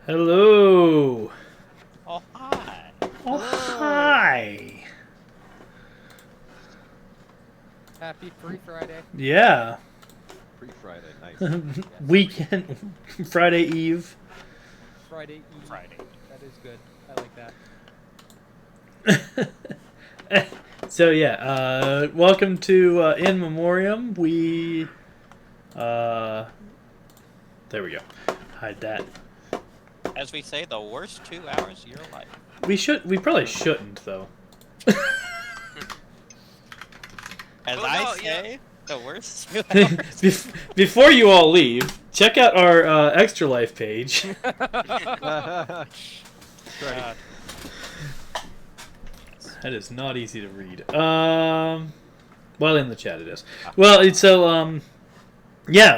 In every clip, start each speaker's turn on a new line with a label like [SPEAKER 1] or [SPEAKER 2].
[SPEAKER 1] Hello.
[SPEAKER 2] Oh, hi.
[SPEAKER 1] Oh, hi.
[SPEAKER 3] Happy Free Friday.
[SPEAKER 1] Yeah.
[SPEAKER 4] Free Friday, nice.
[SPEAKER 1] Weekend, Friday Eve.
[SPEAKER 3] Friday Eve.
[SPEAKER 2] Friday.
[SPEAKER 3] That is good. I like that.
[SPEAKER 1] So welcome to In Memoriam. There we go. Hide that.
[SPEAKER 2] As we say, the worst 2 hours of your life.
[SPEAKER 1] We probably shouldn't though.
[SPEAKER 2] The worst 2 hours.
[SPEAKER 1] Before you all leave, check out our Extra Life page.
[SPEAKER 2] Uh,
[SPEAKER 1] That is not easy to read. Well, in the chat it is. Well,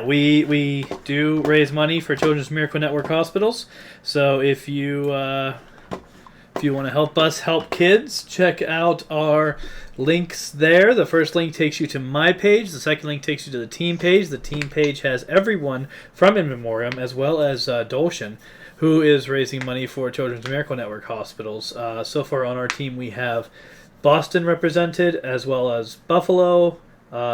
[SPEAKER 1] we do raise money for Children's Miracle Network hospitals. So if you want to help us help kids, check out our links there. The first link takes you to my page. The second link takes you to the team page. The team page has everyone from In Memoriam as well as Dolshin, who is raising money for Children's Miracle Network hospitals. So far on our team we have Boston represented, as well as Buffalo,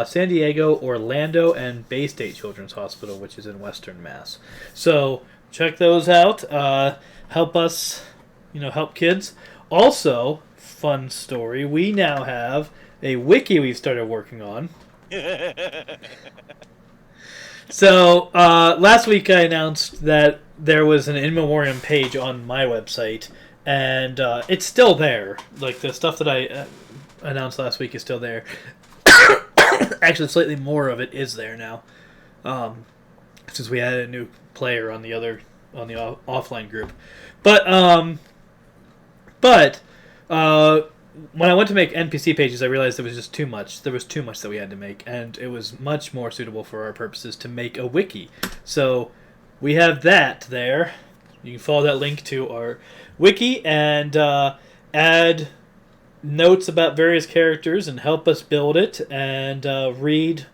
[SPEAKER 1] San Diego, Orlando, and Bay State Children's Hospital, which is in Western Mass. So check those out. Help us, help kids. Also, fun story, we now have a wiki we've started working on. So last week I announced that there was an In Memoriam page on my website, and it's still there. Like, the stuff that I announced last week is still there. Actually, slightly more of it is there now, since we added a new player on the offline group. But when I went to make NPC pages, I realized there was just too much. There was too much that we had to make, and it was much more suitable for our purposes to make a wiki. So we have that there. You can follow that link to our wiki and add notes about various characters and help us build it, and read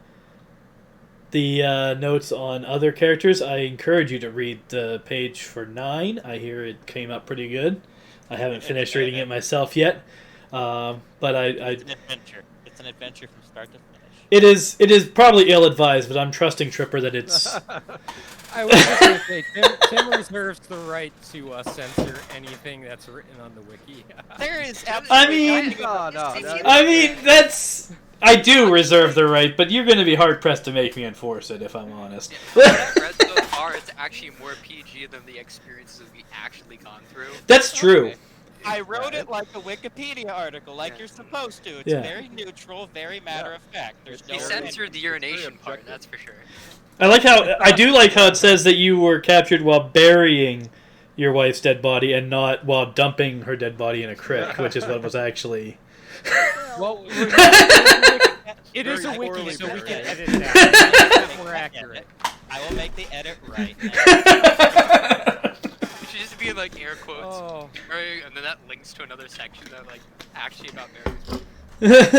[SPEAKER 1] the notes on other characters. I encourage you to read the page for 9. I hear it came up pretty good. I haven't finished reading it myself yet. But
[SPEAKER 2] it's an adventure. It's an adventure from start to finish.
[SPEAKER 1] It is probably ill-advised, but I'm trusting Tripper that it's...
[SPEAKER 3] I was just going to say, Tim reserves the right to censor anything that's written on the wiki.
[SPEAKER 2] There is
[SPEAKER 1] I mean, that's... I do reserve the right, but you're going to be hard-pressed to make me enforce it, if I'm honest.
[SPEAKER 5] What I've read so far, it's actually more PG than the experiences we actually gone through.
[SPEAKER 1] That's true.
[SPEAKER 5] Okay.
[SPEAKER 2] I wrote it like a Wikipedia article, like you're supposed to. It's very neutral, very matter of fact. There's no
[SPEAKER 5] He censored the urination part, that's for sure.
[SPEAKER 1] I do like how it says that you were captured while burying your wife's dead body and not while dumping her dead body in a creek, which is what was actually...
[SPEAKER 3] Well, it is a wiki, so we can edit that. If we're accurate.
[SPEAKER 2] I will make the edit right now.
[SPEAKER 5] It should just be in, like, air quotes. And then that links to another section that, like, actually about Mary's.
[SPEAKER 4] It's a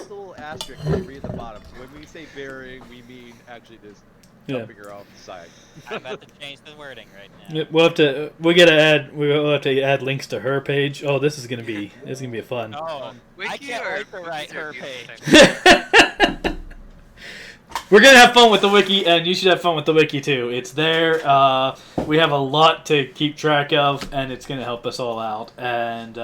[SPEAKER 4] little asterisk when you read the bottom. So when we say burying, we mean actually just dumping her off the side.
[SPEAKER 2] I'm about to change the wording right now.
[SPEAKER 1] Yeah, we'll have to add links to her page. Oh, this is gonna be fun.
[SPEAKER 2] Oh, I can't wait to write her page.
[SPEAKER 1] We're gonna have fun with the wiki, and you should have fun with the wiki too. It's there. We have a lot to keep track of, and it's gonna help us all out. And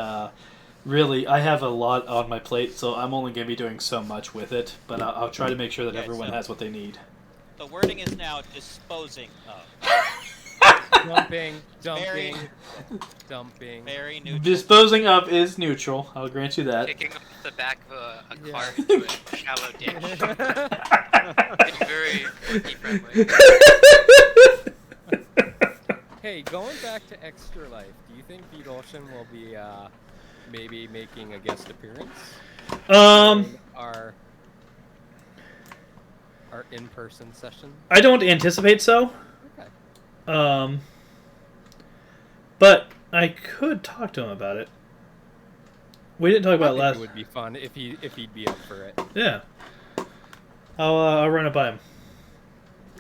[SPEAKER 1] really, I have a lot on my plate, so I'm only gonna be doing so much with it. But I'll try to make sure that everyone has what they need.
[SPEAKER 2] The wording is now disposing of.
[SPEAKER 3] Dumping.
[SPEAKER 2] Very neutral.
[SPEAKER 1] Disposing of is neutral. I'll grant you that.
[SPEAKER 5] Kicking up the back of a car into a shallow ditch. It's very wiki friendly.
[SPEAKER 3] Hey, going back to Extra Life, do you think Pete Olsen will be maybe making a guest appearance? Our in-person session?
[SPEAKER 1] I don't anticipate so.
[SPEAKER 3] Okay.
[SPEAKER 1] But I could talk to him about it. We didn't talk about last.
[SPEAKER 3] It would be fun if he'd be up for it.
[SPEAKER 1] Yeah. I'll run it by him.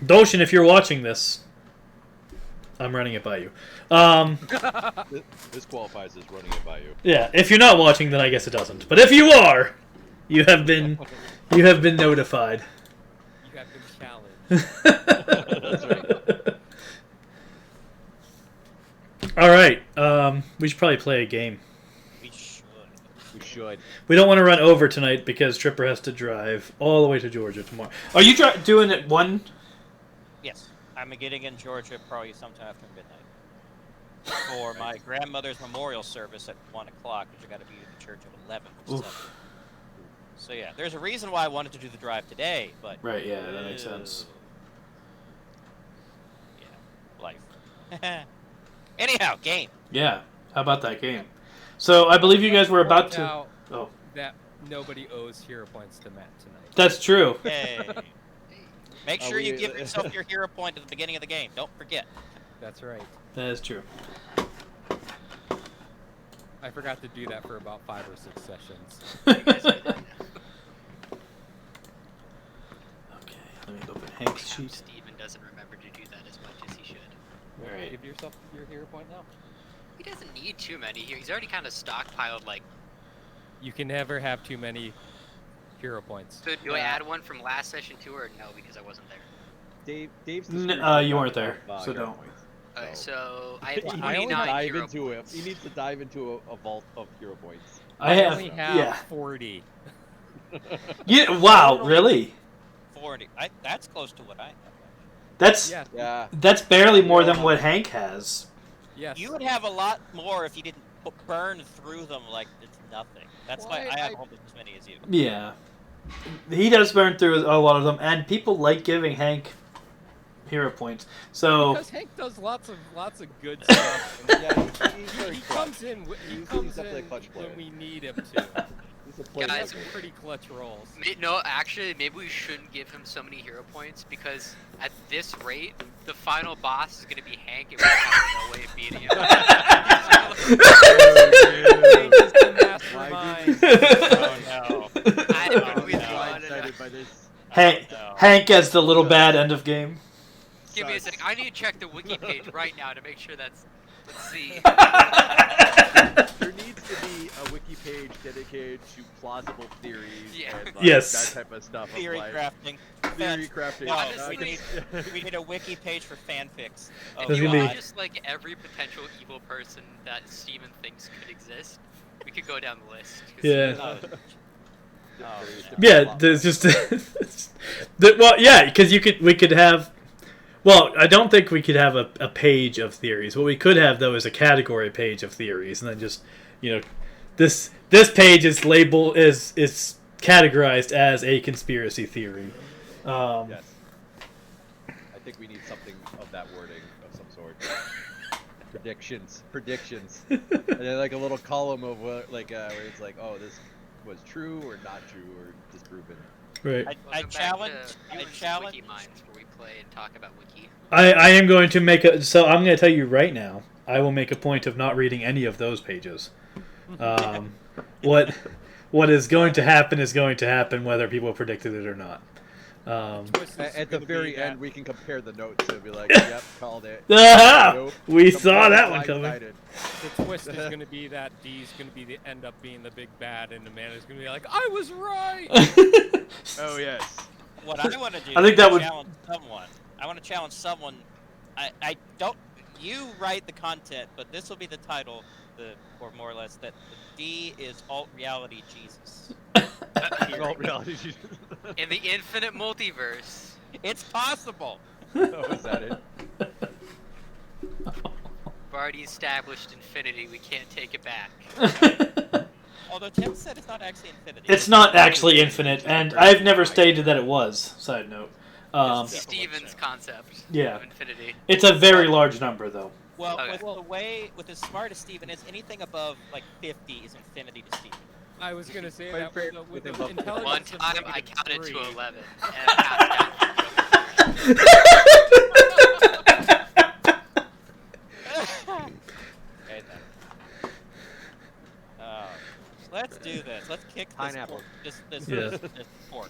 [SPEAKER 1] Doshin, if you're watching this, I'm running it by you.
[SPEAKER 4] This qualifies as running it by you.
[SPEAKER 1] Yeah, if you're not watching, then I guess it doesn't. But if you are, you have been notified.
[SPEAKER 3] You have been challenged.
[SPEAKER 4] That's right.
[SPEAKER 1] All right, we should probably play a game.
[SPEAKER 2] We should.
[SPEAKER 4] We should.
[SPEAKER 1] We don't want to run over tonight because Tripper has to drive all the way to Georgia tomorrow. Are you doing it one?
[SPEAKER 2] Yes, I'm getting in Georgia probably sometime after midnight for my grandmother's memorial service at 1 o'clock, which I got to be at the church at 11. So yeah, there's a reason why I wanted to do the drive today, but
[SPEAKER 1] Right, yeah, that makes sense.
[SPEAKER 2] Yeah, life. Anyhow, game.
[SPEAKER 1] Yeah, how about that game? So I believe you guys were about to.
[SPEAKER 3] Now
[SPEAKER 1] Oh,
[SPEAKER 3] that nobody owes hero points to Matt tonight.
[SPEAKER 1] that's true.
[SPEAKER 2] Hey. Make sure you give yourself your hero point at the beginning of the game. Don't forget.
[SPEAKER 3] That's right.
[SPEAKER 1] That is true.
[SPEAKER 3] I forgot to do that for about 5 or 6 sessions.
[SPEAKER 1] Okay, let me open Hank's sheet.
[SPEAKER 5] Steven doesn't remember to do that as much as he should.
[SPEAKER 1] All right.
[SPEAKER 3] Give yourself your hero point now.
[SPEAKER 5] He doesn't need too many here. He's already kind of stockpiled, like...
[SPEAKER 3] You can never have too many hero points.
[SPEAKER 5] So do I add one from last session too, or no, because I wasn't there?
[SPEAKER 4] Dave's
[SPEAKER 1] You weren't there, so
[SPEAKER 4] hero
[SPEAKER 1] don't.
[SPEAKER 4] points.
[SPEAKER 5] So I have
[SPEAKER 4] He needs to
[SPEAKER 5] 29
[SPEAKER 4] dive
[SPEAKER 5] hero
[SPEAKER 4] into it.
[SPEAKER 5] points.
[SPEAKER 4] He needs to dive into a vault of hero points.
[SPEAKER 1] I
[SPEAKER 3] only have
[SPEAKER 1] yeah.
[SPEAKER 3] 40.
[SPEAKER 1] Yeah. Wow. Really?
[SPEAKER 2] 40. That's close to what I have.
[SPEAKER 1] That's
[SPEAKER 3] Yeah.
[SPEAKER 4] Yeah.
[SPEAKER 1] that's barely more than what Hank has.
[SPEAKER 3] Yes.
[SPEAKER 2] You would have a lot more if you didn't burn through them like it's nothing. That's
[SPEAKER 3] Well,
[SPEAKER 2] why I have almost as many as you.
[SPEAKER 1] Yeah. He does burn through a lot of them, and people like giving Hank hero points. So
[SPEAKER 3] Because Hank does lots of good stuff. And
[SPEAKER 4] Yeah, he's very
[SPEAKER 3] he
[SPEAKER 4] clutch.
[SPEAKER 3] comes in. He
[SPEAKER 4] He's
[SPEAKER 3] comes
[SPEAKER 4] definitely a
[SPEAKER 3] in
[SPEAKER 4] clutch player.
[SPEAKER 3] when we need him to.
[SPEAKER 4] He's a
[SPEAKER 3] He
[SPEAKER 5] Guys,
[SPEAKER 3] has some pretty clutch rolls.
[SPEAKER 5] No, actually, maybe we shouldn't give him so many hero points, because at this rate, the final boss is going to be Hank, and we have no way of beating him.
[SPEAKER 3] Hank is the mastermind.
[SPEAKER 2] Oh no.
[SPEAKER 5] I don't know.
[SPEAKER 4] Blindsided by this.
[SPEAKER 1] Hank,
[SPEAKER 2] Oh, no.
[SPEAKER 1] Hank as the little bad end of game.
[SPEAKER 5] Give me a sec. I need to check the wiki page right now to make sure that's... Let's see.
[SPEAKER 4] There needs to be a wiki page dedicated to plausible theories
[SPEAKER 5] Yeah.
[SPEAKER 4] and like,
[SPEAKER 1] Yes.
[SPEAKER 4] that type of stuff.
[SPEAKER 2] Theory
[SPEAKER 4] of, like,
[SPEAKER 2] crafting.
[SPEAKER 4] Theory crafting.
[SPEAKER 2] No,
[SPEAKER 5] Honestly,
[SPEAKER 2] we need a wiki page for fanfics. Oh,
[SPEAKER 5] If
[SPEAKER 1] There's
[SPEAKER 5] you
[SPEAKER 1] gonna
[SPEAKER 5] want
[SPEAKER 1] be-
[SPEAKER 5] just like every potential evil person that Steven thinks could exist, we could go down the list. 'cause
[SPEAKER 1] Yeah.
[SPEAKER 2] Oh,
[SPEAKER 4] various
[SPEAKER 2] no.
[SPEAKER 4] different
[SPEAKER 1] Yeah,
[SPEAKER 4] plot
[SPEAKER 1] there's just well, yeah, because we could have. Well, I don't think we could have a page of theories. What we could have though is a category page of theories, and then just this page is labeled is categorized as a conspiracy theory.
[SPEAKER 4] Yes. I think we need something of that wording of some sort. Predictions. And then like a little column of what, like where it's like, oh, this was true or not true or disproven.
[SPEAKER 1] Right.
[SPEAKER 2] I
[SPEAKER 5] Welcome back
[SPEAKER 2] challenge.
[SPEAKER 5] to
[SPEAKER 2] I
[SPEAKER 5] Ewan's
[SPEAKER 2] challenge.
[SPEAKER 5] Wiki Minds, where we play and talk about wiki.
[SPEAKER 1] I am going to make a. So I'm going to tell you right now. I will make a point of not reading any of those pages. What is going to happen is going to happen, whether people predicted it or not.
[SPEAKER 3] Twist is
[SPEAKER 4] At the
[SPEAKER 3] gonna be
[SPEAKER 4] very
[SPEAKER 3] that-
[SPEAKER 4] end, we can compare the notes and be like, yep, called it.
[SPEAKER 1] Ah!
[SPEAKER 4] Nope.
[SPEAKER 1] We saw
[SPEAKER 4] Completely
[SPEAKER 1] that one coming.
[SPEAKER 4] blindsided.
[SPEAKER 3] The twist is going to be that D's going to be end up being the big bad, and Amanda's going to be like, I was right!
[SPEAKER 4] Oh, yes.
[SPEAKER 2] What I want to do
[SPEAKER 1] I think that
[SPEAKER 2] is
[SPEAKER 1] would-
[SPEAKER 2] challenge someone. I want to challenge someone. I don't. You write the content, but this will be the title, or more or less, that the D is alt reality Jesus.
[SPEAKER 4] In all reality,
[SPEAKER 5] In the infinite multiverse.
[SPEAKER 2] It's possible.
[SPEAKER 4] oh, is that it?
[SPEAKER 5] We've already established infinity, we can't take it back.
[SPEAKER 2] Although Tim said it's not actually infinity.
[SPEAKER 1] It's not actually infinite, and I've never stated that it was. Side note.
[SPEAKER 5] Steven's concept
[SPEAKER 1] Yeah.
[SPEAKER 5] of infinity.
[SPEAKER 1] It's a very large number, though.
[SPEAKER 2] Well,
[SPEAKER 5] Okay.
[SPEAKER 2] with as smart as Steven is, anything above like 50 is infinity to Steven.
[SPEAKER 3] I was going to say
[SPEAKER 4] Quite
[SPEAKER 3] that
[SPEAKER 4] fair.
[SPEAKER 3] with the
[SPEAKER 4] Within
[SPEAKER 3] intelligence
[SPEAKER 5] One
[SPEAKER 3] of
[SPEAKER 5] time I
[SPEAKER 3] negative
[SPEAKER 5] counted
[SPEAKER 3] 3.
[SPEAKER 5] to 11 and passed
[SPEAKER 2] Okay, then. Let's do this. Let's kick this
[SPEAKER 4] Pineapple.
[SPEAKER 2] pork. This
[SPEAKER 1] Yeah.
[SPEAKER 2] this pork.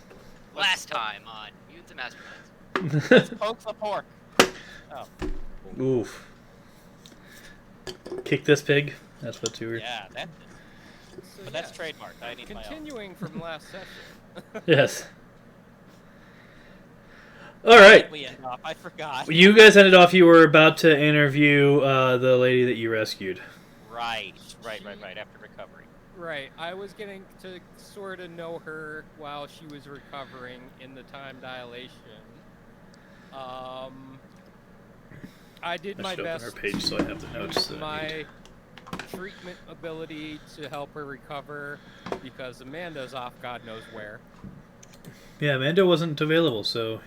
[SPEAKER 5] Last time on Mutants and Masterminds.
[SPEAKER 2] Let's poke the pork. Oh.
[SPEAKER 1] Oof. kick this pig. That's what you were.
[SPEAKER 2] Yeah, that.
[SPEAKER 3] So,
[SPEAKER 2] But that's
[SPEAKER 3] yes,
[SPEAKER 2] trademarked. I need my own.
[SPEAKER 3] continuing from last session.
[SPEAKER 1] Yes. All right.
[SPEAKER 2] We end off. I forgot.
[SPEAKER 1] You guys ended off. You were about to interview the lady that you rescued.
[SPEAKER 2] Right. After recovery.
[SPEAKER 3] Right. I was getting to sort of know her while she was recovering in the time dilation. I did
[SPEAKER 1] I
[SPEAKER 3] my
[SPEAKER 1] should open
[SPEAKER 3] best
[SPEAKER 1] our page so I have the notes.
[SPEAKER 3] use
[SPEAKER 1] That I need.
[SPEAKER 3] my treatment ability to help her recover because Amanda's off God knows where.
[SPEAKER 1] Yeah, Amanda wasn't available, so.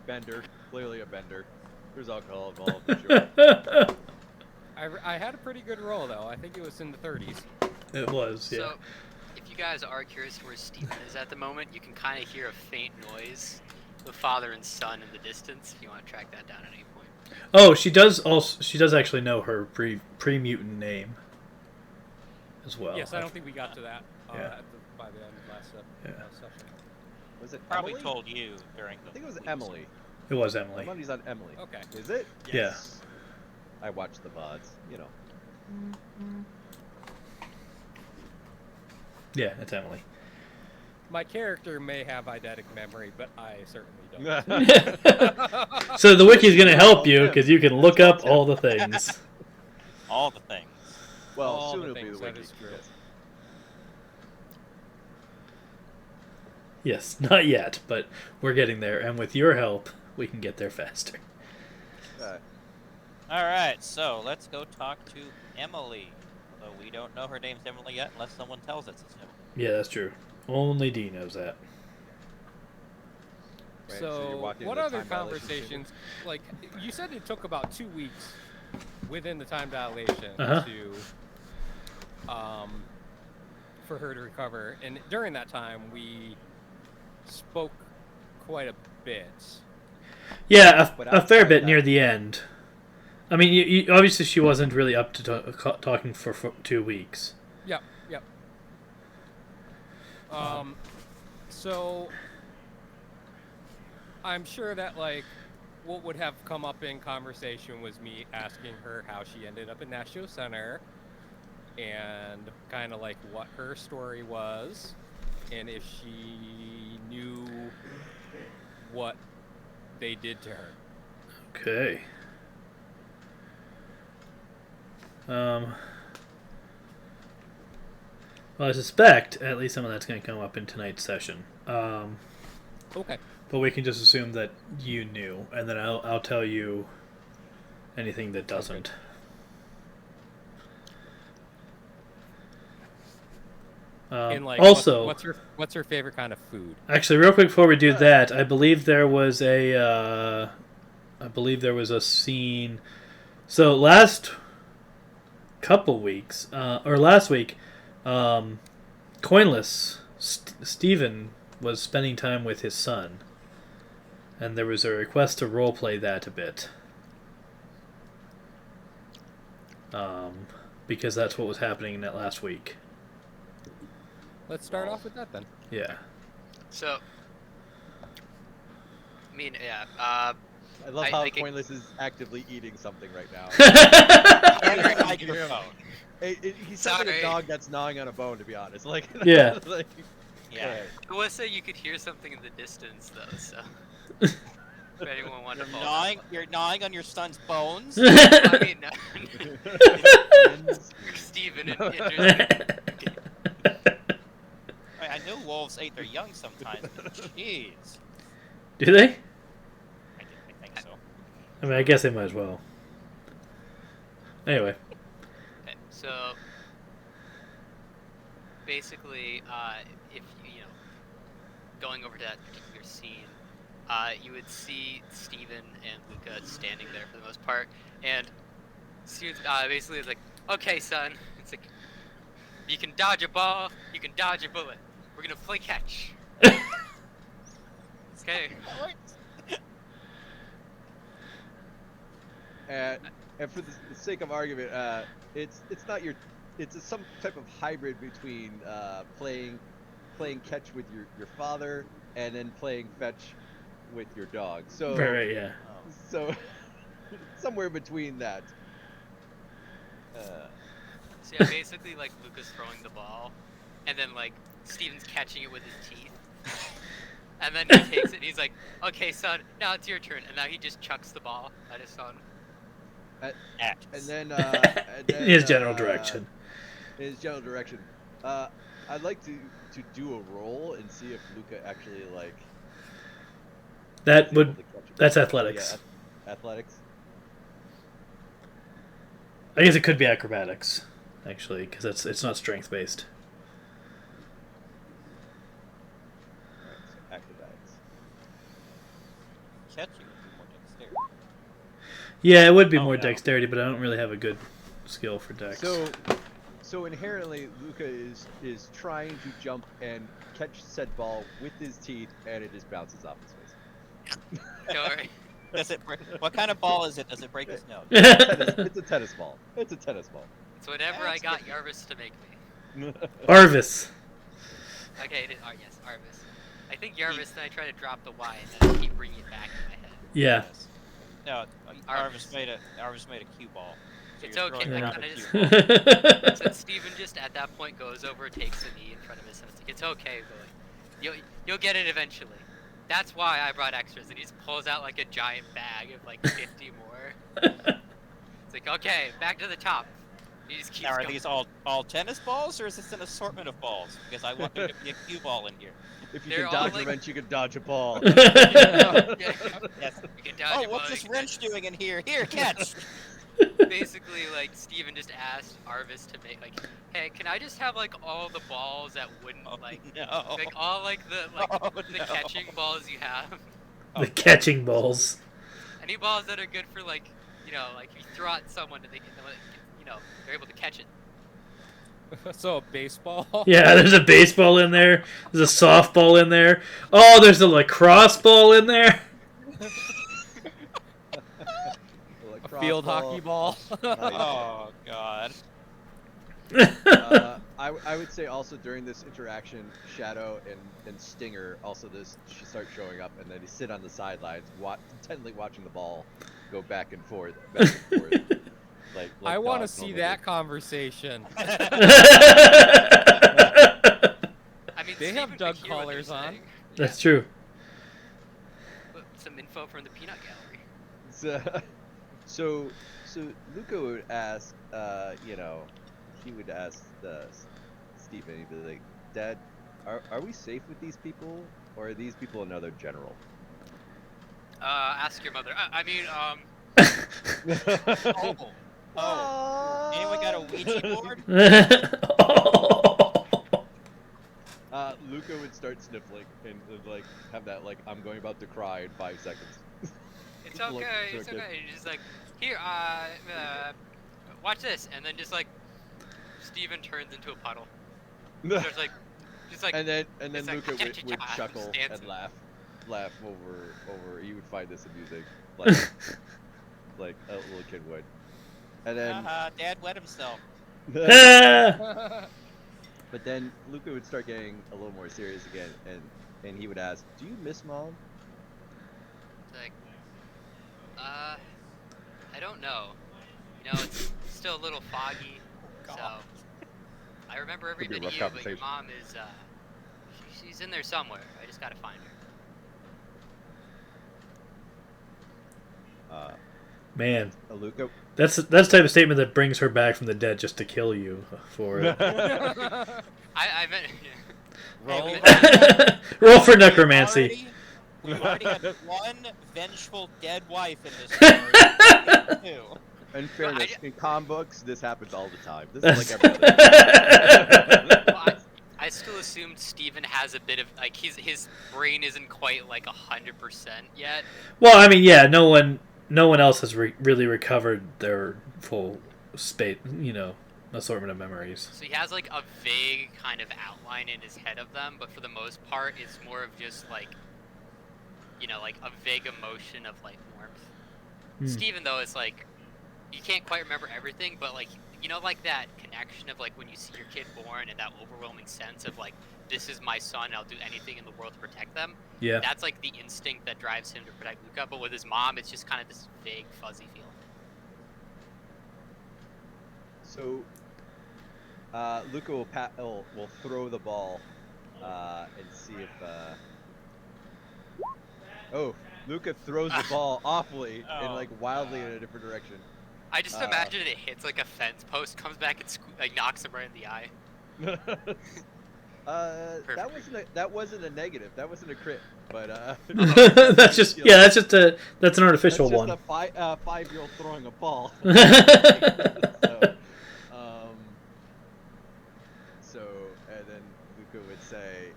[SPEAKER 4] Bender, clearly a bender. There's alcohol involved. For sure.
[SPEAKER 3] I had a pretty good roll though. I think it was in the 30s.
[SPEAKER 1] It was, yeah.
[SPEAKER 5] So, if you guys are curious where Steven is at the moment, you can kind of hear a faint noise, the father and son in the distance. If you want to track that down at any point.
[SPEAKER 1] Oh, she does also. She does actually know her pre-mutant name as well.
[SPEAKER 3] Yes, I don't think we got to that
[SPEAKER 1] Yeah.
[SPEAKER 3] by the end of last session.
[SPEAKER 4] Was it
[SPEAKER 2] Probably
[SPEAKER 4] Emily?
[SPEAKER 2] told you during the.
[SPEAKER 4] I think it was
[SPEAKER 2] weeks.
[SPEAKER 4] Emily.
[SPEAKER 1] It was Emily.
[SPEAKER 4] Money's on Emily.
[SPEAKER 3] Okay.
[SPEAKER 4] Is it?
[SPEAKER 1] Yeah.
[SPEAKER 4] I watched the VODs, you know.
[SPEAKER 1] Yeah, it's Emily.
[SPEAKER 3] My character may have eidetic memory, but I certainly don't.
[SPEAKER 1] So the wiki's going to help you because you can look up all the things.
[SPEAKER 2] All the things.
[SPEAKER 4] Well,
[SPEAKER 3] All
[SPEAKER 4] soon
[SPEAKER 3] the
[SPEAKER 4] it'll be the
[SPEAKER 3] things, that
[SPEAKER 4] wiki.
[SPEAKER 3] is true.
[SPEAKER 1] Yes,
[SPEAKER 4] yes.
[SPEAKER 1] not yet, but we're getting there, and with your help, we can get there faster.
[SPEAKER 2] All right, so let's go talk to Emily. Although we don't know her name's Emily yet, unless someone tells us it's Emily.
[SPEAKER 1] Yeah, that's true. Only Dee knows that.
[SPEAKER 4] Right, so you're
[SPEAKER 3] So,
[SPEAKER 4] walking
[SPEAKER 3] what
[SPEAKER 4] into
[SPEAKER 3] other
[SPEAKER 4] time dilation
[SPEAKER 3] conversations? Like, you said it took about 2 weeks within the time dilation
[SPEAKER 1] Uh-huh.
[SPEAKER 3] for her to recover, and during that time we spoke quite a bit.
[SPEAKER 1] Yeah,
[SPEAKER 4] But
[SPEAKER 1] a fair
[SPEAKER 4] outside
[SPEAKER 1] bit
[SPEAKER 4] that-
[SPEAKER 1] near the end. I mean, you, obviously she wasn't really up to talking for 2 weeks.
[SPEAKER 3] Yep. So I'm sure that like what would have come up in conversation was me asking her how she ended up in Nashville Center and kind of like what her story was and if she knew what they did to her.
[SPEAKER 1] Okay. Well, I suspect at least some of that's going to come up in tonight's session.
[SPEAKER 3] Okay.
[SPEAKER 1] But we can just assume that you knew, and then I'll tell you anything that doesn't.
[SPEAKER 3] And like
[SPEAKER 1] Also,
[SPEAKER 3] what's her favorite kind of food?
[SPEAKER 1] actually, real quick before we do that, I believe there was a scene. So last week, Coinless Steven was spending time with his son, and there was a request to roleplay that a bit, because that's what was happening in that last week.
[SPEAKER 3] Let's start off with that then.
[SPEAKER 1] Yeah.
[SPEAKER 5] So, I mean, yeah.
[SPEAKER 4] I love how
[SPEAKER 5] think
[SPEAKER 4] Pointless is actively eating something right now.
[SPEAKER 2] Microphone.
[SPEAKER 4] He sounds like a
[SPEAKER 5] Sorry.
[SPEAKER 4] dog that's gnawing on a bone, to be honest. Like,
[SPEAKER 1] Yeah.
[SPEAKER 4] like,
[SPEAKER 2] Yeah.
[SPEAKER 5] I will say you could hear something in the distance, though, so. If anyone wanted to follow
[SPEAKER 2] You're gnawing on your son's bones?
[SPEAKER 5] I mean, no. Steven, interesting.
[SPEAKER 2] I knew wolves ate their young sometimes, but jeez.
[SPEAKER 1] Do they?
[SPEAKER 2] I think so.
[SPEAKER 1] I mean, I guess they might as well. Anyway.
[SPEAKER 5] Okay, so basically, if you know, going over to that particular scene, you would see Steven and Luca standing there for the most part, and Steven basically is like, "Okay, son," it's like, "You can dodge a ball, you can dodge a bullet. We're gonna play catch." Okay.
[SPEAKER 4] And for the sake of argument, it's not your, some type of hybrid between playing catch with your father and then playing fetch with your dog. So
[SPEAKER 1] Right, yeah.
[SPEAKER 4] so somewhere between that.
[SPEAKER 5] So yeah, basically like Luca's throwing the ball, and then like Steven's catching it with his teeth, and then he takes it and he's like, "Okay, son, now it's your turn." And now he just chucks the ball at his son.
[SPEAKER 4] And
[SPEAKER 2] Acts.
[SPEAKER 4] then,
[SPEAKER 1] In his general direction.
[SPEAKER 4] In his general direction, I'd like to do a roll and see if Luca actually like
[SPEAKER 1] That
[SPEAKER 4] is able
[SPEAKER 1] would.
[SPEAKER 4] to catch it.
[SPEAKER 1] That's athletics.
[SPEAKER 4] Yeah, athletics.
[SPEAKER 1] I guess it could be acrobatics, actually, because it's not strength based.
[SPEAKER 4] Alright, so acrobatics.
[SPEAKER 2] Catching would be more dexterity.
[SPEAKER 1] Yeah, it would be
[SPEAKER 2] Oh,
[SPEAKER 1] more
[SPEAKER 2] no.
[SPEAKER 1] dexterity, but I don't really have a good skill for dex.
[SPEAKER 4] So inherently, Luca is trying to jump and catch said ball with his teeth, and it just bounces off his face.
[SPEAKER 5] Don't worry.
[SPEAKER 2] Does it break? What kind of ball is it? Does it break his nose?
[SPEAKER 4] It's a tennis ball. It's a tennis ball.
[SPEAKER 5] It's whatever I got Jarvis to make me.
[SPEAKER 1] Arvis.
[SPEAKER 5] Okay, it is. Yes, Arvis. I think Jarvis. Then I try to drop the Y, and then I keep bringing it back in my head.
[SPEAKER 1] Yeah.
[SPEAKER 2] Yes. No, Arvis made a cue ball. So
[SPEAKER 5] It's
[SPEAKER 2] you're
[SPEAKER 5] okay.
[SPEAKER 2] throwing
[SPEAKER 5] I
[SPEAKER 2] around
[SPEAKER 5] kinda
[SPEAKER 2] a
[SPEAKER 5] just-
[SPEAKER 2] cue ball.
[SPEAKER 5] So Steven just at that point goes over, takes a knee in front of his son. It's like, it's okay, boy. You'll get it eventually. That's why I brought extras. And he just pulls out like a giant bag of like 50 more. It's like, okay, back to the top. He just keeps
[SPEAKER 2] Now, are
[SPEAKER 5] going.
[SPEAKER 2] these all tennis balls, or is this an assortment of balls? Because I want there to be a cue ball in here.
[SPEAKER 4] If you
[SPEAKER 5] They're
[SPEAKER 4] can
[SPEAKER 5] all
[SPEAKER 4] dodge
[SPEAKER 5] like-
[SPEAKER 4] a wrench, you can dodge a ball.
[SPEAKER 5] Yeah.
[SPEAKER 2] Yes.
[SPEAKER 5] You can dodge
[SPEAKER 2] Oh,
[SPEAKER 5] a
[SPEAKER 2] what's
[SPEAKER 5] ball,
[SPEAKER 2] this
[SPEAKER 5] you can
[SPEAKER 2] wrench doing in here? Here, catch!
[SPEAKER 5] Basically, like, Steven just asked Arvis to make, like, hey, can I just have, like, all the balls that wouldn't,
[SPEAKER 2] Oh,
[SPEAKER 5] like,
[SPEAKER 2] no.
[SPEAKER 5] like, all, like, the
[SPEAKER 2] No.
[SPEAKER 5] catching balls you have?
[SPEAKER 1] The catching balls.
[SPEAKER 5] Any balls that are good for, like, you know, like, you throw at someone and they can, you know, they're able to catch it.
[SPEAKER 3] So a baseball.
[SPEAKER 1] Yeah, there's a baseball in there. There's a softball in there. Oh, there's a lacrosse ball in there.
[SPEAKER 3] A field hockey ball.
[SPEAKER 2] Oh, God.
[SPEAKER 4] I would say also during this interaction, Shadow and Stinger also start showing up, and then they sit on the sidelines, intently watching the ball go back and forth. Like
[SPEAKER 3] I want to
[SPEAKER 4] dogs
[SPEAKER 3] see
[SPEAKER 4] normally
[SPEAKER 3] that
[SPEAKER 4] do.
[SPEAKER 3] conversation.
[SPEAKER 5] I mean,
[SPEAKER 3] They have
[SPEAKER 5] Steven
[SPEAKER 3] Doug
[SPEAKER 5] could hear what they're
[SPEAKER 3] collars on.
[SPEAKER 5] saying.
[SPEAKER 1] That's true.
[SPEAKER 5] Look, some info from the peanut gallery.
[SPEAKER 4] So Luca would ask, he would ask Stephen, he'd be like, Dad, are we safe with these people, or are these people another general?
[SPEAKER 5] Ask your mother. I mean,
[SPEAKER 2] Oh. Anyone got a Ouija board?
[SPEAKER 4] Luca would start sniffling and would, like, have that, like, I'm going about to cry in 5 seconds.
[SPEAKER 5] it's
[SPEAKER 4] Look,
[SPEAKER 5] okay, it's
[SPEAKER 4] okay.
[SPEAKER 5] okay. He's just like, here, watch this, and then just like, Steven turns into a puddle. There's like, just like,
[SPEAKER 4] and then
[SPEAKER 5] it's like,
[SPEAKER 4] Luca would
[SPEAKER 5] "Cha-cha-cha,"
[SPEAKER 4] chuckle
[SPEAKER 5] just dancing.
[SPEAKER 4] and laugh over. He would find this amusing, like like a little kid would. And then,
[SPEAKER 2] Dad wet himself.
[SPEAKER 4] but then Luca would start getting a little more serious again, and he would ask, "Do you miss Mom?"
[SPEAKER 5] It's like, I don't know. You know, it's still a little foggy. So,
[SPEAKER 2] God.
[SPEAKER 5] I remember every
[SPEAKER 4] Could be a
[SPEAKER 5] bit of
[SPEAKER 4] rough
[SPEAKER 5] you, but your
[SPEAKER 4] conversation.
[SPEAKER 5] mom is, she's in there somewhere. I just gotta find her.
[SPEAKER 1] Man,
[SPEAKER 4] Luca.
[SPEAKER 1] that's the type of statement that brings her back from the dead just to kill you for it.
[SPEAKER 5] I meant.
[SPEAKER 2] Roll.
[SPEAKER 1] Roll for necromancy.
[SPEAKER 2] We already had one vengeful dead wife in this story. Two.
[SPEAKER 4] In fairness,
[SPEAKER 5] I-
[SPEAKER 4] in comic books, this happens all the time. This is like every other.
[SPEAKER 5] Well, I still assumed Steven has a bit of like his brain isn't quite like 100% yet.
[SPEAKER 1] Well, I mean, yeah, no one else has really recovered their full assortment of memories.
[SPEAKER 5] So he has like a vague kind of outline in his head of them, but for the most part, it's more of just like, you know, like a vague emotion of like warmth. Steven, though, is like, you can't quite remember everything, but like, you know, like that connection of like when you see your kid born and that overwhelming sense of like, this is my son, I'll do anything in the world to protect them.
[SPEAKER 1] Yeah.
[SPEAKER 5] That's like the instinct that drives him to protect Luca, but with his mom, it's just kind of this vague, fuzzy feeling.
[SPEAKER 4] So Luca will throw the ball and see if. Oh, Luca throws the ball awfully and like wildly in a different direction.
[SPEAKER 5] I just imagine it hits like a fence post, comes back and like knocks him right in the eye.
[SPEAKER 4] That wasn't a negative. That wasn't a crit. But
[SPEAKER 1] that's just that's an artificial
[SPEAKER 4] that's
[SPEAKER 1] one.
[SPEAKER 4] just a 5-year-old throwing a ball. So, and then Luca would say,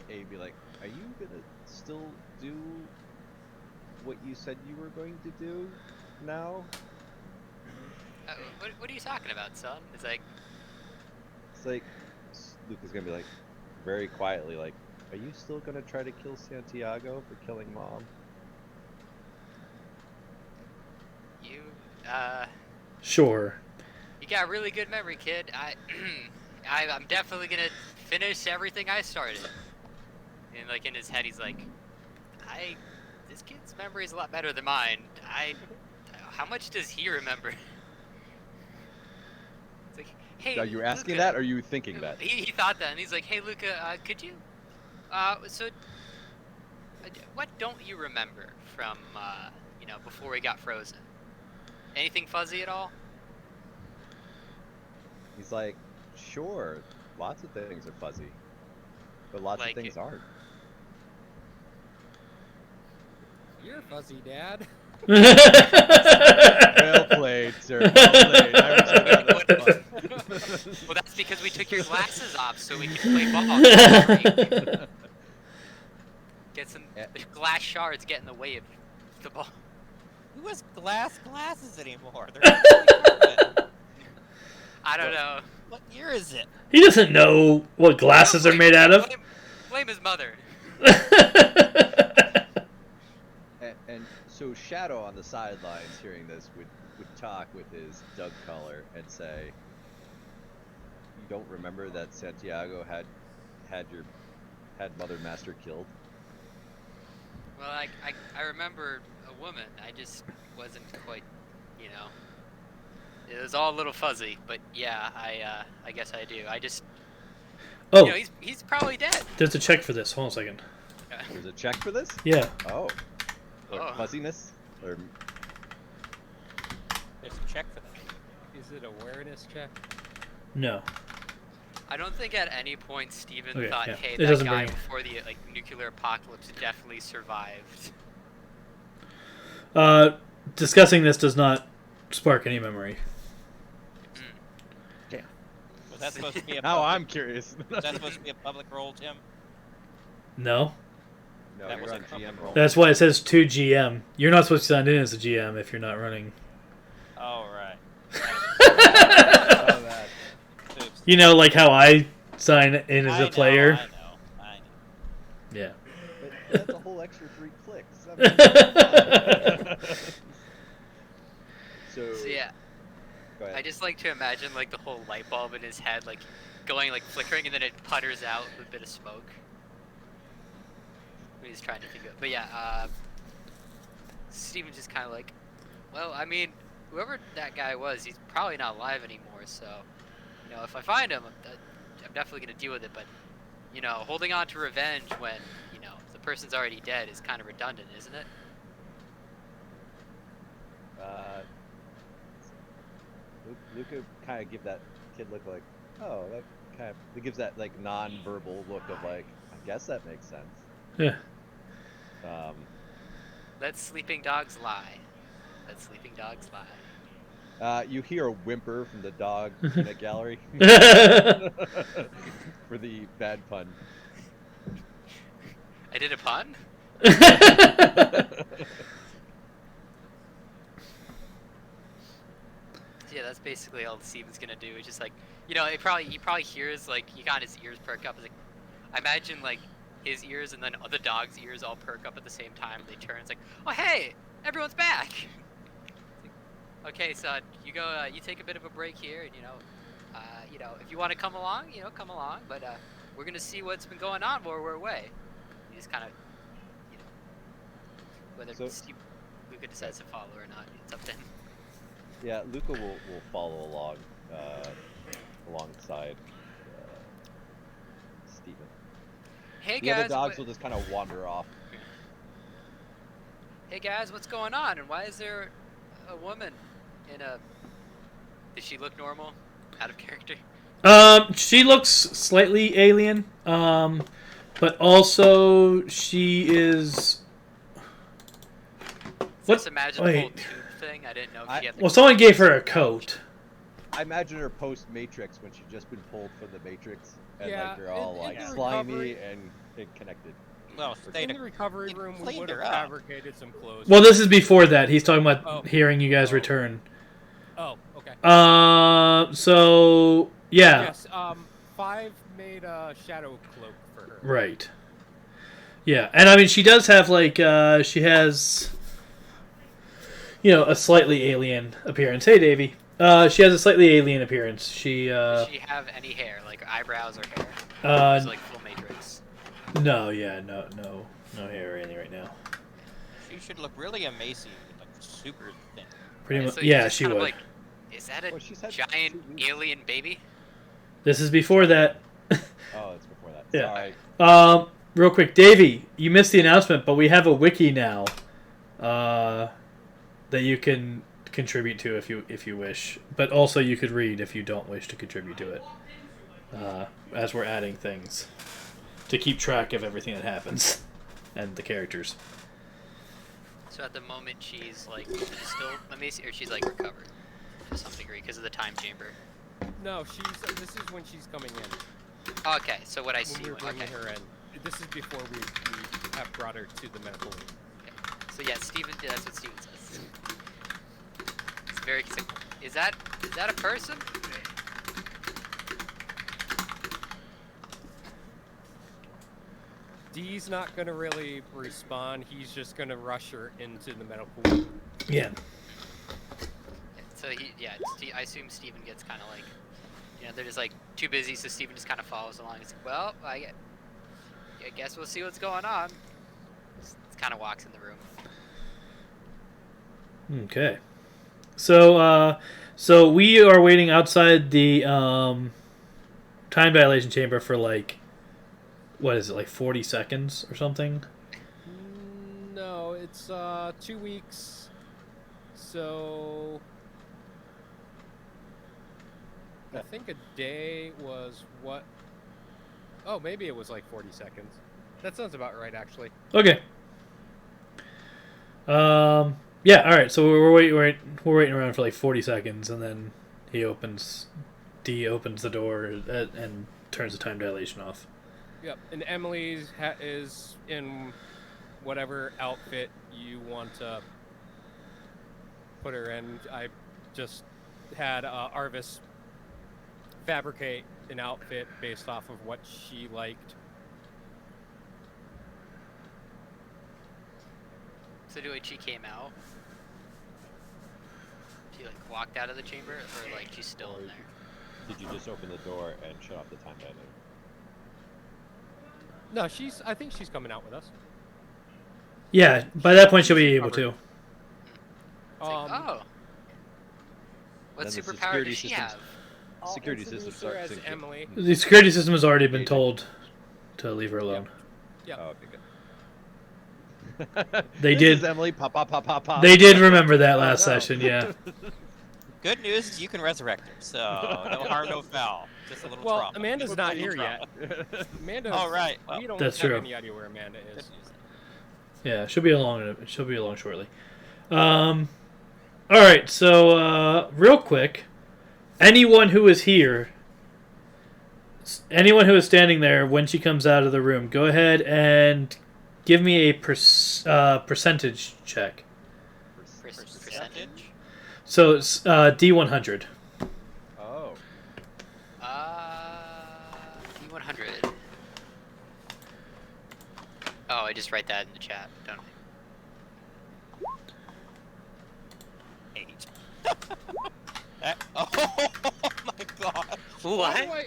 [SPEAKER 4] he'd be like, "Are you gonna still do what you said you were going to do now?"
[SPEAKER 5] What are you talking about, son? It's like
[SPEAKER 4] Luca's gonna be like, very quietly, like, "Are you still gonna try to kill Santiago for killing Mom?"
[SPEAKER 5] you,
[SPEAKER 1] Sure.
[SPEAKER 5] you got a really good memory, kid. I'm definitely gonna finish everything I started. And like in his head, he's like, this kid's memory is a lot better than mine. How much does he remember? It's like, hey,
[SPEAKER 4] Are you asking
[SPEAKER 5] Luca.
[SPEAKER 4] that, or are you thinking that?
[SPEAKER 5] He thought that, and he's like, hey, Luca, could you, what don't you remember from, before we got frozen? Anything fuzzy at all?
[SPEAKER 4] He's like, "Sure, lots of things are fuzzy, but lots of things aren't."
[SPEAKER 3] You're fuzzy, Dad.
[SPEAKER 4] Well played, sir. Well played. I respect that.
[SPEAKER 5] Well, that's because we took your glasses off so we could play ball. Right? The glass shards get in the way of the ball.
[SPEAKER 2] Who has glasses anymore? They're
[SPEAKER 5] I don't know.
[SPEAKER 2] What year is it?
[SPEAKER 1] He doesn't know what glasses are made out of.
[SPEAKER 5] Blame his mother.
[SPEAKER 4] And so Shadow on the sidelines, hearing this, would talk with his Doug collar and say, "You don't remember that Santiago had Mother Master killed?"
[SPEAKER 5] Well, I remember a woman. I just wasn't quite, It was all a little fuzzy, but yeah, I guess I do. I just.
[SPEAKER 1] Oh,
[SPEAKER 5] he's probably dead.
[SPEAKER 1] There's a check for this. Hold on a second.
[SPEAKER 4] There's a check for this?
[SPEAKER 1] Yeah.
[SPEAKER 4] Oh. Or fuzziness? Or
[SPEAKER 2] There's a check for that.
[SPEAKER 3] Is it awareness check?
[SPEAKER 1] No.
[SPEAKER 5] I don't think at any point Steven thought, hey,
[SPEAKER 1] It
[SPEAKER 5] that
[SPEAKER 1] doesn't
[SPEAKER 5] guy
[SPEAKER 1] bring-
[SPEAKER 5] before the nuclear apocalypse definitely survived.
[SPEAKER 1] Discussing this does not spark any memory.
[SPEAKER 2] Was that supposed to be a
[SPEAKER 4] now
[SPEAKER 2] public,
[SPEAKER 4] I'm curious.
[SPEAKER 2] was that supposed to be a public role, Tim?
[SPEAKER 1] No.
[SPEAKER 4] No,
[SPEAKER 2] That
[SPEAKER 4] you're
[SPEAKER 2] was
[SPEAKER 4] on
[SPEAKER 2] a public
[SPEAKER 4] GM
[SPEAKER 2] role.
[SPEAKER 4] roll.
[SPEAKER 1] That's why it says to GM. You're not supposed to sign in as a GM if you're not running.
[SPEAKER 2] Oh, right.
[SPEAKER 4] Oh, that.
[SPEAKER 2] Oops.
[SPEAKER 1] You know, like how I sign in as a player.
[SPEAKER 2] I know.
[SPEAKER 1] Yeah.
[SPEAKER 4] But that's a whole extra 3 clicks. So
[SPEAKER 5] Yeah,
[SPEAKER 4] go ahead.
[SPEAKER 5] I just like to imagine like the whole light bulb in his head like going like flickering and then it putters out with a bit of smoke. When he's trying to think of, but yeah, Steven's just kind of like, well, I mean, whoever that guy was, he's probably not alive anymore. So, if I find him, I'm definitely gonna deal with it. But, holding on to revenge when the person's already dead is kind of redundant, isn't it?
[SPEAKER 4] Luca kind of give that kid look like, oh, that kind of, it gives that like non-verbal look of like, I guess that makes sense.
[SPEAKER 1] Yeah.
[SPEAKER 5] Let sleeping dogs lie. Let sleeping dogs lie.
[SPEAKER 4] You hear a whimper from the dog peanut gallery for the bad pun.
[SPEAKER 5] I did a pun? Yeah, that's basically all Steven's gonna do. It's just like, he probably hears like he got his ears perk up. It's like, I imagine like his ears and then the dog's ears all perk up at the same time. They turn. It's like, oh hey, everyone's back. Okay, son, you go. You take a bit of a break here, and if you want to come along, come along. But we're gonna see what's been going on while we're away. You just kind of, whether
[SPEAKER 4] So-
[SPEAKER 5] Luca decides to follow or not, it's up to him.
[SPEAKER 4] Yeah, Luca will follow along, alongside Steven.
[SPEAKER 5] Hey
[SPEAKER 4] The other
[SPEAKER 5] guys,
[SPEAKER 4] dogs will just kind of wander off.
[SPEAKER 5] hey guys, what's going on? And why is there a woman in a? Does she look normal? Out of character?
[SPEAKER 1] She looks slightly alien. But also she is.
[SPEAKER 5] This imaginable
[SPEAKER 1] Wait.
[SPEAKER 5] tube thing. I didn't know if she had.
[SPEAKER 1] Well, someone gave her a coat.
[SPEAKER 4] I imagine her post-Matrix when she's just been pulled from the Matrix and
[SPEAKER 3] Yeah,
[SPEAKER 4] like they're all
[SPEAKER 3] in
[SPEAKER 4] like
[SPEAKER 3] the
[SPEAKER 4] slimy
[SPEAKER 3] recovery-
[SPEAKER 4] and connected.
[SPEAKER 2] Well,
[SPEAKER 3] In the recovery room, we
[SPEAKER 2] cleaned
[SPEAKER 3] would have
[SPEAKER 2] her up.
[SPEAKER 3] fabricated some clothes.
[SPEAKER 1] Well, this is before that. He's talking about
[SPEAKER 3] Oh.
[SPEAKER 1] hearing you guys
[SPEAKER 3] Oh.
[SPEAKER 1] return.
[SPEAKER 3] Oh, okay.
[SPEAKER 1] So yeah,
[SPEAKER 3] Yes. 5 made a shadow cloak for her.
[SPEAKER 1] right. Yeah, and I mean she does have like she has, a slightly alien appearance. Hey, Davey. She has a slightly alien appearance. She
[SPEAKER 5] Does she have any hair, like eyebrows or hair? It's like full Matrix.
[SPEAKER 1] no, no hair or anything right now.
[SPEAKER 2] She should look really emaciated, like super thin.
[SPEAKER 1] Pretty
[SPEAKER 5] And
[SPEAKER 1] much,
[SPEAKER 5] so you
[SPEAKER 1] yeah,
[SPEAKER 5] just
[SPEAKER 1] she
[SPEAKER 5] kind of
[SPEAKER 1] would.
[SPEAKER 5] Like, is that a
[SPEAKER 4] Well, she's had
[SPEAKER 5] giant
[SPEAKER 4] 2 weeks.
[SPEAKER 5] alien baby?
[SPEAKER 1] This is before that.
[SPEAKER 4] Oh, it's before that.
[SPEAKER 1] Yeah.
[SPEAKER 4] Sorry.
[SPEAKER 1] Real quick, Davey, you missed the announcement, but we have a wiki now that you can contribute to if you wish, but also you could read if you don't wish to contribute to it. As we're adding things to keep track of everything that happens and the characters.
[SPEAKER 5] So at the moment she's like still emaciated, or she's like recovered to some degree because of the time chamber.
[SPEAKER 3] No, this is when she's coming in.
[SPEAKER 5] Okay, so what I see.
[SPEAKER 3] When we were bringing
[SPEAKER 5] Okay.
[SPEAKER 3] her in. This is before we have brought her to the medical wing.
[SPEAKER 5] So yeah, Steven. That's what Steven says. It's very simple. Is that a person?
[SPEAKER 3] D's not gonna really respond. He's just gonna rush her into the medical wing.
[SPEAKER 1] Yeah.
[SPEAKER 5] So I assume Steven gets kind of like, they're just like too busy, so Steven just kind of follows along. He's like, well, I guess we'll see what's going on. Just kind of walks in the room.
[SPEAKER 1] Okay. So we are waiting outside the time dilation chamber for like, what is it, like 40 seconds or something?
[SPEAKER 3] No, it's 2 weeks. So I think a day was what? Oh, maybe it was like 40 seconds. That sounds about right, actually.
[SPEAKER 1] Okay. Yeah. All right. So we're waiting around for like 40 seconds, and then D opens the door and turns the time dilation off.
[SPEAKER 3] Yep. And Emily is in whatever outfit you want to put her in. I just had Arvis fabricate an outfit based off of what she liked.
[SPEAKER 5] So when she came out, she like walked out of the chamber, or like she's still in there?
[SPEAKER 4] Did you just open the door and shut off the time dilator?
[SPEAKER 3] No, I think she's coming out with us.
[SPEAKER 1] Yeah. By that point, she'll be able to.
[SPEAKER 5] It's like, oh. What
[SPEAKER 4] Then the
[SPEAKER 5] superpower
[SPEAKER 4] security
[SPEAKER 5] does she
[SPEAKER 4] systems-
[SPEAKER 5] have?
[SPEAKER 3] I'll
[SPEAKER 4] Security
[SPEAKER 3] introduce
[SPEAKER 4] systems
[SPEAKER 3] her
[SPEAKER 4] are
[SPEAKER 3] as
[SPEAKER 4] synced.
[SPEAKER 3] Emily.
[SPEAKER 1] The security system has already been told to leave her alone.
[SPEAKER 3] Yep.
[SPEAKER 4] Oh, okay, good.
[SPEAKER 1] They
[SPEAKER 4] This
[SPEAKER 1] did-
[SPEAKER 4] is Emily. Pop, pop, pop, pop, pop.
[SPEAKER 1] They did remember that
[SPEAKER 4] Oh,
[SPEAKER 1] last
[SPEAKER 4] no.
[SPEAKER 1] session. Yeah.
[SPEAKER 2] Good news is you can resurrect her, so no harm, no foul. Just a little
[SPEAKER 3] Well,
[SPEAKER 2] trauma.
[SPEAKER 3] Amanda's
[SPEAKER 2] Just a
[SPEAKER 3] not
[SPEAKER 2] little
[SPEAKER 3] here
[SPEAKER 2] trauma.
[SPEAKER 3] yet. Amanda.
[SPEAKER 2] Oh, right. Well,
[SPEAKER 3] we don't
[SPEAKER 1] That's
[SPEAKER 3] have
[SPEAKER 1] true.
[SPEAKER 3] any idea where Amanda
[SPEAKER 2] Good
[SPEAKER 3] is.
[SPEAKER 2] news.
[SPEAKER 1] Yeah. She'll be along shortly. All right. So real quick, anyone who is here. Anyone who is standing there when she comes out of the room, go ahead and give me a percentage check.
[SPEAKER 5] Percentage?
[SPEAKER 1] So it's D100.
[SPEAKER 4] Oh.
[SPEAKER 5] D100. Oh, I just write that in the chat, don't I?
[SPEAKER 2] 8. Oh my god.
[SPEAKER 5] What?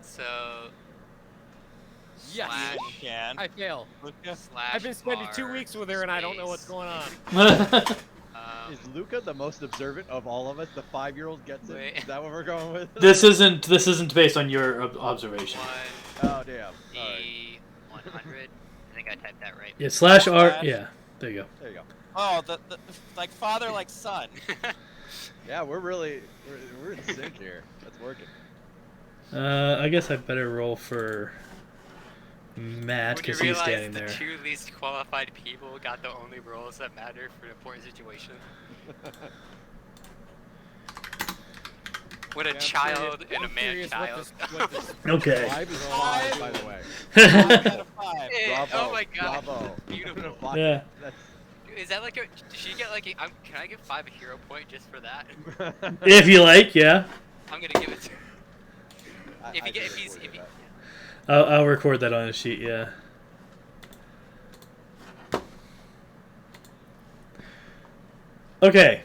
[SPEAKER 5] So
[SPEAKER 3] Yes.
[SPEAKER 5] Slash.
[SPEAKER 2] You can.
[SPEAKER 3] I fail.
[SPEAKER 2] Luca?
[SPEAKER 5] Slash
[SPEAKER 3] I've been spending 2
[SPEAKER 5] R
[SPEAKER 3] weeks with her and I don't know what's
[SPEAKER 5] space.
[SPEAKER 3] going on.
[SPEAKER 5] Um,
[SPEAKER 4] Is Luca the most observant of all of us? The 5-year-old gets it.
[SPEAKER 5] Wait.
[SPEAKER 4] Is that what we're going with?
[SPEAKER 1] This isn't based on your observation.
[SPEAKER 5] 1
[SPEAKER 4] Oh damn. All right.
[SPEAKER 5] D 100. I think I typed that right.
[SPEAKER 1] Yeah, slash R.
[SPEAKER 2] Slash.
[SPEAKER 1] Yeah, there you go.
[SPEAKER 4] There you go.
[SPEAKER 2] Oh, the like father, like son.
[SPEAKER 4] Yeah, we're in sync here. That's working.
[SPEAKER 1] I guess I better roll for Matt
[SPEAKER 5] When you
[SPEAKER 1] because he's
[SPEAKER 5] realize
[SPEAKER 1] standing
[SPEAKER 5] the
[SPEAKER 1] there.
[SPEAKER 5] 2 least qualified people got the only roles that matter for an important situation. When a
[SPEAKER 3] Yeah, I'm
[SPEAKER 5] child
[SPEAKER 3] curious-
[SPEAKER 5] and a
[SPEAKER 3] I'm
[SPEAKER 5] man
[SPEAKER 3] curious
[SPEAKER 5] child.
[SPEAKER 3] what this
[SPEAKER 1] Okay.
[SPEAKER 4] 5 is alive, by the way.
[SPEAKER 2] 5 out of 5.
[SPEAKER 5] Eh,
[SPEAKER 4] Bravo.
[SPEAKER 5] oh my god.
[SPEAKER 4] Bravo.
[SPEAKER 5] Beautiful.
[SPEAKER 4] Five.
[SPEAKER 1] Yeah.
[SPEAKER 4] That's...
[SPEAKER 5] Is that like a? Does she get like? Can I give 5 a hero point just for that?
[SPEAKER 1] If you like, yeah.
[SPEAKER 5] I'm gonna give it to.
[SPEAKER 4] I
[SPEAKER 5] If you get,
[SPEAKER 4] should
[SPEAKER 5] if he's,
[SPEAKER 4] record
[SPEAKER 5] if he,
[SPEAKER 4] that.
[SPEAKER 1] I'll record that on a sheet. Yeah. Okay.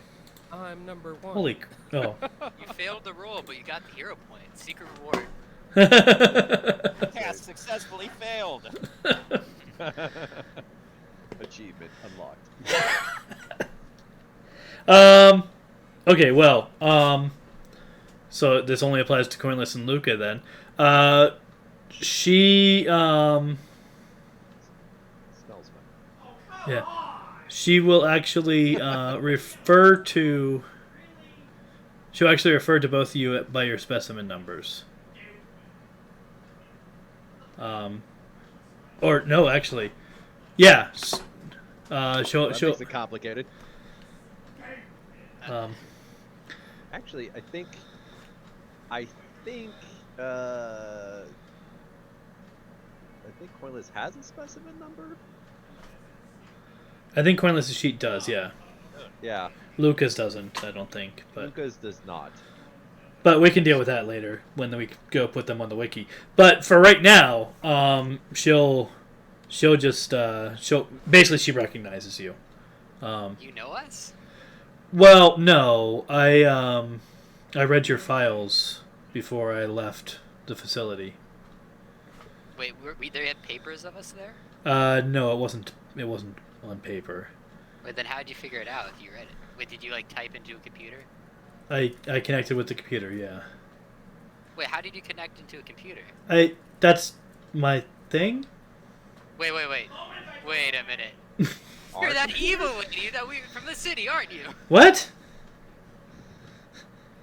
[SPEAKER 3] I'm number 1.
[SPEAKER 1] Holy. Oh.
[SPEAKER 5] you failed the roll, but you got the hero point. Secret reward.
[SPEAKER 2] Cast successfully failed.
[SPEAKER 4] Achievement unlocked.
[SPEAKER 1] Okay, well, so this only applies to Cornelius and Luca then. She,
[SPEAKER 4] Smells fun.
[SPEAKER 1] yeah, she will actually refer to. She'll actually refer to both of you by your specimen numbers. Or no, actually, yeah. She'll
[SPEAKER 4] That
[SPEAKER 1] she'll.
[SPEAKER 4] makes it complicated.
[SPEAKER 1] Um,
[SPEAKER 4] Actually, I think, Corliss has a specimen number.
[SPEAKER 1] I think Cornelius' sheet does, yeah.
[SPEAKER 4] Yeah,
[SPEAKER 1] Lucas doesn't, I don't think, but.
[SPEAKER 4] Lucas does not.
[SPEAKER 1] But we can deal with that later when we go put them on the wiki. But for right now, she'll just basically she recognizes you.
[SPEAKER 5] You know us?
[SPEAKER 1] Well, no, I read your files before I left the facility.
[SPEAKER 5] Wait, they had papers of us there?
[SPEAKER 1] No, it wasn't. It wasn't on paper.
[SPEAKER 5] Wait, then how did you figure it out if you read it? Wait, did you like type into a computer?
[SPEAKER 1] I connected with the computer. Yeah.
[SPEAKER 5] Wait, how did you connect into a computer?
[SPEAKER 1] That's my thing.
[SPEAKER 5] Wait a minute. You're that evil lady that we from the city, aren't you?
[SPEAKER 1] What?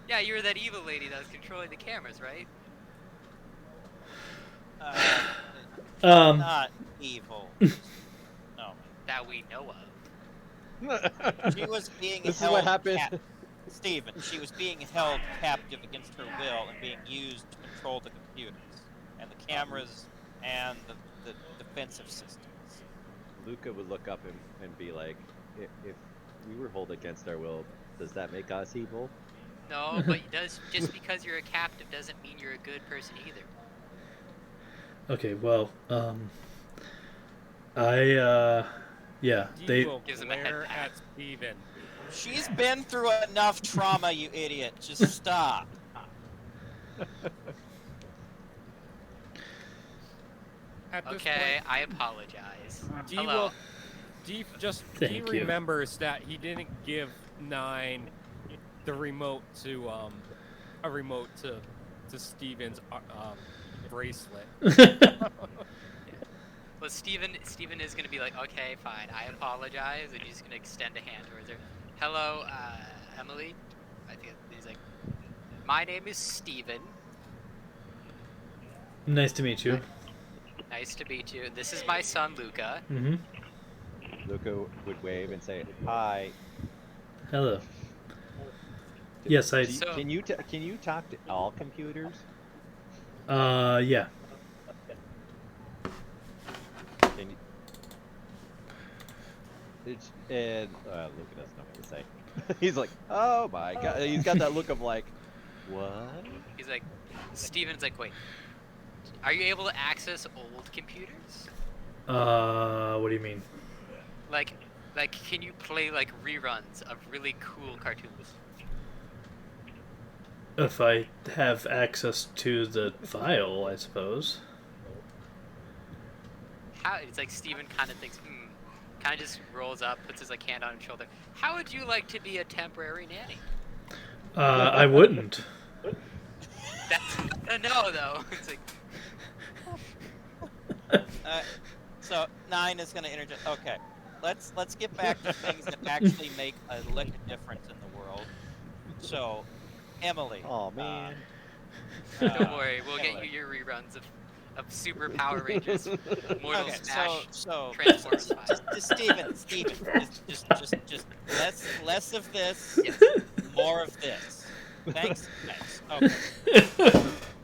[SPEAKER 5] Yeah, you were that evil lady that was controlling the cameras, right?
[SPEAKER 2] Not evil. No.
[SPEAKER 5] That we know of.
[SPEAKER 2] She was being
[SPEAKER 4] This is
[SPEAKER 2] held
[SPEAKER 4] what happened.
[SPEAKER 2] Stephen, she was being held captive against her will and being used to control the computers and the cameras and the defensive systems.
[SPEAKER 4] Luca would look up and be like, if we were held against our will, does that make us evil?
[SPEAKER 5] No, but just because you're a captive doesn't mean you're a good person either.
[SPEAKER 1] Okay, well, yeah,
[SPEAKER 3] He
[SPEAKER 1] they.
[SPEAKER 3] will
[SPEAKER 5] Gives him a head
[SPEAKER 3] glare
[SPEAKER 5] pat.
[SPEAKER 3] at Steven.
[SPEAKER 2] She's been through enough trauma, you idiot. Just stop.
[SPEAKER 3] At this
[SPEAKER 5] Okay, I apologize.
[SPEAKER 3] point, D
[SPEAKER 5] Hello.
[SPEAKER 3] will. D just
[SPEAKER 1] Thank
[SPEAKER 3] he
[SPEAKER 1] you.
[SPEAKER 3] remembers that he didn't give 9 the remote to a remote to Steven's bracelet.
[SPEAKER 5] Well, Steven is gonna be like, okay, fine, I apologize, and he's gonna extend a hand towards her. Hello, Emily. I think he's like, my name is Steven.
[SPEAKER 1] Nice to meet you.
[SPEAKER 5] Nice to meet you. This is my son, Luca.
[SPEAKER 1] Mm-hmm.
[SPEAKER 4] Luca would wave and say, "Hi."
[SPEAKER 1] Hello. Yes, I.
[SPEAKER 5] So-
[SPEAKER 4] Can you talk to all computers?
[SPEAKER 1] Yeah.
[SPEAKER 4] Can you... And Luca doesn't know what to say. He's like, "Oh my god!" He's got that look of like, "What?"
[SPEAKER 5] He's like, Steven's like, wait, are you able to access old computers?
[SPEAKER 1] What do you mean?
[SPEAKER 5] Like, can you play like reruns of really cool cartoons?
[SPEAKER 1] If I have access to the file, I suppose.
[SPEAKER 5] how? It's like Steven kind of thinks, kind of just rolls up, puts his like hand on his shoulder. How would you like to be a temporary nanny?
[SPEAKER 1] I wouldn't.
[SPEAKER 5] That's a no, though. It's like,
[SPEAKER 2] So 9 is going to interject. Okay, let's get back to things that actually make a lick of difference in the world. So, Emily.
[SPEAKER 4] Oh man.
[SPEAKER 5] don't worry, we'll get you your reruns of Super Power Rangers, Mortal
[SPEAKER 2] Okay,
[SPEAKER 5] Smash,
[SPEAKER 2] so
[SPEAKER 5] Transformers 5.
[SPEAKER 2] just Steven, just less of this,
[SPEAKER 5] Yes.
[SPEAKER 2] more of this. Thanks. Okay.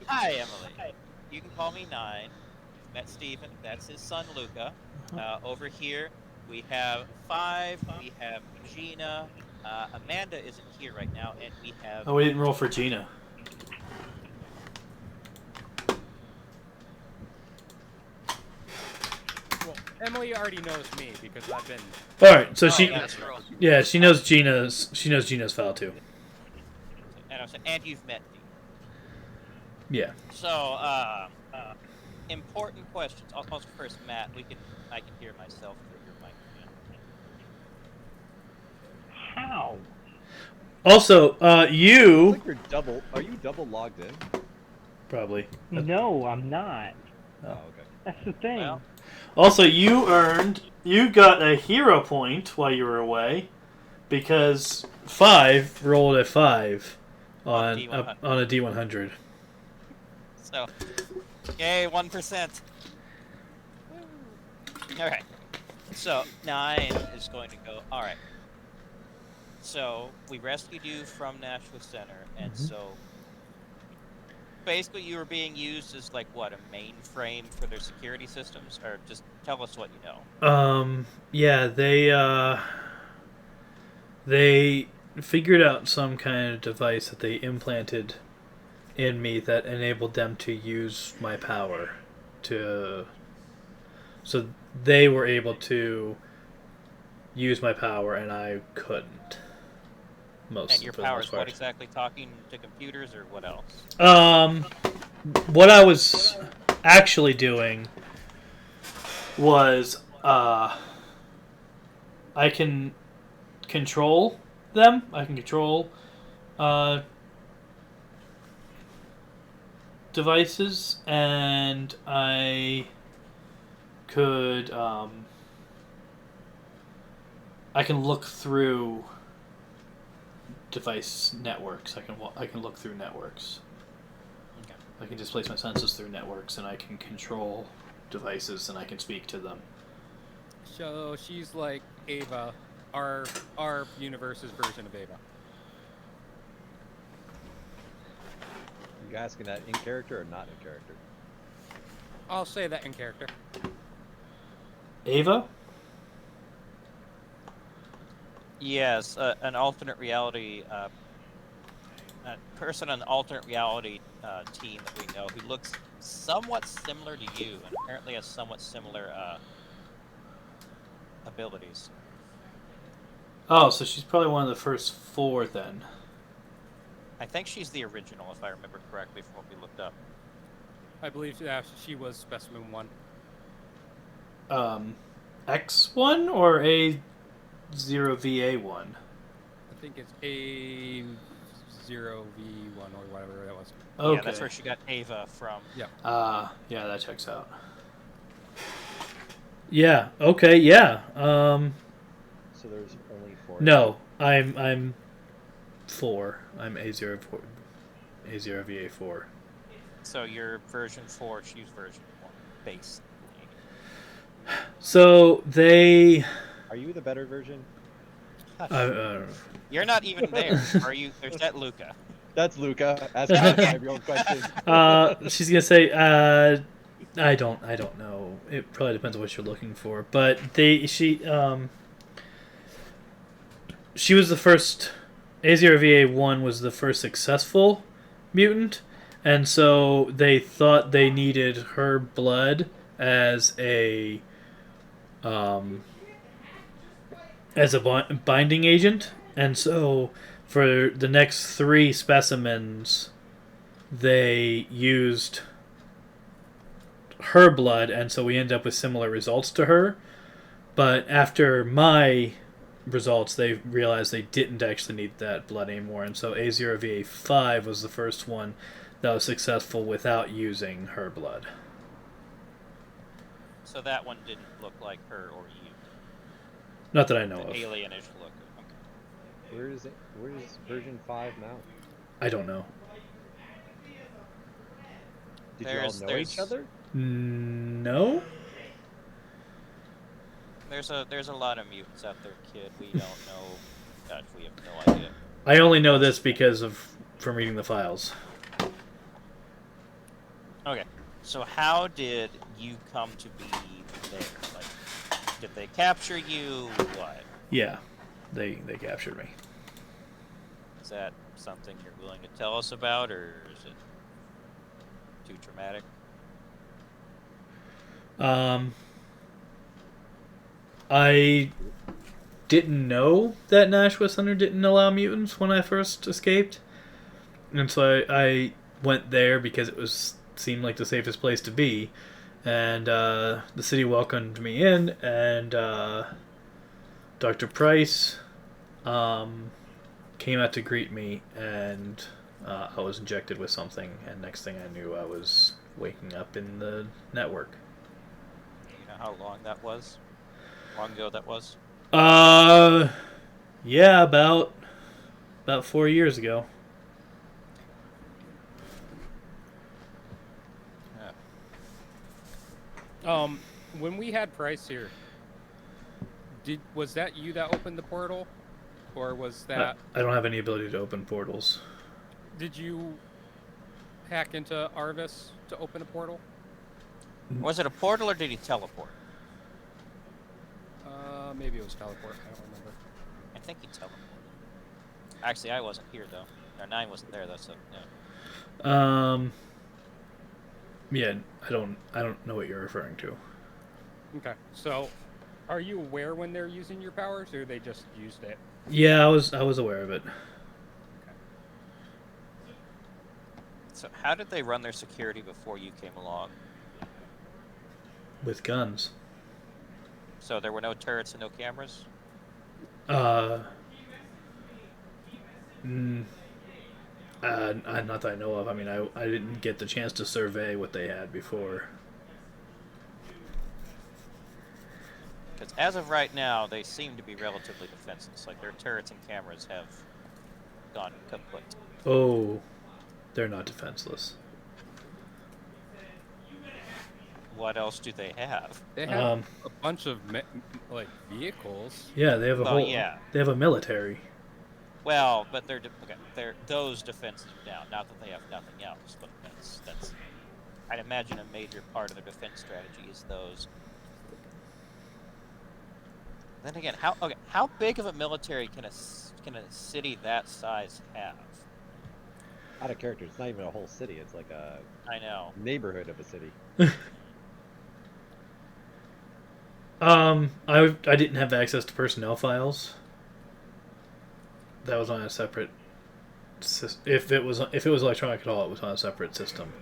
[SPEAKER 2] Hi, Emily. You can call me 9. You've met Steven. That's his son, Luca. Over here, we have 5. We have Gina. Amanda isn't here right now, and we have.
[SPEAKER 1] Oh, we didn't roll for Gina.
[SPEAKER 3] Well, Emily already knows me because I've been.
[SPEAKER 1] All right, so
[SPEAKER 5] That's roll.
[SPEAKER 1] she knows Gina's file too.
[SPEAKER 2] And you've met me.
[SPEAKER 1] Yeah.
[SPEAKER 2] So, important questions. I'll pause first, Matt. I can hear myself through your mic.
[SPEAKER 6] How?
[SPEAKER 1] Also,
[SPEAKER 4] I
[SPEAKER 1] you
[SPEAKER 4] think you're double. Are you double logged in?
[SPEAKER 1] probably.
[SPEAKER 6] No, I'm not.
[SPEAKER 4] Oh, okay.
[SPEAKER 6] That's the thing.
[SPEAKER 2] Well,
[SPEAKER 1] Also, you got a hero point while you were away because 5 rolled a 5 on
[SPEAKER 2] D100.
[SPEAKER 1] on a D100.
[SPEAKER 2] So, yay, 1%. All right. So 9 is going to go. All right. So we rescued you from Nashua Center, and so basically you were being used as like what, a mainframe for their security systems, or just tell us what you know.
[SPEAKER 1] Yeah, they figured out some kind of device that they implanted in me that enabled them to use my power so they were able to use my power and I couldn't.
[SPEAKER 2] And your
[SPEAKER 1] For the
[SPEAKER 2] power
[SPEAKER 1] most
[SPEAKER 2] is what
[SPEAKER 1] part.
[SPEAKER 2] exactly? Talking to computers, or what else?
[SPEAKER 1] What I was actually doing was I can control them. I can control devices, and I could I can look through device networks. I can look through networks.
[SPEAKER 2] Okay.
[SPEAKER 1] I can displace my senses through networks, and I can control devices, and I can speak to them.
[SPEAKER 3] So she's like Ava, our universe's version of Ava.
[SPEAKER 4] You asking that in character or not in character?
[SPEAKER 3] I'll say that in character.
[SPEAKER 1] Ava?
[SPEAKER 2] Yes, an alternate reality a person on the alternate reality team that we know who looks somewhat similar to you and apparently has somewhat similar abilities.
[SPEAKER 1] Oh, so she's probably one of the first 4 then.
[SPEAKER 2] I think she's the original, if I remember correctly from what we looked up.
[SPEAKER 3] I believe she was Specimen 1.
[SPEAKER 1] X1 or A0VA1?
[SPEAKER 3] I think it's A0V1 or whatever that was.
[SPEAKER 1] Okay.
[SPEAKER 2] Yeah, that's where she got Ava from.
[SPEAKER 3] Yeah.
[SPEAKER 1] Yeah, that checks out. Yeah. Okay. Yeah.
[SPEAKER 4] So there's only 4.
[SPEAKER 1] No, I'm 4. I'm A0VA4.
[SPEAKER 2] So you're version 4, she's version 1, basically.
[SPEAKER 1] So they.
[SPEAKER 4] Are you the better version?
[SPEAKER 1] I don't know.
[SPEAKER 2] You're not even there, are you? There's that Luca.
[SPEAKER 4] That's Luca. Ask a 5-year-old question.
[SPEAKER 1] She's gonna say, I don't know. It probably depends on what you're looking for. But she was the first. A0VA1 was the first successful mutant, and so they thought they needed her blood as a binding agent, and so for the next 3 specimens, they used her blood, and so we end up with similar results to her. But after my results, they realized they didn't actually need that blood anymore, and so A0VA5 was the first one that was successful without using her blood.
[SPEAKER 2] So that one didn't look like her or you.
[SPEAKER 1] Not that I know
[SPEAKER 2] The
[SPEAKER 1] of.
[SPEAKER 2] alienish look. Okay.
[SPEAKER 4] Where is it? Where is version 5 now?
[SPEAKER 1] I don't know.
[SPEAKER 4] Did you all know each other?
[SPEAKER 1] No?
[SPEAKER 2] There's a lot of mutants out there, kid. We don't know. Gosh, we have no idea.
[SPEAKER 1] I only know this because of from reading the files.
[SPEAKER 2] Okay, so how did you come to be there? Like, did they capture you? What?
[SPEAKER 1] Yeah, they captured me.
[SPEAKER 2] Is that something you're willing to tell us about, or is it too traumatic?
[SPEAKER 1] I didn't know that Nashua Center didn't allow mutants when I first escaped, and so I went there because it seemed like the safest place to be, and the city welcomed me in, and Dr. Price came out to greet me, and I was injected with something, and next thing I knew, I was waking up in the network.
[SPEAKER 2] You know how long that was? Long ago that was?
[SPEAKER 1] Yeah, about 4 years ago.
[SPEAKER 2] Yeah.
[SPEAKER 3] When we had Price here, was that you that opened the portal, or was that?
[SPEAKER 1] I don't have any ability to open portals.
[SPEAKER 3] Did you hack into Arvis to open a portal?
[SPEAKER 2] Was it a portal or did he teleport?
[SPEAKER 3] Maybe it was teleport. I don't remember.
[SPEAKER 2] I think he teleported. Actually, I wasn't here though. No, 9 wasn't there though. So no.
[SPEAKER 1] Yeah, I don't know what you're referring to.
[SPEAKER 3] Okay, so are you aware when they're using your powers, or they just used it?
[SPEAKER 1] Yeah, I was aware of it.
[SPEAKER 2] So how did they run their security before you came along?
[SPEAKER 1] With guns.
[SPEAKER 2] So there were no turrets and no cameras?
[SPEAKER 1] Not that I know of. I mean, I didn't get the chance to survey what they had before.
[SPEAKER 2] Because as of right now, they seem to be relatively defenseless. Like their turrets and cameras have gone kaput.
[SPEAKER 1] Oh, they're not defenseless.
[SPEAKER 2] What else do they have?
[SPEAKER 3] They have a bunch of vehicles.
[SPEAKER 1] Yeah, they have a whole.
[SPEAKER 2] Yeah.
[SPEAKER 1] They have a military.
[SPEAKER 2] Well, but they're those defenses are down. Not that they have nothing else, but that's. I'd imagine a major part of their defense strategy is those. Then again, how big of a military can a city that size have?
[SPEAKER 4] Out of character. It's not even a whole city. It's like a
[SPEAKER 2] I know.
[SPEAKER 4] neighborhood of a city.
[SPEAKER 1] I didn't have access to personnel files. That was on a separate. If it was electronic at all, it was on a separate system.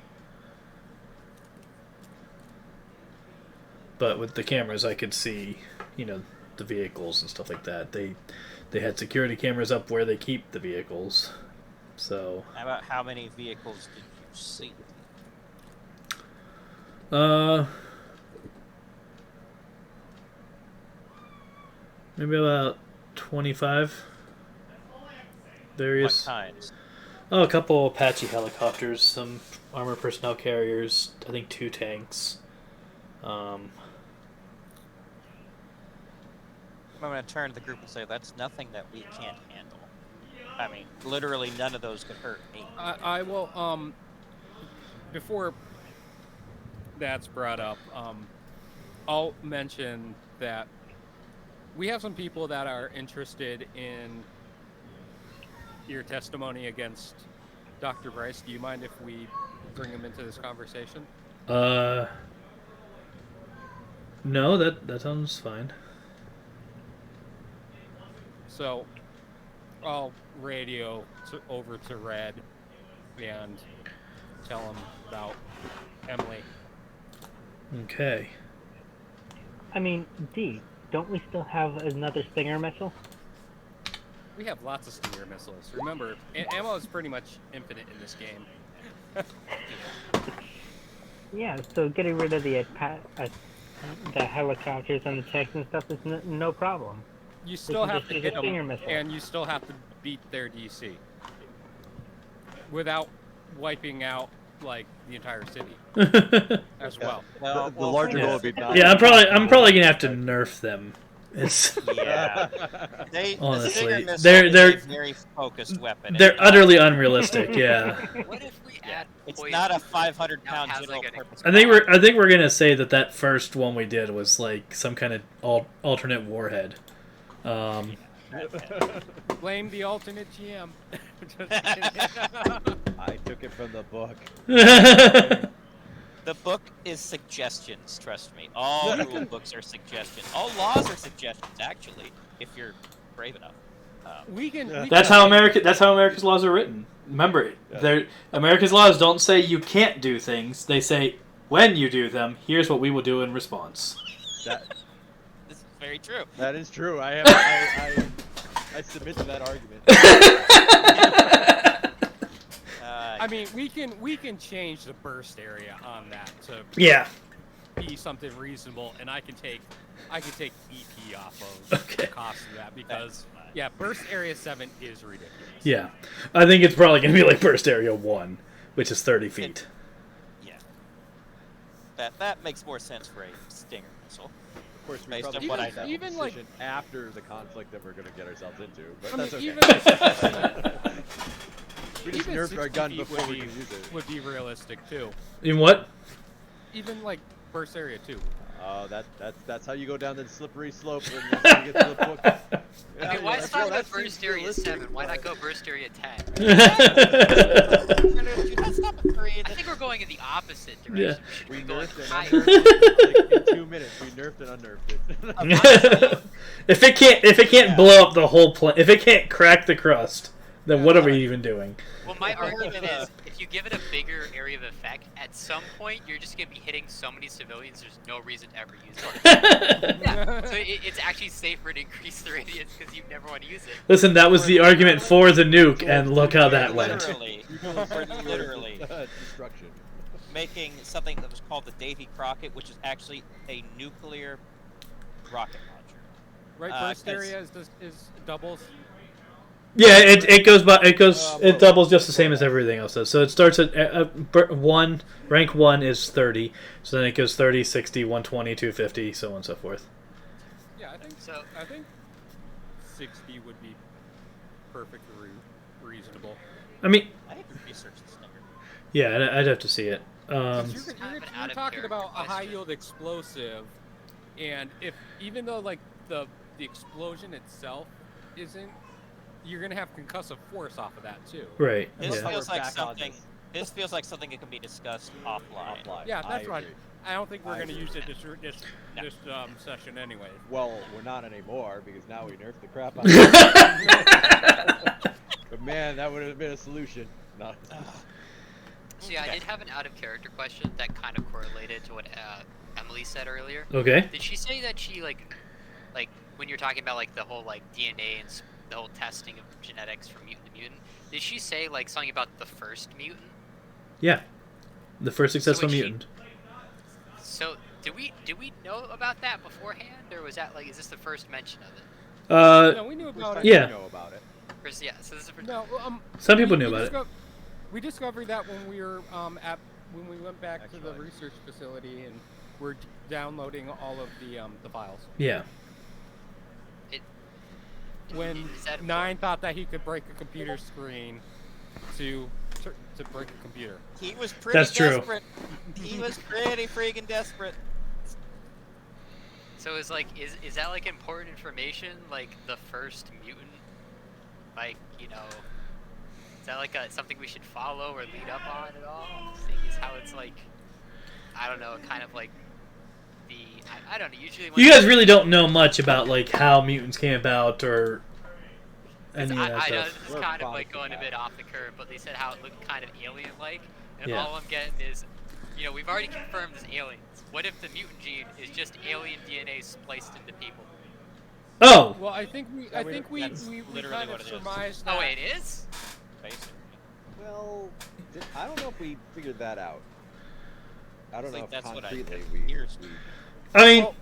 [SPEAKER 1] But with the cameras, I could see, the vehicles and stuff like that. They had security cameras up where they keep the vehicles. So.
[SPEAKER 2] How about how many vehicles did you see?
[SPEAKER 1] Maybe about 25. Various.
[SPEAKER 2] What kinds?
[SPEAKER 1] Oh, a couple Apache helicopters, some armored personnel carriers, I think 2 tanks.
[SPEAKER 2] I'm going to turn to the group and say, that's nothing that we can't handle. I mean, literally none of those could hurt me.
[SPEAKER 3] I will, before that's brought up, I'll mention that we have some people that are interested in your testimony against Dr. Bryce. Do you mind if we bring him into this conversation?
[SPEAKER 1] No, that sounds fine.
[SPEAKER 3] So, I'll radio over to Red and tell him about Emily.
[SPEAKER 1] Okay.
[SPEAKER 6] I mean, D, don't we still have another Stinger missile?
[SPEAKER 3] We have lots of Stinger missiles. Remember, ammo is pretty much infinite in this game.
[SPEAKER 6] Yeah, so getting rid of the helicopters and the tanks and stuff is no problem.
[SPEAKER 3] You still
[SPEAKER 6] can
[SPEAKER 3] have
[SPEAKER 6] just
[SPEAKER 3] to
[SPEAKER 6] use
[SPEAKER 3] hit
[SPEAKER 6] a Stinger
[SPEAKER 3] them,
[SPEAKER 6] missile.
[SPEAKER 3] and you still have to beat their DC without wiping out like the entire city as well.
[SPEAKER 2] Well,
[SPEAKER 4] The larger goal would be not.
[SPEAKER 1] Yeah, I'm probably gonna have to nerf them. It's
[SPEAKER 2] yeah.
[SPEAKER 1] Honestly,
[SPEAKER 2] the Stinger missile
[SPEAKER 1] they're-
[SPEAKER 2] is a very focused weapon.
[SPEAKER 1] they're
[SPEAKER 2] It's not-
[SPEAKER 1] utterly unrealistic. Yeah.
[SPEAKER 5] What if we
[SPEAKER 2] Yeah,
[SPEAKER 5] add
[SPEAKER 2] it's
[SPEAKER 5] poison?
[SPEAKER 2] not a
[SPEAKER 5] Now
[SPEAKER 2] 500-pound
[SPEAKER 5] it has,
[SPEAKER 2] general
[SPEAKER 5] like, a-
[SPEAKER 2] purpose.
[SPEAKER 1] I think we're gonna say that first one we did was like some kind of alternate warhead.
[SPEAKER 3] Blame the alternate GM. Just
[SPEAKER 4] I took it from the book.
[SPEAKER 2] The book is suggestions. Trust me. All rule books are suggestions. All laws are suggestions, actually, if you're brave enough.
[SPEAKER 3] we can.
[SPEAKER 1] That's how America's laws are written. Remember, America's laws don't say you can't do things. They say when you do them, here's what we will do in response.
[SPEAKER 4] That
[SPEAKER 2] This is very true.
[SPEAKER 4] that is true. I submit to that argument.
[SPEAKER 3] I mean, we can change the burst area on that to
[SPEAKER 1] Yeah.
[SPEAKER 3] be something reasonable, and I can take EP off of the cost of that because burst area 7 is ridiculous.
[SPEAKER 1] Yeah. I think it's probably gonna be like burst area 1, which is 30 feet.
[SPEAKER 2] Yeah. That makes more sense for a Stinger missile.
[SPEAKER 4] Of course, we
[SPEAKER 2] Based
[SPEAKER 4] probably
[SPEAKER 2] on what
[SPEAKER 4] make
[SPEAKER 2] I
[SPEAKER 4] that
[SPEAKER 2] know.
[SPEAKER 3] Even, like-
[SPEAKER 4] decision after the conflict that we're going to get ourselves into, but
[SPEAKER 3] I
[SPEAKER 4] that's
[SPEAKER 3] mean,
[SPEAKER 4] okay. We just
[SPEAKER 3] even
[SPEAKER 4] nerfed our
[SPEAKER 3] 60
[SPEAKER 4] gun
[SPEAKER 3] feet
[SPEAKER 4] before we can use it.
[SPEAKER 3] would be realistic too.
[SPEAKER 1] In what?
[SPEAKER 3] Even like burst area 2.
[SPEAKER 4] Oh, that's how you go down the slippery slope when you get to the book.
[SPEAKER 5] I mean, why
[SPEAKER 4] Yeah,
[SPEAKER 5] start
[SPEAKER 4] that
[SPEAKER 5] with burst
[SPEAKER 4] seems
[SPEAKER 5] area
[SPEAKER 4] realistic,
[SPEAKER 5] 7? Why not
[SPEAKER 4] but-
[SPEAKER 5] go burst area 10?
[SPEAKER 2] That's not the three.
[SPEAKER 5] I think we're going in the opposite direction. We
[SPEAKER 4] We
[SPEAKER 5] should be going
[SPEAKER 4] nerfed and
[SPEAKER 5] higher.
[SPEAKER 4] unnerfed it like, in 2 minutes. We nerfed and unnerfed it.
[SPEAKER 1] If it can't blow up the whole if it can't crack the crust, then what are we even doing?
[SPEAKER 5] Well, my argument is, if you give it a bigger area of effect, at some point you're just gonna be hitting so many civilians. There's no reason to ever use it. Yeah, so it's actually safer to increase the radius because you never want to use it.
[SPEAKER 1] Listen, that was the argument for the nuke, and look how that went.
[SPEAKER 2] Literally, we're literally
[SPEAKER 4] Destruction.
[SPEAKER 2] making something that was called the Davy Crockett, which is actually a nuclear rocket launcher.
[SPEAKER 3] Right, burst
[SPEAKER 2] 'cause-
[SPEAKER 3] area is doubles.
[SPEAKER 1] Yeah, it doubles just the same as everything else does. So it starts at rank 1 is 30, so then it goes 30, 60, 120, 250, so on and so forth.
[SPEAKER 3] Yeah, I think
[SPEAKER 5] So-
[SPEAKER 3] I think 60 would be perfectly reasonable.
[SPEAKER 1] I mean,
[SPEAKER 2] I need to research this Stinger.
[SPEAKER 1] yeah, I'd have to see it.
[SPEAKER 5] It's kind of an
[SPEAKER 3] You're
[SPEAKER 5] out of
[SPEAKER 3] talking about a
[SPEAKER 5] character
[SPEAKER 3] high
[SPEAKER 5] question.
[SPEAKER 3] yield explosive, and even though like the explosion itself isn't, you're gonna have concussive force off of that too.
[SPEAKER 1] Right.
[SPEAKER 2] This
[SPEAKER 1] Yeah.
[SPEAKER 2] feels
[SPEAKER 4] We're
[SPEAKER 2] like
[SPEAKER 4] back on
[SPEAKER 2] something. This feels like something that can be discussed offline.
[SPEAKER 3] Yeah,
[SPEAKER 4] I
[SPEAKER 3] that's right.
[SPEAKER 4] agree.
[SPEAKER 3] I don't think we're
[SPEAKER 4] I
[SPEAKER 3] gonna
[SPEAKER 4] agree.
[SPEAKER 3] use it this
[SPEAKER 2] No.
[SPEAKER 3] session anyway.
[SPEAKER 4] Well, we're not anymore because now we nerfed the crap out of it. But man, that would have been a solution. No.
[SPEAKER 5] So yeah, I
[SPEAKER 2] Okay.
[SPEAKER 5] did have an out of character question that kind of correlated to what Emily said earlier.
[SPEAKER 1] Okay.
[SPEAKER 5] Did she say that she like when you're talking about like the whole like DNA and the whole testing of genetics from mutant to mutant? Did she say like something about the first mutant?
[SPEAKER 1] Yeah. The first successful
[SPEAKER 5] when she-
[SPEAKER 1] mutant.
[SPEAKER 5] So did we know about that beforehand, or was that like is this the first mention of it?
[SPEAKER 3] No, we knew
[SPEAKER 4] First
[SPEAKER 3] about
[SPEAKER 4] time
[SPEAKER 3] it.
[SPEAKER 1] Yeah.
[SPEAKER 4] we know about it.
[SPEAKER 5] First, yeah. So this is the first.
[SPEAKER 3] No,
[SPEAKER 1] Some people
[SPEAKER 3] we-
[SPEAKER 1] knew
[SPEAKER 3] we
[SPEAKER 1] about it.
[SPEAKER 3] We discovered that when we were when we went back to the
[SPEAKER 4] Actually.
[SPEAKER 3] research facility and we're downloading all of the files.
[SPEAKER 1] Yeah.
[SPEAKER 3] When
[SPEAKER 5] Is that
[SPEAKER 3] Nine thought that he could break a computer screen to break a computer.
[SPEAKER 2] He was pretty
[SPEAKER 1] That's true.
[SPEAKER 2] desperate. He was pretty freaking desperate.
[SPEAKER 5] So is like is that like important information? Like the first mutant, like is that like something we should follow or lead up on at all? Seeing as how it's like, I don't know, kind of like I don't know. Usually when
[SPEAKER 1] You guys really don't know much about like how mutants came about or any of that
[SPEAKER 5] I know
[SPEAKER 1] stuff.
[SPEAKER 5] this is
[SPEAKER 4] We're
[SPEAKER 5] kind of
[SPEAKER 4] product
[SPEAKER 5] like
[SPEAKER 4] of
[SPEAKER 5] going a
[SPEAKER 4] that.
[SPEAKER 5] bit off the curve, but they said how it looked kind of alien-like, and
[SPEAKER 1] Yeah.
[SPEAKER 5] all I'm getting is You know, we've already confirmed as aliens. What if the mutant gene is just alien DNA spliced into people?
[SPEAKER 1] Oh,
[SPEAKER 3] Well, I think we
[SPEAKER 2] That's
[SPEAKER 3] we
[SPEAKER 2] literally
[SPEAKER 3] kind
[SPEAKER 2] what
[SPEAKER 3] of
[SPEAKER 2] it is.
[SPEAKER 3] surmised that.
[SPEAKER 5] Oh, wait, it is?
[SPEAKER 2] Basically.
[SPEAKER 4] Well, I don't know if we figured that out. I don't know
[SPEAKER 2] Like,
[SPEAKER 4] if
[SPEAKER 2] that's what I
[SPEAKER 4] concretely
[SPEAKER 2] here's-
[SPEAKER 1] I mean,
[SPEAKER 3] Well,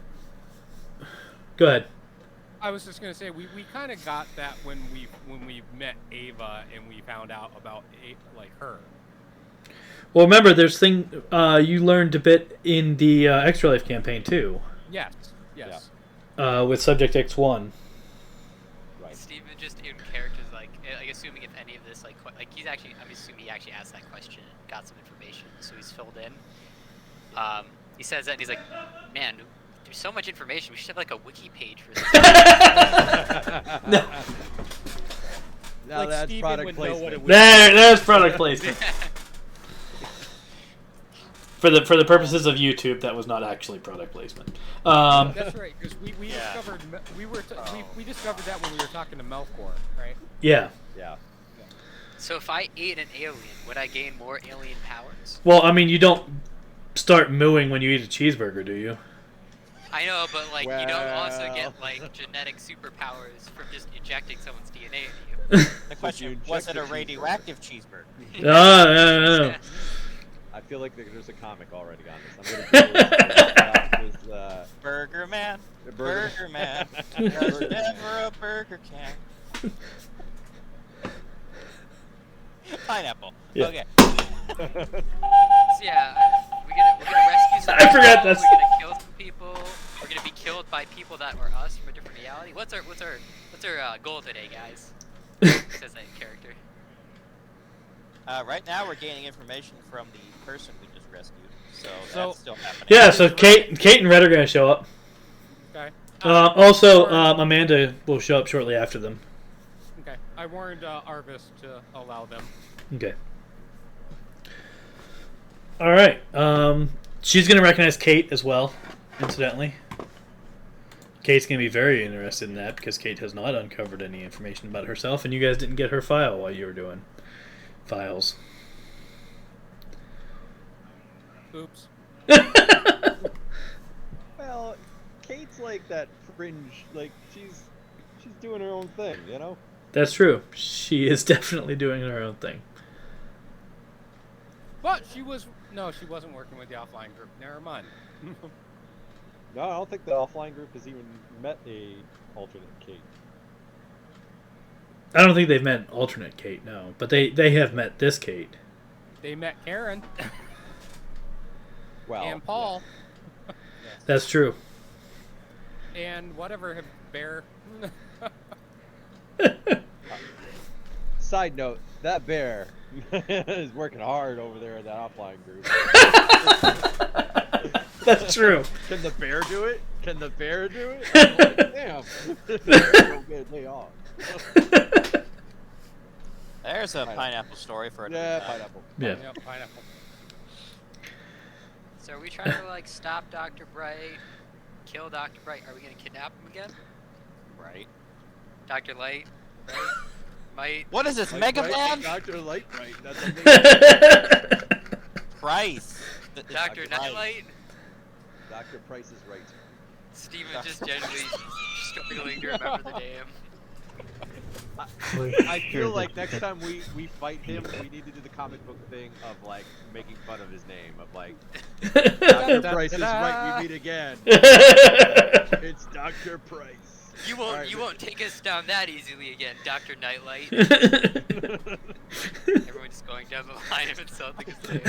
[SPEAKER 1] go ahead.
[SPEAKER 3] I was just gonna say we kind of got that when we met Ava and we found out about her.
[SPEAKER 1] Well, remember, there's thing you learned a bit in the Extra Life campaign too,
[SPEAKER 3] Yes. Yes.
[SPEAKER 1] with Subject X1.
[SPEAKER 4] right.
[SPEAKER 5] Steven just in characters, like assuming if any of this, like he's actually, I'm assuming he actually asked that question and got some information, so he's filled in. He says that and he's like, man, there's so much information, we should have like a wiki page for this.
[SPEAKER 4] Now
[SPEAKER 3] Like
[SPEAKER 4] that's
[SPEAKER 3] Steven
[SPEAKER 4] product
[SPEAKER 3] would know what it
[SPEAKER 4] placement.
[SPEAKER 3] would
[SPEAKER 1] There's product placement. For the purposes of YouTube, that was not actually product placement.
[SPEAKER 3] That's right, because we
[SPEAKER 2] Yeah.
[SPEAKER 3] discovered we discovered that when we were talking to Melkor, right?
[SPEAKER 1] Yeah.
[SPEAKER 4] Yeah.
[SPEAKER 5] So if I ate an alien, would I gain more alien powers?
[SPEAKER 1] Well, I mean, you don't start mooing when you eat a cheeseburger, do you?
[SPEAKER 5] I know, but like you don't also
[SPEAKER 4] Well.
[SPEAKER 5] get like genetic superpowers from just injecting someone's DNA into you.
[SPEAKER 2] The question, was it a radioactive cheeseburger?
[SPEAKER 1] No.
[SPEAKER 4] I feel like there's a comic already on this. I'm gonna go with
[SPEAKER 2] Burger Man.
[SPEAKER 4] Burger-
[SPEAKER 2] Burger Man. There's never a burger can. Pineapple.
[SPEAKER 1] Yeah.
[SPEAKER 2] Okay.
[SPEAKER 5] So yeah, we're gonna rescue some
[SPEAKER 1] I
[SPEAKER 5] people,
[SPEAKER 1] forgot that's-
[SPEAKER 5] We're gonna kill some people. We're gonna be killed by people that were us from a different reality. What's our goal today, guys? Says that character.
[SPEAKER 2] Right now, we're gaining information from the person we just rescued. So that's still happening.
[SPEAKER 1] Yeah, so Kate and Red are going to show up.
[SPEAKER 3] Okay.
[SPEAKER 1] Also, Amanda will show up shortly after them.
[SPEAKER 3] Okay. I warned Arvis to allow them.
[SPEAKER 1] Okay. All right. She's going to recognize Kate as well, incidentally. Kate's going to be very interested in that because Kate has not uncovered any information about herself, and you guys didn't get her file while you were doing files.
[SPEAKER 3] Oops.
[SPEAKER 4] Well, Kate's like that fringe. Like she's doing her own thing, you know.
[SPEAKER 1] That's true. She is definitely doing her own thing.
[SPEAKER 3] But she wasn't working with the offline group. Never mind.
[SPEAKER 4] No, I don't think the offline group has even met a alternate Kate.
[SPEAKER 1] I don't think they've met alternate Kate, no. But they have met this Kate.
[SPEAKER 3] They met Karen
[SPEAKER 4] Well,
[SPEAKER 3] and Paul
[SPEAKER 1] That's true.
[SPEAKER 3] and whatever bear.
[SPEAKER 4] Side note: that bear is working hard over there in that offline group.
[SPEAKER 1] That's true.
[SPEAKER 4] Can the bear do it? Can the bear do it? I'm like, damn. Go get a day off.
[SPEAKER 2] There's a pineapple story for another
[SPEAKER 4] Yeah,
[SPEAKER 2] time.
[SPEAKER 4] pineapple.
[SPEAKER 1] Yeah.
[SPEAKER 3] Yep, pineapple.
[SPEAKER 5] So are we trying to like stop Dr. Bright, kill Dr. Bright? Are we gonna kidnap him again?
[SPEAKER 2] Right.
[SPEAKER 5] Dr. Light, right? Might.
[SPEAKER 2] What is this, Mega Man?
[SPEAKER 4] Dr. Lightbright. That's amazing.
[SPEAKER 2] Price.
[SPEAKER 5] Dr. Nightlight?
[SPEAKER 4] Dr. Price is right.
[SPEAKER 5] Steven just generally struggling to remember the name.
[SPEAKER 4] I feel like next time we fight him, we need to do the comic book thing of like making fun of his name. Of like, Dr. Price is right, we meet again. It's Dr. Price.
[SPEAKER 5] You won't
[SPEAKER 4] Alright.
[SPEAKER 5] you won't take us down that easily again, Dr. Nightlight. Everyone just going down the line of insulting his name.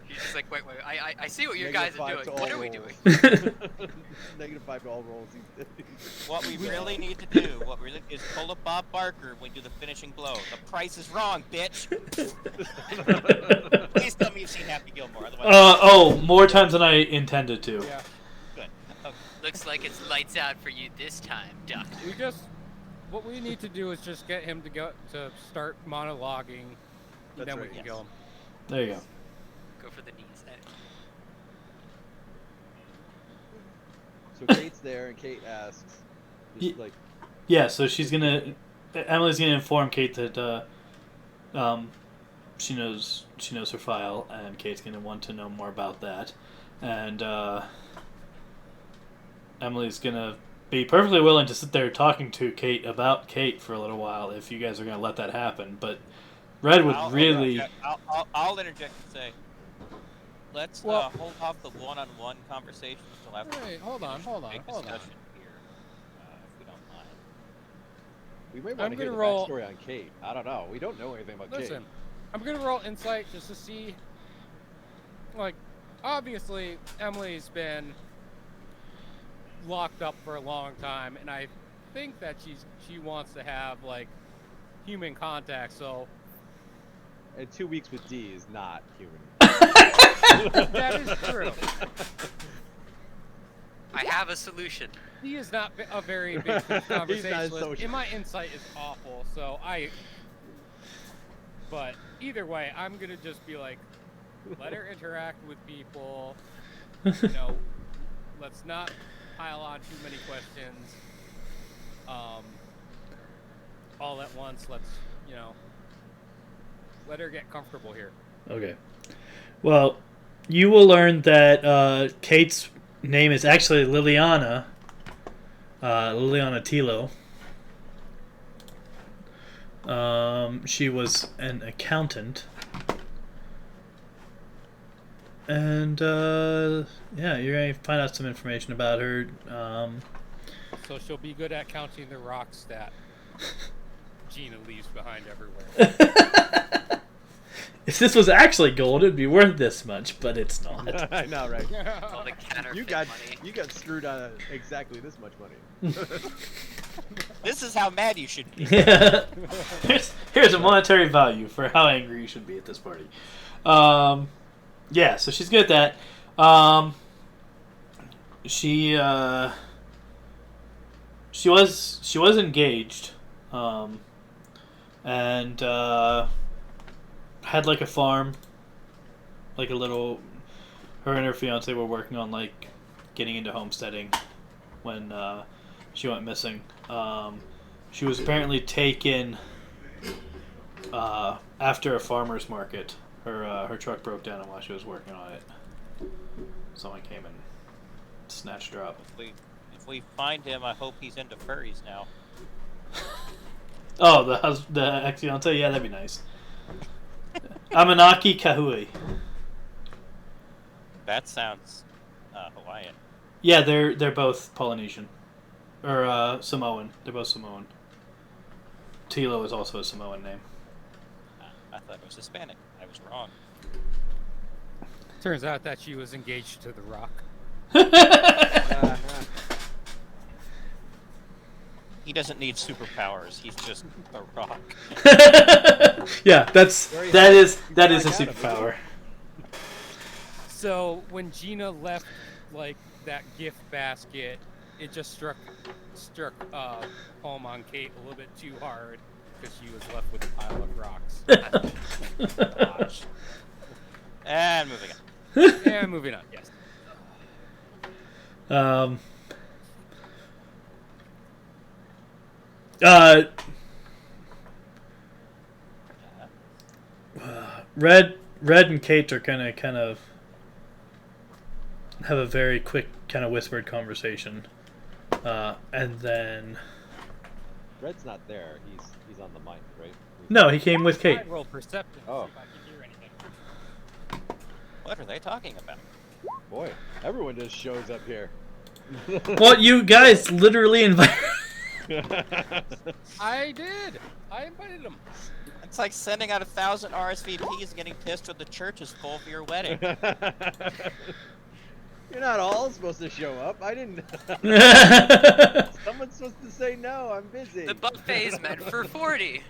[SPEAKER 5] He's just like, wait, I see what you guys are doing. What are we doing?
[SPEAKER 4] -5 to all rolls.
[SPEAKER 2] What we really need to do, is pull up Bob Barker when we do the finishing blow. The price is wrong, bitch. Please tell me you've seen Happy Gilmore. Otherwise,
[SPEAKER 1] More times than I intended to.
[SPEAKER 3] Yeah.
[SPEAKER 2] good. Okay.
[SPEAKER 5] Looks like it's lights out for you this time, Doctor.
[SPEAKER 3] What we need to do is just get him to start monologuing,
[SPEAKER 4] That's
[SPEAKER 3] then we
[SPEAKER 4] right,
[SPEAKER 3] can
[SPEAKER 4] yes.
[SPEAKER 3] kill him.
[SPEAKER 1] There you go.
[SPEAKER 5] Go for the knees.
[SPEAKER 4] So Kate's there, and Kate asks, just like,
[SPEAKER 1] Yeah, so Emily's gonna inform Kate that she knows her file, and Kate's gonna want to know more about that, and Emily's gonna be perfectly willing to sit there talking to Kate about Kate for a little while if you guys are gonna let that happen. But Red would really.
[SPEAKER 2] I'll interject and say, let's hold off the one-on-one conversations until after.
[SPEAKER 3] Hey, hold on.
[SPEAKER 2] Discussion here, if we don't mind.
[SPEAKER 4] We might want to hear the backstory on Kate. I don't know. We don't know anything about Kate.
[SPEAKER 3] Listen, I'm gonna roll insight just to see. Like, obviously, Emily's been locked up for a long time, and I think that she wants to have like human contact. So,
[SPEAKER 4] And 2 weeks with D is not human.
[SPEAKER 3] that is true.
[SPEAKER 5] I have a solution.
[SPEAKER 3] He is not a very big conversationalist,
[SPEAKER 4] social.
[SPEAKER 3] and my insight is awful. So But either way, I'm gonna just be like, let her interact with people. You know, let's not pile on too many questions. All at once. Let's let her get comfortable here.
[SPEAKER 1] Okay. Well, you will learn that Kate's name is actually Liliana. Liliana Tilo. She was an accountant. And, yeah, you're going to find out some information about her.
[SPEAKER 3] So she'll be good at counting the rocks that Gina leaves behind everywhere.
[SPEAKER 1] If this was actually gold, it'd be worth this much, but it's not.
[SPEAKER 4] I know, right?
[SPEAKER 5] All the counterfeit
[SPEAKER 4] You got
[SPEAKER 5] money.
[SPEAKER 4] screwed out of exactly this much money.
[SPEAKER 2] This is how mad you should be.
[SPEAKER 1] Yeah. Here's a monetary value for how angry you should be at this party. Yeah, so she's good at that. She was engaged, and had like a farm, like a little. Her and her fiance were working on like getting into homesteading when she went missing. She was apparently taken after a farmer's market. Her truck broke down, and while she was working on it, someone came and snatched her up.
[SPEAKER 2] If we find him, I hope he's into furries now.
[SPEAKER 1] Oh, the ex-fiance? Yeah, that'd be nice. Amanaki Kahui.
[SPEAKER 2] That sounds Hawaiian.
[SPEAKER 1] Yeah, they're both Polynesian. Or Samoan. They're both Samoan. Tilo is also a Samoan name.
[SPEAKER 2] I thought it was Hispanic. I was wrong.
[SPEAKER 3] Turns out that she was engaged to the rock.
[SPEAKER 2] He doesn't need superpowers. He's just a rock.
[SPEAKER 1] Yeah, that is a superpower.
[SPEAKER 3] So when Gina left, like that gift basket, it just struck home on Kate a little bit too hard because she was left with a pile of rocks.
[SPEAKER 2] Gosh. And moving on.
[SPEAKER 3] And moving on. Yes.
[SPEAKER 1] Red and Kate are kind of have a very quick kind of whispered conversation, and then
[SPEAKER 4] Red's not there. He's on the mic, right?
[SPEAKER 1] no, he came with Kate.
[SPEAKER 3] I roll perception.
[SPEAKER 4] Oh.
[SPEAKER 3] See if I can hear anything.
[SPEAKER 2] What are they talking about?
[SPEAKER 4] Boy, everyone just shows up here.
[SPEAKER 1] Well, you guys literally invited.
[SPEAKER 3] I did. I invited him.
[SPEAKER 2] It's like sending out 1,000 RSVPs and getting pissed when the church is full for your wedding.
[SPEAKER 4] You're not all supposed to show up. I didn't. Someone's supposed to say no. I'm busy.
[SPEAKER 5] The buffet is meant for 40.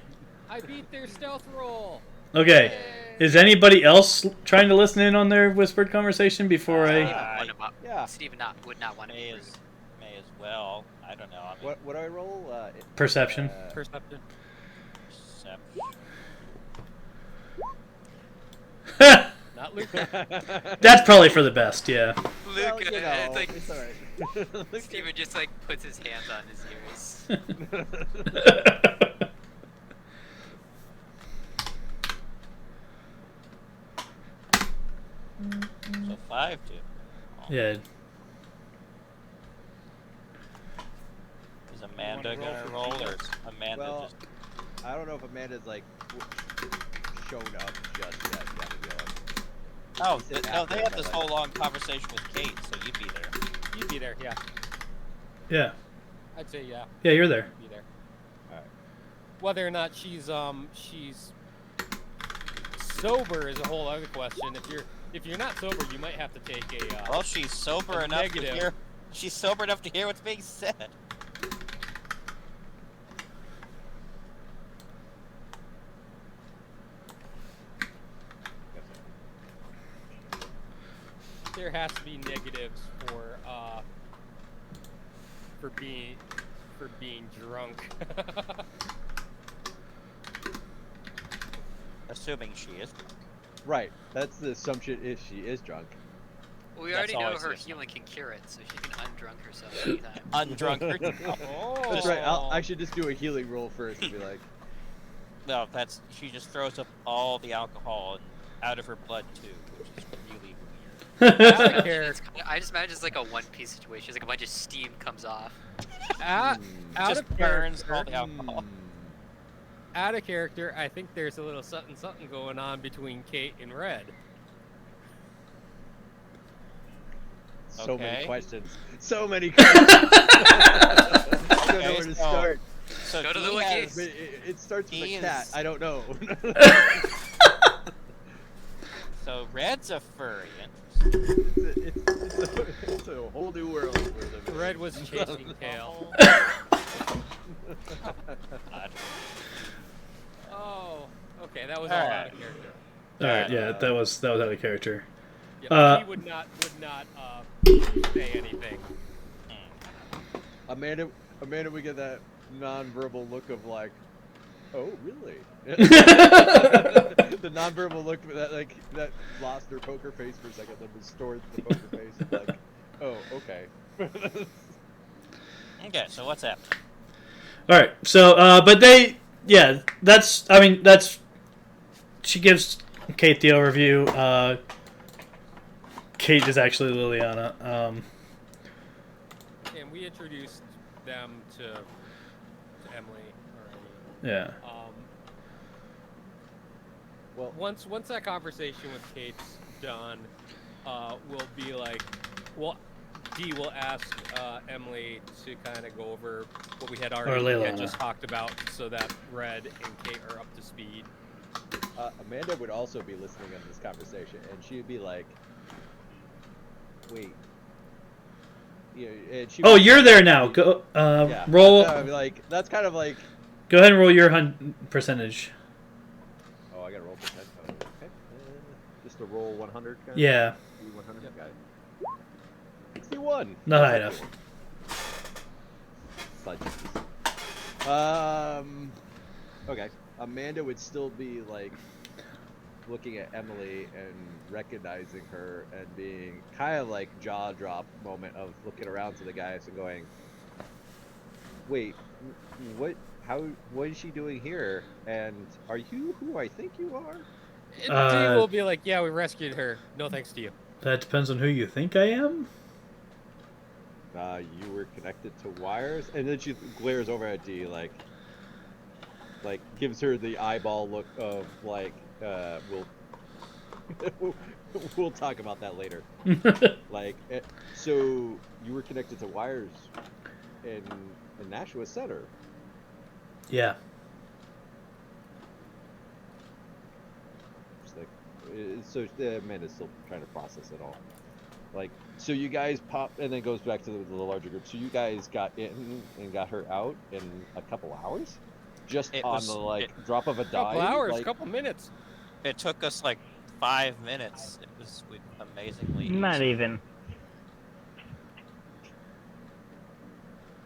[SPEAKER 3] I beat their stealth roll.
[SPEAKER 1] Okay, is anybody else trying to listen in on their whispered conversation before I?
[SPEAKER 4] Yeah.
[SPEAKER 5] Steven would not want to
[SPEAKER 2] May
[SPEAKER 5] be
[SPEAKER 2] as well. I don't know. I mean,
[SPEAKER 4] What do I roll?
[SPEAKER 1] Perception.
[SPEAKER 3] Perception.
[SPEAKER 2] perception.
[SPEAKER 3] Not Luca.
[SPEAKER 1] That's probably for the best. Yeah.
[SPEAKER 4] Well,
[SPEAKER 5] Luca,
[SPEAKER 4] you know,
[SPEAKER 5] it's like
[SPEAKER 4] it's all right.
[SPEAKER 5] Steven just like puts his hands on his ears.
[SPEAKER 1] Yeah.
[SPEAKER 2] Is Amanda
[SPEAKER 3] You wanna
[SPEAKER 2] gonna
[SPEAKER 3] roll
[SPEAKER 2] roll,
[SPEAKER 3] for
[SPEAKER 2] or is Amanda
[SPEAKER 4] Well,
[SPEAKER 2] just?
[SPEAKER 4] I don't know if Amanda's like shown up just yet. Yeah, to be honest.
[SPEAKER 2] Oh,
[SPEAKER 4] He said
[SPEAKER 2] no,
[SPEAKER 4] after,
[SPEAKER 2] they had
[SPEAKER 4] but,
[SPEAKER 2] this
[SPEAKER 4] like-
[SPEAKER 2] whole long conversation with Kate, so you'd be there.
[SPEAKER 3] You'd be there, yeah.
[SPEAKER 1] Yeah.
[SPEAKER 3] I'd say yeah.
[SPEAKER 1] Yeah, you're there.
[SPEAKER 3] You'd be there.
[SPEAKER 4] Alright.
[SPEAKER 3] Whether or not she's sober is a whole other question. If you're not sober, you might have to take a.
[SPEAKER 2] Well, she's sober
[SPEAKER 3] a
[SPEAKER 2] enough
[SPEAKER 3] negative.
[SPEAKER 2] to hear. She's sober enough to hear what's being said.
[SPEAKER 3] There has to be negatives for being drunk.
[SPEAKER 2] Assuming she is.
[SPEAKER 4] Right. That's the assumption. If she is drunk.
[SPEAKER 5] Well, we
[SPEAKER 2] That's
[SPEAKER 5] already
[SPEAKER 2] all
[SPEAKER 5] know
[SPEAKER 2] I
[SPEAKER 5] her
[SPEAKER 2] see.
[SPEAKER 5] healing can cure it, so she can undrunk herself anytime.
[SPEAKER 2] Undrunk her.
[SPEAKER 3] Oh,
[SPEAKER 4] That's right. I should just do a healing roll first and be like,
[SPEAKER 2] No, that's she just throws up all the alcohol and out of her blood too, which is really weird.
[SPEAKER 5] I just imagine it's like a One Piece situation. It's like a bunch of steam comes off.
[SPEAKER 3] out
[SPEAKER 2] Just
[SPEAKER 3] of
[SPEAKER 2] burns
[SPEAKER 3] character,
[SPEAKER 2] all the alcohol.
[SPEAKER 3] out of character, I think there's a little something going on between Kate and Red.
[SPEAKER 4] so many
[SPEAKER 2] Okay.
[SPEAKER 4] questions. So many questions. I don't know where to
[SPEAKER 2] so-
[SPEAKER 4] start.
[SPEAKER 2] So
[SPEAKER 5] Go to the
[SPEAKER 2] he
[SPEAKER 5] wiki.
[SPEAKER 2] has-
[SPEAKER 4] But it starts with
[SPEAKER 2] He
[SPEAKER 4] a cat.
[SPEAKER 2] is-
[SPEAKER 4] I don't know.
[SPEAKER 2] So Red's a furry.
[SPEAKER 4] It's a whole new world. we're living in.
[SPEAKER 3] Red was chasing Tail.
[SPEAKER 2] God.
[SPEAKER 3] Oh, okay, that was all out of character.
[SPEAKER 1] All right. Yeah, that was out of character.
[SPEAKER 3] Yeah, he would not say anything.
[SPEAKER 4] Amanda, we get that non-verbal look of like, oh, really? The non-verbal look that lost her poker face for a second, then restored the poker face. Like, oh, okay.
[SPEAKER 2] Okay, so what's happening?
[SPEAKER 1] All right. So, but that's. She gives Kate the overview. Kate is actually Liliana.
[SPEAKER 3] And we introduced them to Emily already.
[SPEAKER 1] Yeah.
[SPEAKER 4] Well,
[SPEAKER 3] Once that conversation with Kate's done, we'll be like, well, Dee will ask Emily to kind of go over what we had
[SPEAKER 1] Leilana.
[SPEAKER 3] just talked about, so that Red and Kate are up to speed.
[SPEAKER 4] Amanda would also be listening to this conversation, and she'd be like, wait. Yeah, and she
[SPEAKER 1] Oh,
[SPEAKER 4] would-
[SPEAKER 1] you're there now. Go.
[SPEAKER 4] Yeah.
[SPEAKER 1] Roll.
[SPEAKER 4] That's kind of like.
[SPEAKER 1] Go ahead and roll your percentage.
[SPEAKER 4] Oh, I gotta roll for 10. Oh, okay. Just a roll 100. Guys?
[SPEAKER 1] Yeah.
[SPEAKER 4] 100. Got it. 61.
[SPEAKER 1] Not high
[SPEAKER 4] That's
[SPEAKER 1] enough.
[SPEAKER 4] cool. Okay. Amanda would still be like looking at Emily and recognizing her and being kind of like jaw drop moment of looking around to the guys and going, wait, what is she doing here? And are you who I think you are?
[SPEAKER 3] And Dee will be like, yeah, we rescued her. No thanks to you.
[SPEAKER 1] That depends on who you think I am.
[SPEAKER 4] You were connected to wires, and then she glares over at Dee like gives her the eyeball look of like, we'll talk about that later. Like, so you were connected to wires in Nashua Center.
[SPEAKER 1] Yeah.
[SPEAKER 4] Just like, so Amanda's still trying to process it all. Like, so you guys pop, and then goes back to the larger group. So you guys got in and got her out in a couple hours, just
[SPEAKER 2] It
[SPEAKER 4] on
[SPEAKER 2] was-
[SPEAKER 4] the drop of a dime.
[SPEAKER 3] Couple hours,
[SPEAKER 4] like,
[SPEAKER 3] couple minutes.
[SPEAKER 2] It took us like 5 minutes. It was amazingly
[SPEAKER 6] Not
[SPEAKER 2] easy.
[SPEAKER 6] even.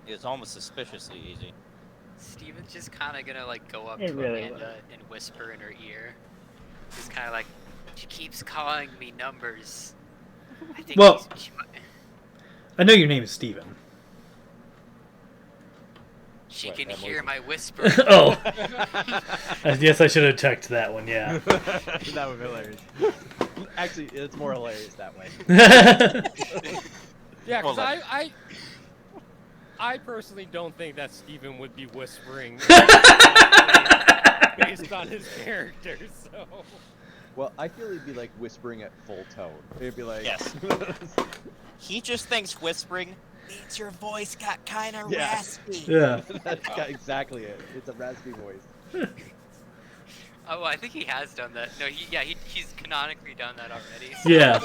[SPEAKER 2] It was almost suspiciously easy.
[SPEAKER 5] Steven's just kind of gonna like go up
[SPEAKER 6] It
[SPEAKER 5] to
[SPEAKER 6] really
[SPEAKER 5] Amanda and whisper in her ear. Just kind of like, she keeps calling me numbers. I think
[SPEAKER 1] Well-
[SPEAKER 5] she might-
[SPEAKER 1] I know your name is Steven.
[SPEAKER 5] she
[SPEAKER 4] What,
[SPEAKER 5] can
[SPEAKER 4] Emily?
[SPEAKER 5] hear my whisper.
[SPEAKER 1] Oh. I guess I should have checked that one. Yeah.
[SPEAKER 4] that would be hilarious. Actually, it's more hilarious that way.
[SPEAKER 3] Yeah, because
[SPEAKER 2] Well,
[SPEAKER 3] I personally don't think that Steven would be whispering based on his character, so...
[SPEAKER 4] Well, I feel he'd be like whispering at full tone. He'd be like,
[SPEAKER 2] Yes. He just thinks whispering means your voice got kind of
[SPEAKER 4] Yeah.
[SPEAKER 2] raspy.
[SPEAKER 1] Yeah.
[SPEAKER 4] That's exactly it. It's a raspy voice.
[SPEAKER 5] Oh, I think he has done that. No, he's canonically done that already. So
[SPEAKER 1] Yeah.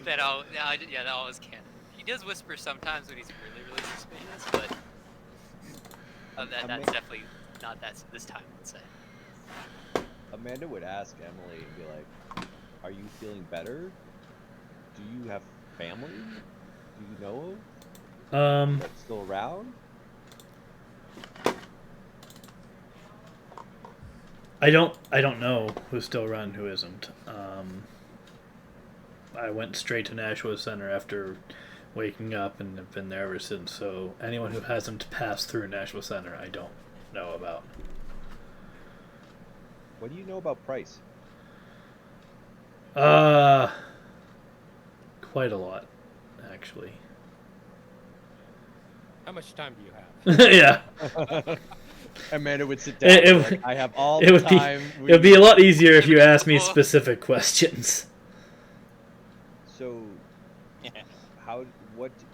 [SPEAKER 5] that always can. He does whisper sometimes when he's really suspicious, but that's definitely not this time. Let's say.
[SPEAKER 4] Amanda would ask Emily and be like, "Are you feeling better? Do you have family? Do you know that's still around?"
[SPEAKER 1] I don't know who's still around, who isn't. I went straight to Nashua Center after waking up and have been there ever since. So anyone who hasn't passed through Nashua Center, I don't know about.
[SPEAKER 4] What do you know about Price?
[SPEAKER 1] Quite a lot, actually.
[SPEAKER 3] How much time do you have?
[SPEAKER 1] Yeah.
[SPEAKER 4] Amanda would sit down. And be like, I have all the time.
[SPEAKER 1] It would be a lot easier if you asked me specific questions.
[SPEAKER 4] So,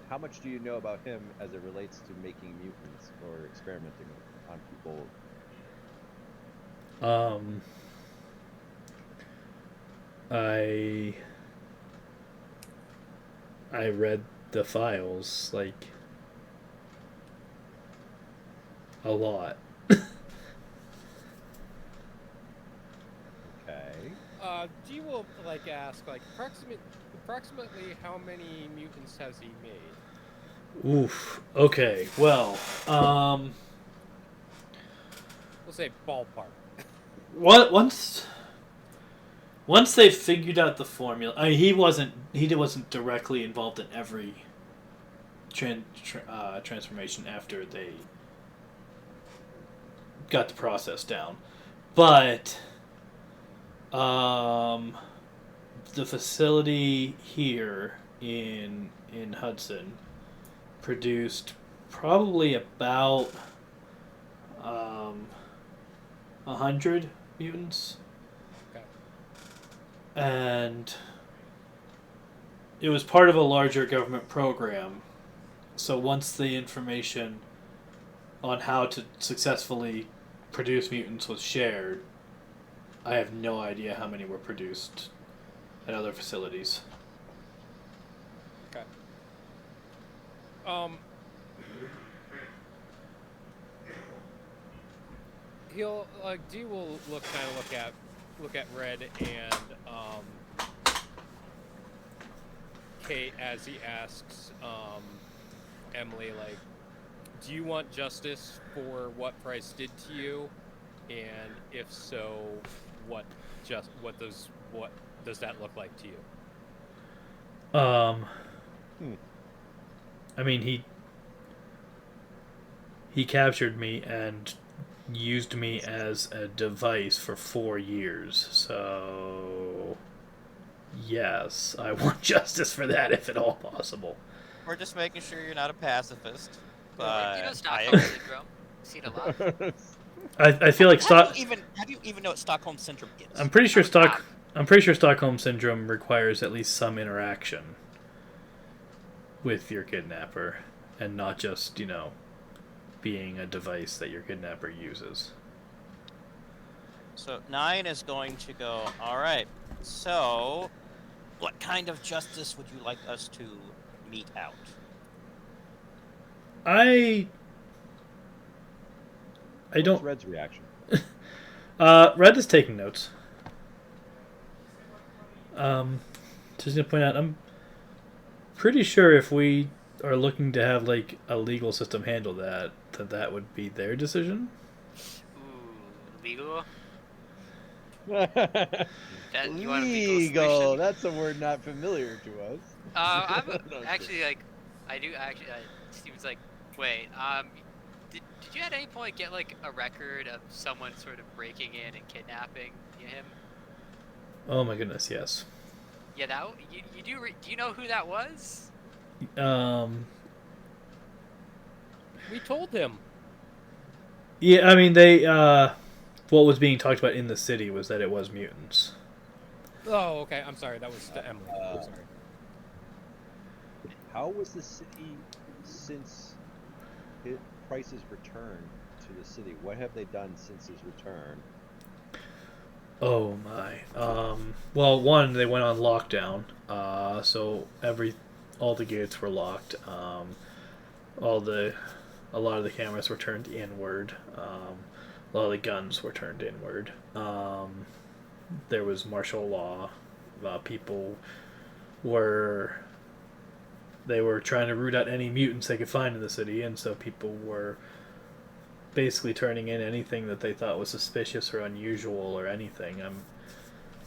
[SPEAKER 4] how much do you know about him as it relates to making mutants or experimenting on people?
[SPEAKER 1] I read the files like a lot.
[SPEAKER 4] Okay.
[SPEAKER 3] G will ask approximately how many mutants has he made?
[SPEAKER 1] Oof. Okay. Well,
[SPEAKER 3] We'll say ballpark.
[SPEAKER 1] Once they figured out the formula, he wasn't directly involved in every transformation after they got the process down, but the facility here in Hudson produced probably about 100 mutants.
[SPEAKER 3] Okay.
[SPEAKER 1] And it was part of a larger government program. So once the information on how to successfully produce mutants was shared, I have no idea how many were produced at other facilities.
[SPEAKER 3] Okay. He'll D will look at Red and Kate as he asks Emily, do you want justice for what Price did to you? And if so, what does that look like to you?
[SPEAKER 1] I mean, he captured me and used me as a device for 4 years. So yes, I want justice for that if at all possible.
[SPEAKER 2] We're just making sure you're not a pacifist.
[SPEAKER 5] You
[SPEAKER 2] But
[SPEAKER 5] know Stockholm syndrome. Seen a lot.
[SPEAKER 1] I feel like
[SPEAKER 2] how do you even know what Stockholm syndrome is?
[SPEAKER 1] I'm pretty sure Stockholm syndrome requires at least some interaction with your kidnapper, and not just, being a device that your kidnapper uses.
[SPEAKER 2] So 9 is going to go, all right, so what kind of justice would you like us to mete out?
[SPEAKER 1] I don't...
[SPEAKER 4] What's Red's reaction?
[SPEAKER 1] Red is taking notes. Just gonna point out, I'm pretty sure if we are looking to have a legal system handle that would be their decision.
[SPEAKER 5] Ooh, legal? You want a
[SPEAKER 4] Legal.
[SPEAKER 5] solution?
[SPEAKER 4] That's a word not familiar to us.
[SPEAKER 5] I'm actually I do actually. Steven's like, wait. Did you at any point get like a record of someone sort of breaking in and kidnapping him?
[SPEAKER 1] Oh my goodness, yes.
[SPEAKER 5] Yeah, you do. Do you know who that was?
[SPEAKER 1] Um,
[SPEAKER 3] We told him.
[SPEAKER 1] yeah, I mean they. What was being talked about in the city was that it was mutants.
[SPEAKER 3] Oh, okay. I'm sorry. That was to Emily. I'm sorry.
[SPEAKER 4] How was the city since Price's return to the city? What have they done since his return?
[SPEAKER 1] Oh my. Well, one, they went on lockdown. So all the gates were locked. All the, a lot of the cameras were turned inward. A lot of the guns were turned inward. There was martial law. People were. They were trying to root out any mutants they could find in the city, and so people were basically turning in anything that they thought was suspicious or unusual or anything. I'm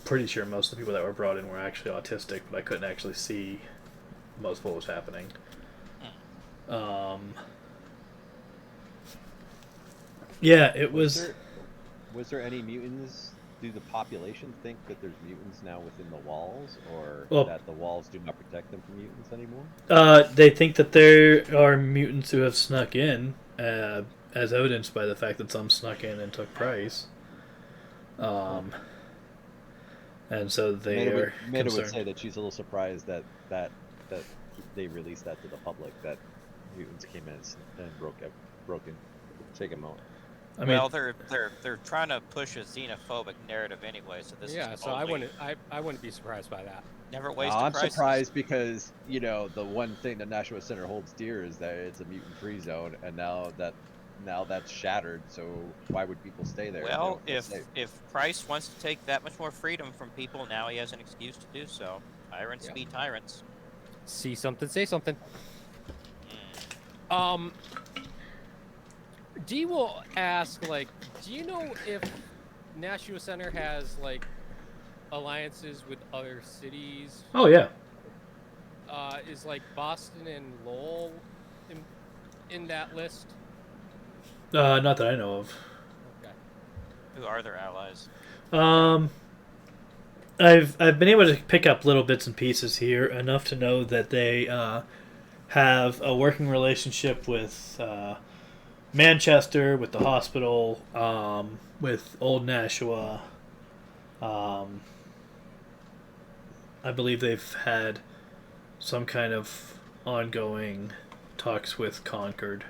[SPEAKER 1] pretty sure most of the people that were brought in were actually autistic, but I couldn't actually see most of what was happening. Yeah, it was.
[SPEAKER 4] Was there any mutants? Do the population think that there's mutants now within the walls, or that the walls do not protect them from mutants anymore?
[SPEAKER 1] They think that there are mutants who have snuck in, as evidenced by the fact that some snuck in and took Price. And so they are
[SPEAKER 4] Meta would
[SPEAKER 1] concerned.
[SPEAKER 4] say that she's a little surprised that they released that to the public, that mutants came in and broke in, take him out.
[SPEAKER 1] I mean,
[SPEAKER 2] well, they're trying to push a xenophobic narrative anyway, so this
[SPEAKER 3] Yeah,
[SPEAKER 2] is
[SPEAKER 3] so
[SPEAKER 2] only,
[SPEAKER 3] I wouldn't be surprised by that.
[SPEAKER 2] never waste
[SPEAKER 4] I'm
[SPEAKER 2] a crisis.
[SPEAKER 4] surprised because the one thing the National Center holds dear is that it's a mutant-free zone, and now that's shattered. So why would people stay there?
[SPEAKER 2] Well, if Price wants to take that much more freedom from people, now he has an excuse to do so. Tyrants be tyrants.
[SPEAKER 3] See something, say something. Dee will ask, like, do you know if Nashua Center has, like, alliances with other cities?
[SPEAKER 1] oh yeah.
[SPEAKER 3] Is, like, Boston and Lowell in that list?
[SPEAKER 1] Not that I know of.
[SPEAKER 3] Okay.
[SPEAKER 2] Who are their allies?
[SPEAKER 1] I've been able to pick up little bits and pieces here enough to know that they have a working relationship with Manchester, with the hospital, with Old Nashua. I believe they've had some kind of ongoing talks with Concord.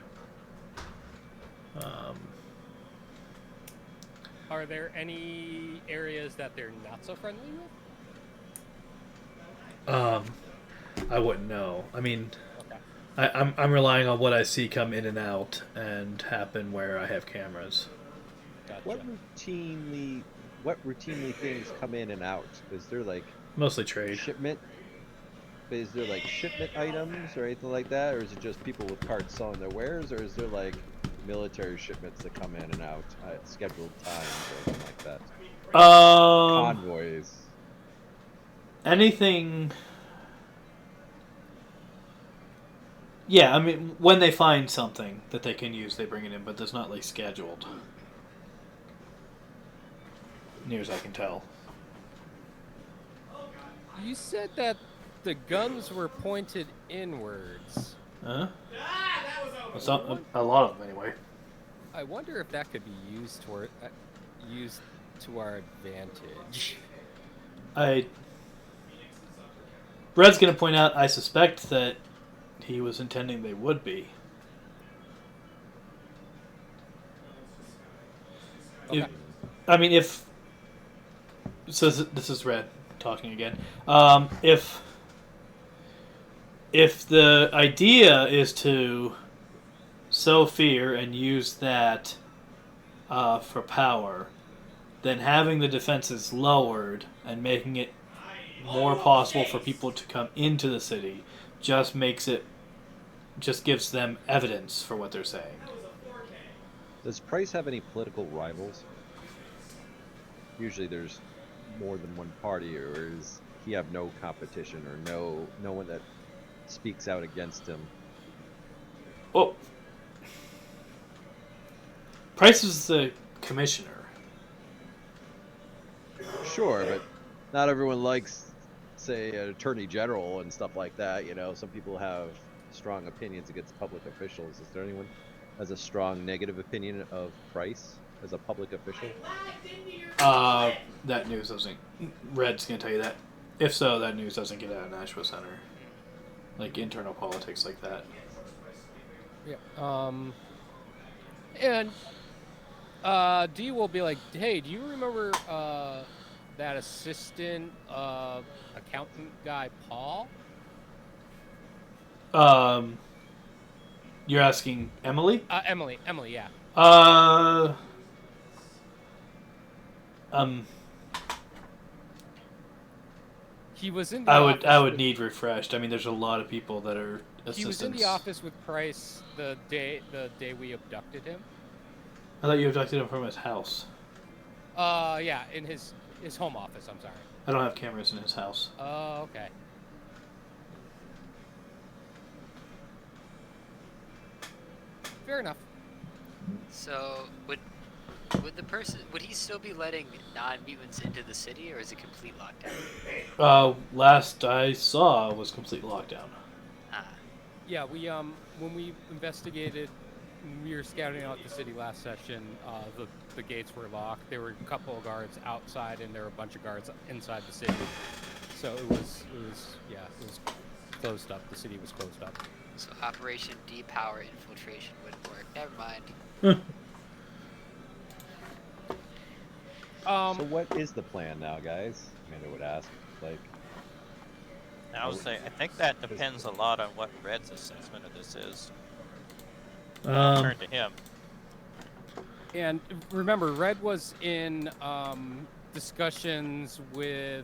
[SPEAKER 3] Are there any areas that they're not so friendly with?
[SPEAKER 1] I wouldn't know. I mean,
[SPEAKER 3] Okay.
[SPEAKER 1] I'm relying on what I see come in and out and happen where I have cameras.
[SPEAKER 3] Gotcha.
[SPEAKER 4] What routinely things come in and out? Is there like
[SPEAKER 1] Mostly trade.
[SPEAKER 4] shipment? Is there like shipment items or anything like that, or is it just people with carts selling their wares, or is there like military shipments that come in and out at scheduled times or anything like that? Convoys.
[SPEAKER 1] Anything. Yeah, I mean, when they find something that they can use, they bring it in, but it's not like scheduled. Near as I can tell.
[SPEAKER 3] You said that the guns were pointed inwards.
[SPEAKER 1] Huh? It's not, a lot of them, anyway.
[SPEAKER 3] I wonder if that could be used to our advantage.
[SPEAKER 1] Brad's going to point out, I suspect that he was intending they would be.
[SPEAKER 3] Okay.
[SPEAKER 1] So this is Red talking again. If the idea is to sow fear and use that for power, then having the defenses lowered and making it more possible for people to come into the city just gives them evidence for what they're saying.
[SPEAKER 4] Does Price have any political rivals? Usually there's more than one party, or does he have no competition or no one that speaks out against him?
[SPEAKER 1] Well, Price is the commissioner.
[SPEAKER 4] Sure, but not everyone likes, say, an attorney general and stuff like that. You know, some people have strong opinions against public officials. Is there anyone who has a strong negative opinion of Price as a public official?
[SPEAKER 1] That news doesn't. Red's gonna tell you that. If so, that news doesn't get out of Nashua Center. Like internal politics like that.
[SPEAKER 3] Yeah. And Dee will be like, "Hey, do you remember that assistant accountant guy, Paul?"
[SPEAKER 1] You're asking Emily?
[SPEAKER 3] Emily, yeah. He was in the office
[SPEAKER 1] I would need refreshed. I mean, there's a lot of people that are assistants.
[SPEAKER 3] He was in the office with Price the day we abducted him.
[SPEAKER 1] I thought you abducted him from his house.
[SPEAKER 3] Yeah, in his home office, I'm sorry.
[SPEAKER 1] I don't have cameras in his house.
[SPEAKER 3] Oh, okay. Fair enough.
[SPEAKER 5] So would he still be letting non-mutants into the city, or is it complete lockdown?
[SPEAKER 1] Last I saw was complete lockdown.
[SPEAKER 3] Yeah, we when we investigated, when we were scouting out the city last session, the gates were locked. There were a couple of guards outside, and there were a bunch of guards inside the city. So it was closed up. The city was closed up.
[SPEAKER 5] So Operation Depower Infiltration wouldn't work. Never mind.
[SPEAKER 4] So what is the plan now, guys? Amanda would ask. Like,
[SPEAKER 2] I would say I think that depends a lot on what Red's assessment of this is. Turn to him.
[SPEAKER 3] And remember, Red was in discussions with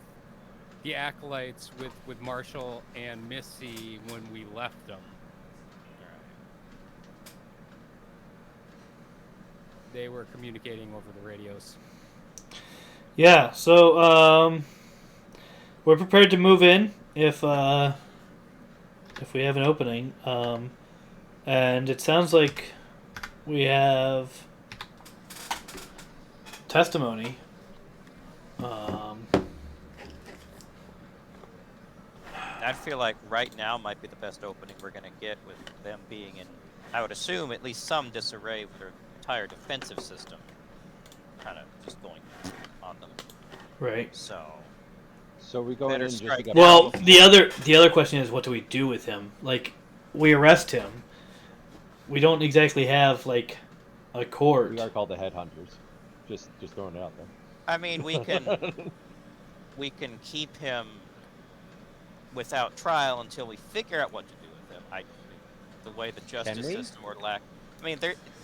[SPEAKER 3] the Acolytes, with Marshall and Missy when we left them. They were communicating over the radios.
[SPEAKER 1] Yeah, so we're prepared to move in if we have an opening. And it sounds like we have testimony.
[SPEAKER 2] I feel like right now might be the best opening we're going to get with them being in, I would assume, at least some disarray with their entire defensive system kind of just going on them.
[SPEAKER 1] Right.
[SPEAKER 2] So
[SPEAKER 4] we go in
[SPEAKER 2] better
[SPEAKER 4] just to
[SPEAKER 2] strike
[SPEAKER 4] get.
[SPEAKER 1] Well, the other question is, what do we do with him? Like, we arrest him. We don't exactly have like a court.
[SPEAKER 4] We are called the headhunters. Just throwing it out there.
[SPEAKER 2] I mean, we can keep him without trial until we figure out what to do with him. The way the justice system or lack. I mean,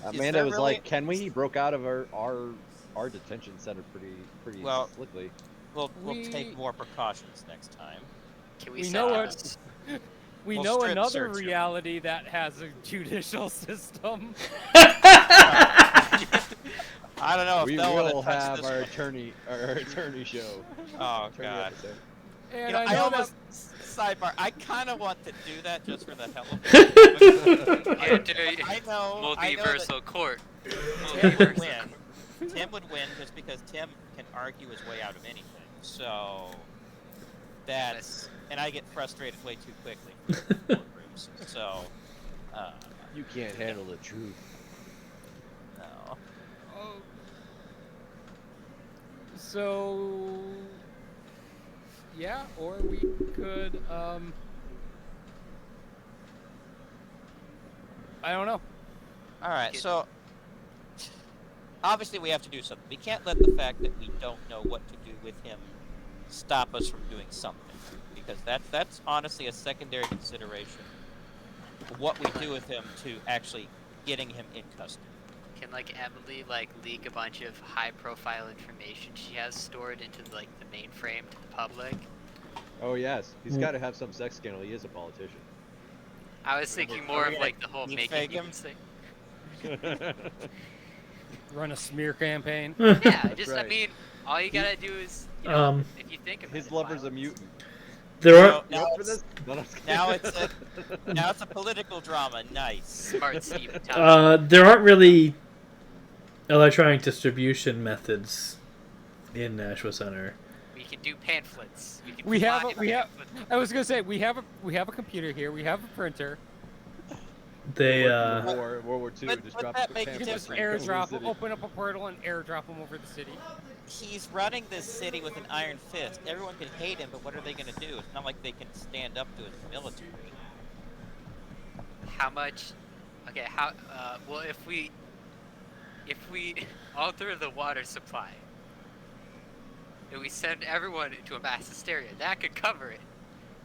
[SPEAKER 4] Amanda was
[SPEAKER 2] really...
[SPEAKER 4] like, "Can we?" He broke out of our detention center pretty slickly.
[SPEAKER 2] We'll take more precautions next time.
[SPEAKER 5] Can we
[SPEAKER 3] We
[SPEAKER 5] set
[SPEAKER 3] know
[SPEAKER 5] up
[SPEAKER 3] it. We
[SPEAKER 2] We'll
[SPEAKER 3] know
[SPEAKER 2] strip
[SPEAKER 3] another
[SPEAKER 2] search him.
[SPEAKER 3] reality that has a judicial system.
[SPEAKER 2] I don't know if
[SPEAKER 4] We
[SPEAKER 2] they'll
[SPEAKER 4] will
[SPEAKER 2] want to touch
[SPEAKER 4] have
[SPEAKER 2] this
[SPEAKER 4] our
[SPEAKER 2] one.
[SPEAKER 4] attorney show.
[SPEAKER 2] Oh
[SPEAKER 4] Attorney
[SPEAKER 2] god.
[SPEAKER 4] episode.
[SPEAKER 3] And
[SPEAKER 2] You know,
[SPEAKER 3] I
[SPEAKER 2] I
[SPEAKER 3] know
[SPEAKER 2] almost sidebar. I kind of want to do that just for the hell of it. I know
[SPEAKER 5] multiversal court?
[SPEAKER 2] Tim would win. Tim would win just because Tim can argue his way out of anything. So that's, and I get frustrated way too quickly from courtrooms. So
[SPEAKER 4] You can't handle the truth.
[SPEAKER 2] no.
[SPEAKER 3] So, yeah, or we could, I don't know.
[SPEAKER 2] All right. So obviously we have to do something. We can't let the fact that we don't know what to do with him stop us from doing something, because that's honestly a secondary consideration. What we do with him to actually getting him in custody.
[SPEAKER 5] Can Emily leak a bunch of high-profile information she has stored into the mainframe to the public?
[SPEAKER 4] Oh yes, he's got to have some sex scandal. He is a politician.
[SPEAKER 5] I was thinking more of the whole
[SPEAKER 2] deep
[SPEAKER 5] making
[SPEAKER 2] fake him?
[SPEAKER 5] humans thing.
[SPEAKER 3] Run a smear campaign.
[SPEAKER 5] Yeah, just
[SPEAKER 4] right.
[SPEAKER 5] I mean, all you gotta do is if you think of
[SPEAKER 4] His
[SPEAKER 5] it,
[SPEAKER 4] lover's a
[SPEAKER 5] violence.
[SPEAKER 4] mutant.
[SPEAKER 1] There are
[SPEAKER 2] Now
[SPEAKER 4] For
[SPEAKER 2] it's,
[SPEAKER 4] this? No, I'm just
[SPEAKER 2] now
[SPEAKER 4] kidding.
[SPEAKER 2] it's a political drama. Nice.
[SPEAKER 5] Smart Steve Thomas.
[SPEAKER 1] there aren't really electronic distribution methods in Nashua Center.
[SPEAKER 5] We can do pamphlets. We can
[SPEAKER 3] We have
[SPEAKER 5] fly pamphlets.
[SPEAKER 3] I was gonna say we have a computer here. We have a printer.
[SPEAKER 1] They
[SPEAKER 4] World War II.
[SPEAKER 2] But-
[SPEAKER 4] Just
[SPEAKER 2] but
[SPEAKER 4] drop
[SPEAKER 2] that
[SPEAKER 4] the
[SPEAKER 2] makes
[SPEAKER 3] You can
[SPEAKER 4] pamphlets
[SPEAKER 3] just
[SPEAKER 4] in the
[SPEAKER 3] airdrop,
[SPEAKER 4] city.
[SPEAKER 3] open up a portal, and airdrop them over the city.
[SPEAKER 2] He's running this city with an iron fist. Everyone can hate him, but what are they going to do? It's not like they can stand up to his military.
[SPEAKER 5] How much? Okay, how? Well, if we alter the water supply, and we send everyone into a mass hysteria, that could cover it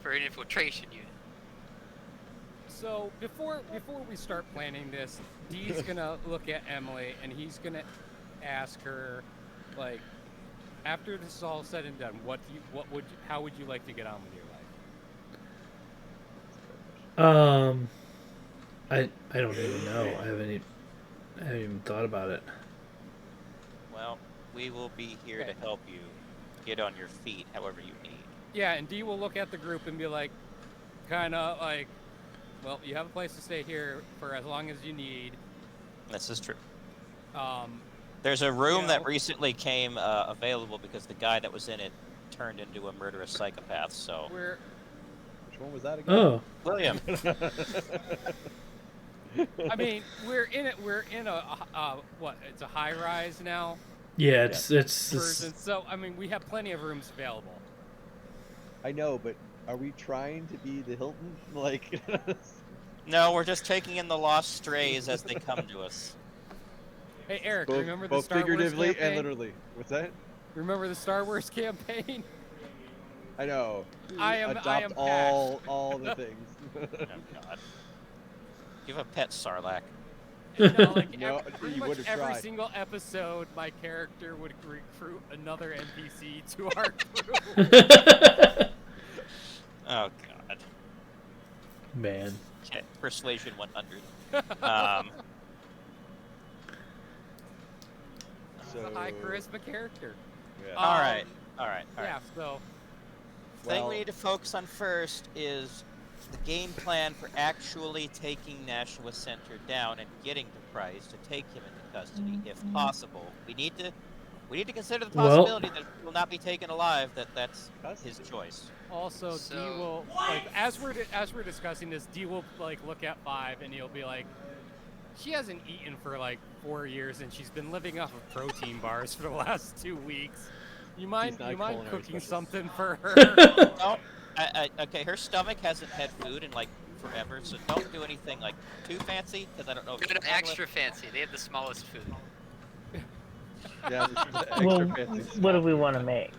[SPEAKER 5] for an infiltration unit.
[SPEAKER 3] So before we start planning this, Dee's gonna look at Emily and he's gonna ask her, like, after this is all said and done, how would you like to get on with your life?
[SPEAKER 1] I don't even know. I haven't even thought about it.
[SPEAKER 2] Well, we will be here
[SPEAKER 3] Okay.
[SPEAKER 2] to help you get on your feet however you need.
[SPEAKER 3] Yeah, and Dee will look at the group and be like, kind of like, well, you have a place to stay here for as long as you need.
[SPEAKER 2] This is true.
[SPEAKER 3] Um,
[SPEAKER 2] There's a room
[SPEAKER 3] You
[SPEAKER 2] that
[SPEAKER 3] know.
[SPEAKER 2] recently came available because the guy that was in it turned into a murderous psychopath. So,
[SPEAKER 3] we're
[SPEAKER 4] Which one was that again?
[SPEAKER 1] Oh,
[SPEAKER 2] William,
[SPEAKER 3] I mean, we're in it. We're in a what? It's a high rise now
[SPEAKER 1] yeah. It's
[SPEAKER 3] version. So I mean, we have plenty of rooms available.
[SPEAKER 4] I know, but are we trying to be the Hilton? Like,
[SPEAKER 2] no, we're just taking in the lost strays as they come to us.
[SPEAKER 3] Hey Eric,
[SPEAKER 4] both,
[SPEAKER 3] remember the
[SPEAKER 4] both
[SPEAKER 3] Star Wars
[SPEAKER 4] figuratively
[SPEAKER 3] campaign?
[SPEAKER 4] and literally. What's that?
[SPEAKER 3] Remember the Star Wars campaign?
[SPEAKER 4] I know.
[SPEAKER 3] I am
[SPEAKER 4] Adopt all the things.
[SPEAKER 2] Oh God, you have a pet Sarlacc.
[SPEAKER 3] No, like
[SPEAKER 4] No,
[SPEAKER 3] pretty
[SPEAKER 4] you
[SPEAKER 3] much
[SPEAKER 4] would've
[SPEAKER 3] every
[SPEAKER 4] tried.
[SPEAKER 3] single episode, my character would recruit another NPC to our group.
[SPEAKER 2] Oh God.
[SPEAKER 1] man.
[SPEAKER 2] Okay, Persuasion 100.
[SPEAKER 4] So,
[SPEAKER 3] It's a high charisma character.
[SPEAKER 4] Yeah.
[SPEAKER 2] All right.
[SPEAKER 3] Yeah, so
[SPEAKER 2] Thing
[SPEAKER 4] Well-
[SPEAKER 2] we need to focus on first is the game plan for actually taking Nashua Center down and getting the Price to take him into custody, if possible. We need to consider the
[SPEAKER 1] Well-
[SPEAKER 2] possibility that he will not be taken alive. That's his
[SPEAKER 4] Custody.
[SPEAKER 2] choice.
[SPEAKER 3] also D
[SPEAKER 5] So-
[SPEAKER 3] will like as we're discussing this, D will like look at 5 and he'll be like, she hasn't eaten for like 4 years and she's been living off of protein bars for the last 2 weeks. You mind
[SPEAKER 4] not a culinary
[SPEAKER 3] cooking
[SPEAKER 4] specialist.
[SPEAKER 3] something for her?
[SPEAKER 2] No, okay. Her stomach hasn't had food in like forever, so don't do anything like too fancy because I don't know. If
[SPEAKER 5] Go
[SPEAKER 2] she
[SPEAKER 5] to
[SPEAKER 2] can handle
[SPEAKER 5] extra
[SPEAKER 2] it.
[SPEAKER 5] fancy. They have the smallest food.
[SPEAKER 4] Yeah, this is the extra
[SPEAKER 6] Well,
[SPEAKER 4] fancy
[SPEAKER 6] what do
[SPEAKER 4] stuff.
[SPEAKER 6] we want to make?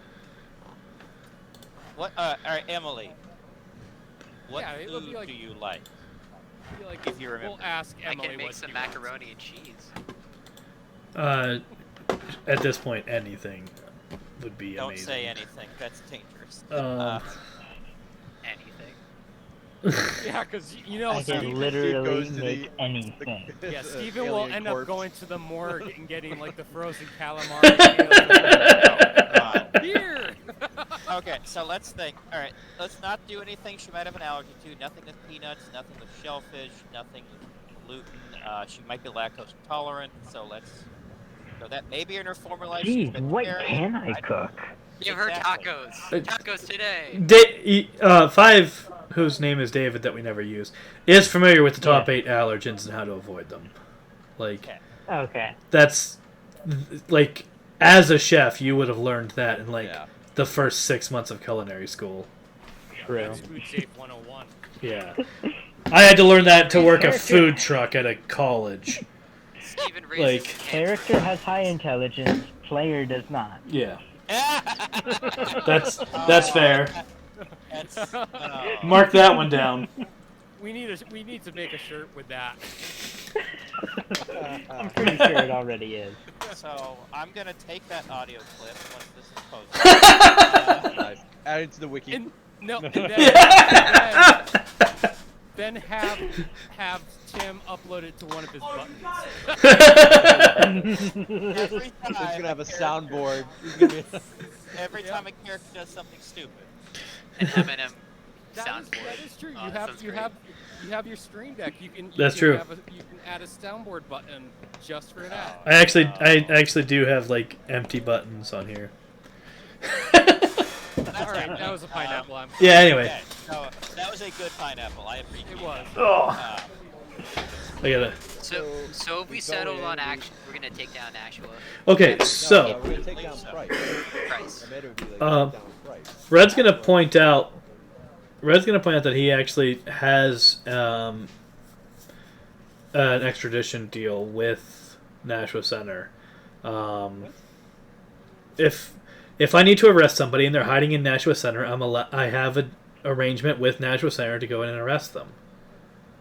[SPEAKER 2] What? All right, Emily. What
[SPEAKER 3] Yeah, it would be
[SPEAKER 2] food
[SPEAKER 3] like-
[SPEAKER 2] do you like?
[SPEAKER 3] Be like,
[SPEAKER 2] If you remember.
[SPEAKER 3] we'll ask
[SPEAKER 5] I
[SPEAKER 3] Emily
[SPEAKER 5] can make
[SPEAKER 3] what
[SPEAKER 5] some
[SPEAKER 3] she wants.
[SPEAKER 5] macaroni and cheese.
[SPEAKER 1] At this point, anything would be
[SPEAKER 2] Don't
[SPEAKER 1] amazing.
[SPEAKER 2] say anything. That's dangerous.
[SPEAKER 5] Anything.
[SPEAKER 3] Yeah, because you know,
[SPEAKER 6] I can
[SPEAKER 3] Steven,
[SPEAKER 6] literally
[SPEAKER 4] goes to
[SPEAKER 6] make
[SPEAKER 4] the-
[SPEAKER 6] anything.
[SPEAKER 3] yeah,
[SPEAKER 4] the
[SPEAKER 3] Steven will
[SPEAKER 4] alien
[SPEAKER 3] end
[SPEAKER 4] corpse.
[SPEAKER 3] up going to the morgue and getting like the frozen calamari.
[SPEAKER 2] God.
[SPEAKER 3] Here.
[SPEAKER 2] Okay, so let's think. All right, let's not do anything she might have an allergy to. Nothing with peanuts. Nothing with shellfish. Nothing with gluten. She might be lactose intolerant, so let's. So that maybe in her former life she's
[SPEAKER 6] Geez, what
[SPEAKER 2] vegetarian.
[SPEAKER 6] can I cook?
[SPEAKER 5] Give her
[SPEAKER 2] Exactly.
[SPEAKER 5] tacos. Tacos today.
[SPEAKER 1] 5, whose name is David that we never use, is familiar with the top 8 allergens and how to avoid them. Like,
[SPEAKER 2] Okay.
[SPEAKER 6] Okay.
[SPEAKER 1] that's like, as a chef, you would have learned that in like
[SPEAKER 4] Yeah.
[SPEAKER 1] the first 6 months of culinary school.
[SPEAKER 6] True.
[SPEAKER 3] That's Food Safe 101.
[SPEAKER 1] Yeah, I had to learn that to work a food truck at a college.
[SPEAKER 5] Stephen
[SPEAKER 1] Like-
[SPEAKER 5] raises
[SPEAKER 6] Character has high intelligence, player does not.
[SPEAKER 1] Yeah, that's fair.
[SPEAKER 2] That's,
[SPEAKER 1] Mark that one down.
[SPEAKER 3] We need to make a shirt with that.
[SPEAKER 6] I'm pretty sure it already is.
[SPEAKER 2] so I'm gonna take that audio clip once this is posted.
[SPEAKER 4] Nice. Add it to the wiki.
[SPEAKER 3] And then have Tim upload it to one of his buttons.
[SPEAKER 2] Every time
[SPEAKER 4] He's gonna have a
[SPEAKER 2] character-
[SPEAKER 4] soundboard. He's gonna be...
[SPEAKER 2] Every time a character does something stupid.
[SPEAKER 5] an M&M
[SPEAKER 3] That
[SPEAKER 5] soundboard.
[SPEAKER 3] is true.
[SPEAKER 5] Oh,
[SPEAKER 3] You
[SPEAKER 5] that
[SPEAKER 3] have
[SPEAKER 5] sounds
[SPEAKER 3] you
[SPEAKER 5] great.
[SPEAKER 3] have You have your Stream Deck. You can.
[SPEAKER 1] That's true.
[SPEAKER 3] You can add a soundboard button just for that.
[SPEAKER 1] I actually do have like empty buttons on here.
[SPEAKER 3] All right, that was a pineapple. I'm
[SPEAKER 1] Yeah. Anyway.
[SPEAKER 2] Okay, so that was a good pineapple. I appreciate
[SPEAKER 3] It was.
[SPEAKER 2] that.
[SPEAKER 1] Oh, I gotta.
[SPEAKER 5] So if we
[SPEAKER 4] we go
[SPEAKER 5] settled
[SPEAKER 4] in,
[SPEAKER 5] on
[SPEAKER 4] we-
[SPEAKER 5] action, we're gonna take down Nashua.
[SPEAKER 1] Okay,
[SPEAKER 4] No,
[SPEAKER 1] so
[SPEAKER 4] we're gonna take down price.
[SPEAKER 5] Price.
[SPEAKER 4] I made it would be like
[SPEAKER 1] Um,
[SPEAKER 4] take down price.
[SPEAKER 1] Red's gonna point out. That he actually has an extradition deal with Nashua Center. If I need to arrest somebody and they're hiding in Nashua Center, I have an arrangement with Nashua Center to go in and arrest them.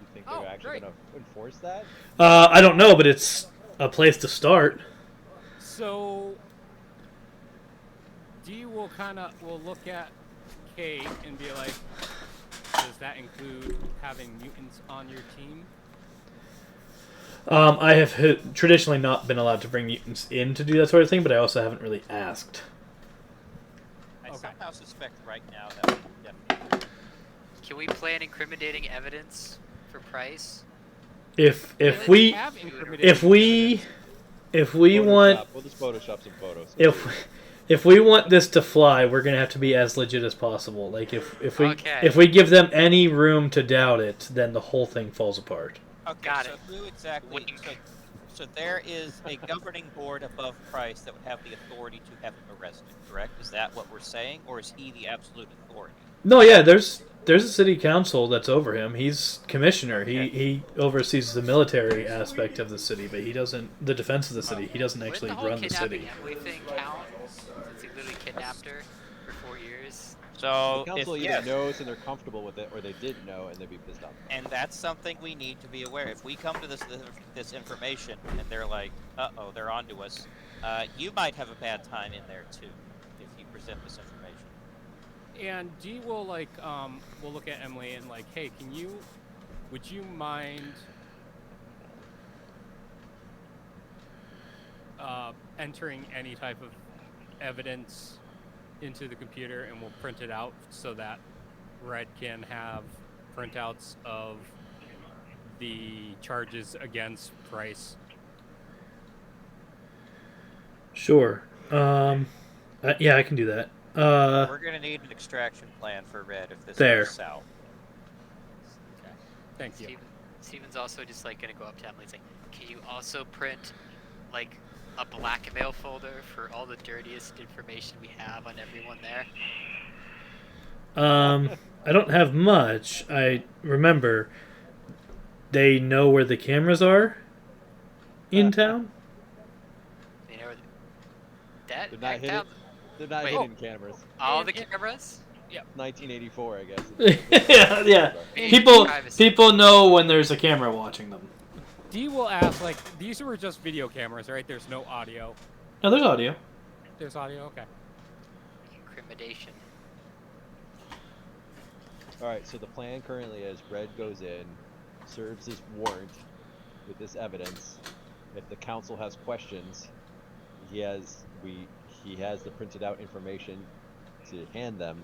[SPEAKER 4] You think
[SPEAKER 3] Oh,
[SPEAKER 4] they're actually
[SPEAKER 3] great.
[SPEAKER 4] gonna enforce that?
[SPEAKER 1] I don't know, but it's a place to start.
[SPEAKER 3] So, D will look at Kate and be like, does that include having mutants on your team?
[SPEAKER 1] I have traditionally not been allowed to bring mutants in to do that sort of thing, but I also haven't really asked.
[SPEAKER 2] I
[SPEAKER 3] Okay.
[SPEAKER 2] somehow suspect right now that we definitely.
[SPEAKER 5] Can we plan incriminating evidence for Price?
[SPEAKER 1] If
[SPEAKER 3] They
[SPEAKER 1] we
[SPEAKER 3] have incriminating
[SPEAKER 1] if we want
[SPEAKER 4] We'll just Photoshop some photos.
[SPEAKER 1] if we want this to fly, we're gonna have to be as legit as possible. Like if
[SPEAKER 5] Okay.
[SPEAKER 1] we give them any room to doubt it, then the whole thing falls apart.
[SPEAKER 2] Okay,
[SPEAKER 5] Got
[SPEAKER 2] so
[SPEAKER 5] it.
[SPEAKER 2] who exactly?
[SPEAKER 5] Wink.
[SPEAKER 2] So there is a governing board above Price that would have the authority to have him arrested, correct? Is that what we're saying, or is he the absolute authority?
[SPEAKER 1] No, yeah, there's a city council that's over him. He's commissioner. He oversees the military aspect of the city, but he doesn't the defense of the city. He doesn't actually
[SPEAKER 5] Wouldn't the whole
[SPEAKER 1] run the
[SPEAKER 5] kidnapping
[SPEAKER 1] city.
[SPEAKER 5] Emily thing count? Since he literally kidnapped her for 4 years.
[SPEAKER 2] So
[SPEAKER 4] The council
[SPEAKER 2] if,
[SPEAKER 4] either
[SPEAKER 2] yes,
[SPEAKER 4] knows and they're comfortable with it, or they didn't know and they'd be pissed off.
[SPEAKER 2] and that's something we need to be aware. If we come to this information and they're like, "Uh-oh, they're onto us," you might have a bad time in there too if you present this information.
[SPEAKER 3] And D will will look at Emily and like, hey, would you mind entering any type of evidence into the computer, and we'll print it out so that Red can have printouts of the charges against Price.
[SPEAKER 1] Sure. Yeah, I can do that.
[SPEAKER 2] We're gonna need an extraction plan for Red if this
[SPEAKER 1] There.
[SPEAKER 2] goes south.
[SPEAKER 3] Okay. Thank you.
[SPEAKER 5] Steven's also just like gonna go up to Emily and say, can you also print like a blackmail folder for all the dirtiest information we have on everyone there?
[SPEAKER 1] I don't have much. I remember they know where the cameras are in town.
[SPEAKER 5] They know where that
[SPEAKER 4] They're not
[SPEAKER 5] heck
[SPEAKER 4] hidden.
[SPEAKER 5] down
[SPEAKER 4] They're not
[SPEAKER 5] Wait.
[SPEAKER 4] hidden cameras.
[SPEAKER 5] all the cameras?
[SPEAKER 4] 1984, I guess.
[SPEAKER 1] yeah. People know when there's a camera watching them.
[SPEAKER 3] D will ask, like, these were just video cameras, right? There's no audio.
[SPEAKER 1] No, there's audio.
[SPEAKER 3] There's audio? Okay.
[SPEAKER 5] Incrimination.
[SPEAKER 4] Alright, so the plan currently is Red goes in, serves his warrant with this evidence. If the council has questions, he has the printed out information to hand them,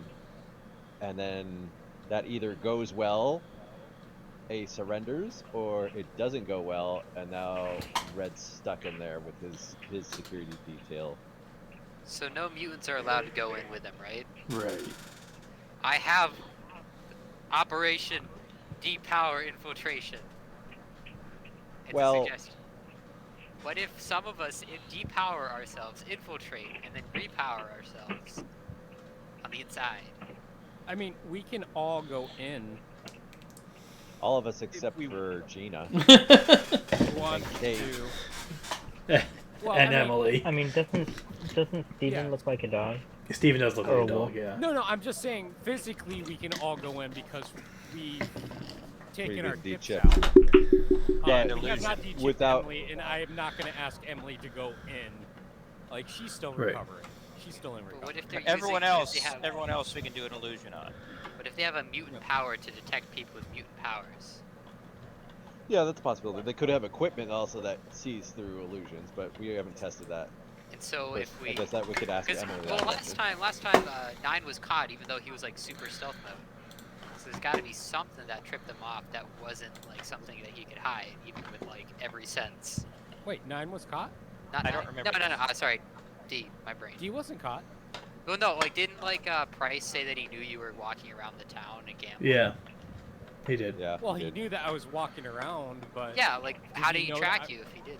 [SPEAKER 4] and then that either goes well, A surrenders, or it doesn't go well, and now Red's stuck in there with his security detail.
[SPEAKER 5] So no mutants are allowed to go in with them, right?
[SPEAKER 1] Right.
[SPEAKER 5] I have Operation Depower Infiltration. It's
[SPEAKER 4] Well-
[SPEAKER 5] a suggestion. What if some of us depower ourselves, infiltrate, and then repower ourselves on the inside?
[SPEAKER 3] I mean, we can all go in.
[SPEAKER 4] All of us except for Gina.
[SPEAKER 3] One,
[SPEAKER 4] Kate.
[SPEAKER 3] two. Well,
[SPEAKER 1] And
[SPEAKER 3] I mean-
[SPEAKER 1] Emily.
[SPEAKER 6] I mean, doesn't Steven
[SPEAKER 3] Yeah.
[SPEAKER 6] look like a dog?
[SPEAKER 1] Steven does look like
[SPEAKER 6] Oh,
[SPEAKER 1] a dog,
[SPEAKER 6] well.
[SPEAKER 1] yeah.
[SPEAKER 3] No, I'm just saying, physically, we can all go in because we've taken
[SPEAKER 4] We've
[SPEAKER 3] our
[SPEAKER 4] been
[SPEAKER 3] dips
[SPEAKER 4] de-chipped.
[SPEAKER 3] out.
[SPEAKER 4] Yeah,
[SPEAKER 3] We have not de-chipped
[SPEAKER 4] without-
[SPEAKER 3] Emily, and I am not going to ask Emily to go in. Like, she's still
[SPEAKER 1] Right.
[SPEAKER 3] recovering. She's still in
[SPEAKER 5] But
[SPEAKER 3] recovery.
[SPEAKER 5] what if they're
[SPEAKER 2] Everyone
[SPEAKER 5] using,
[SPEAKER 2] else,
[SPEAKER 5] What if, they have,
[SPEAKER 2] everyone else, we can do an illusion on.
[SPEAKER 5] what if they have a mutant power to detect people with mutant powers?
[SPEAKER 4] Yeah, that's a possibility. They could have equipment also that sees through illusions, but we haven't tested that.
[SPEAKER 5] And so
[SPEAKER 4] But
[SPEAKER 5] if we,
[SPEAKER 4] I guess that we could ask
[SPEAKER 5] because
[SPEAKER 4] Emily
[SPEAKER 5] well,
[SPEAKER 4] that
[SPEAKER 5] last
[SPEAKER 4] question.
[SPEAKER 5] time Nine was caught, even though he was like super stealth mode. So there's got to be something that tripped him off that wasn't like something that he could hide, even with like every sense.
[SPEAKER 3] Wait, 9 was caught?
[SPEAKER 5] Not
[SPEAKER 2] I don't
[SPEAKER 5] nine.
[SPEAKER 2] remember.
[SPEAKER 5] No. Sorry, D. My brain.
[SPEAKER 3] D wasn't caught.
[SPEAKER 5] Well, no. Like, didn't like Price say that he knew you were walking around the town and gambling?
[SPEAKER 1] Yeah, he did.
[SPEAKER 4] Yeah.
[SPEAKER 3] Well, he
[SPEAKER 4] did.
[SPEAKER 3] knew that I was walking around, but
[SPEAKER 5] Yeah. Like, how
[SPEAKER 3] he
[SPEAKER 5] did he
[SPEAKER 3] know
[SPEAKER 5] track
[SPEAKER 3] that
[SPEAKER 5] you if he did?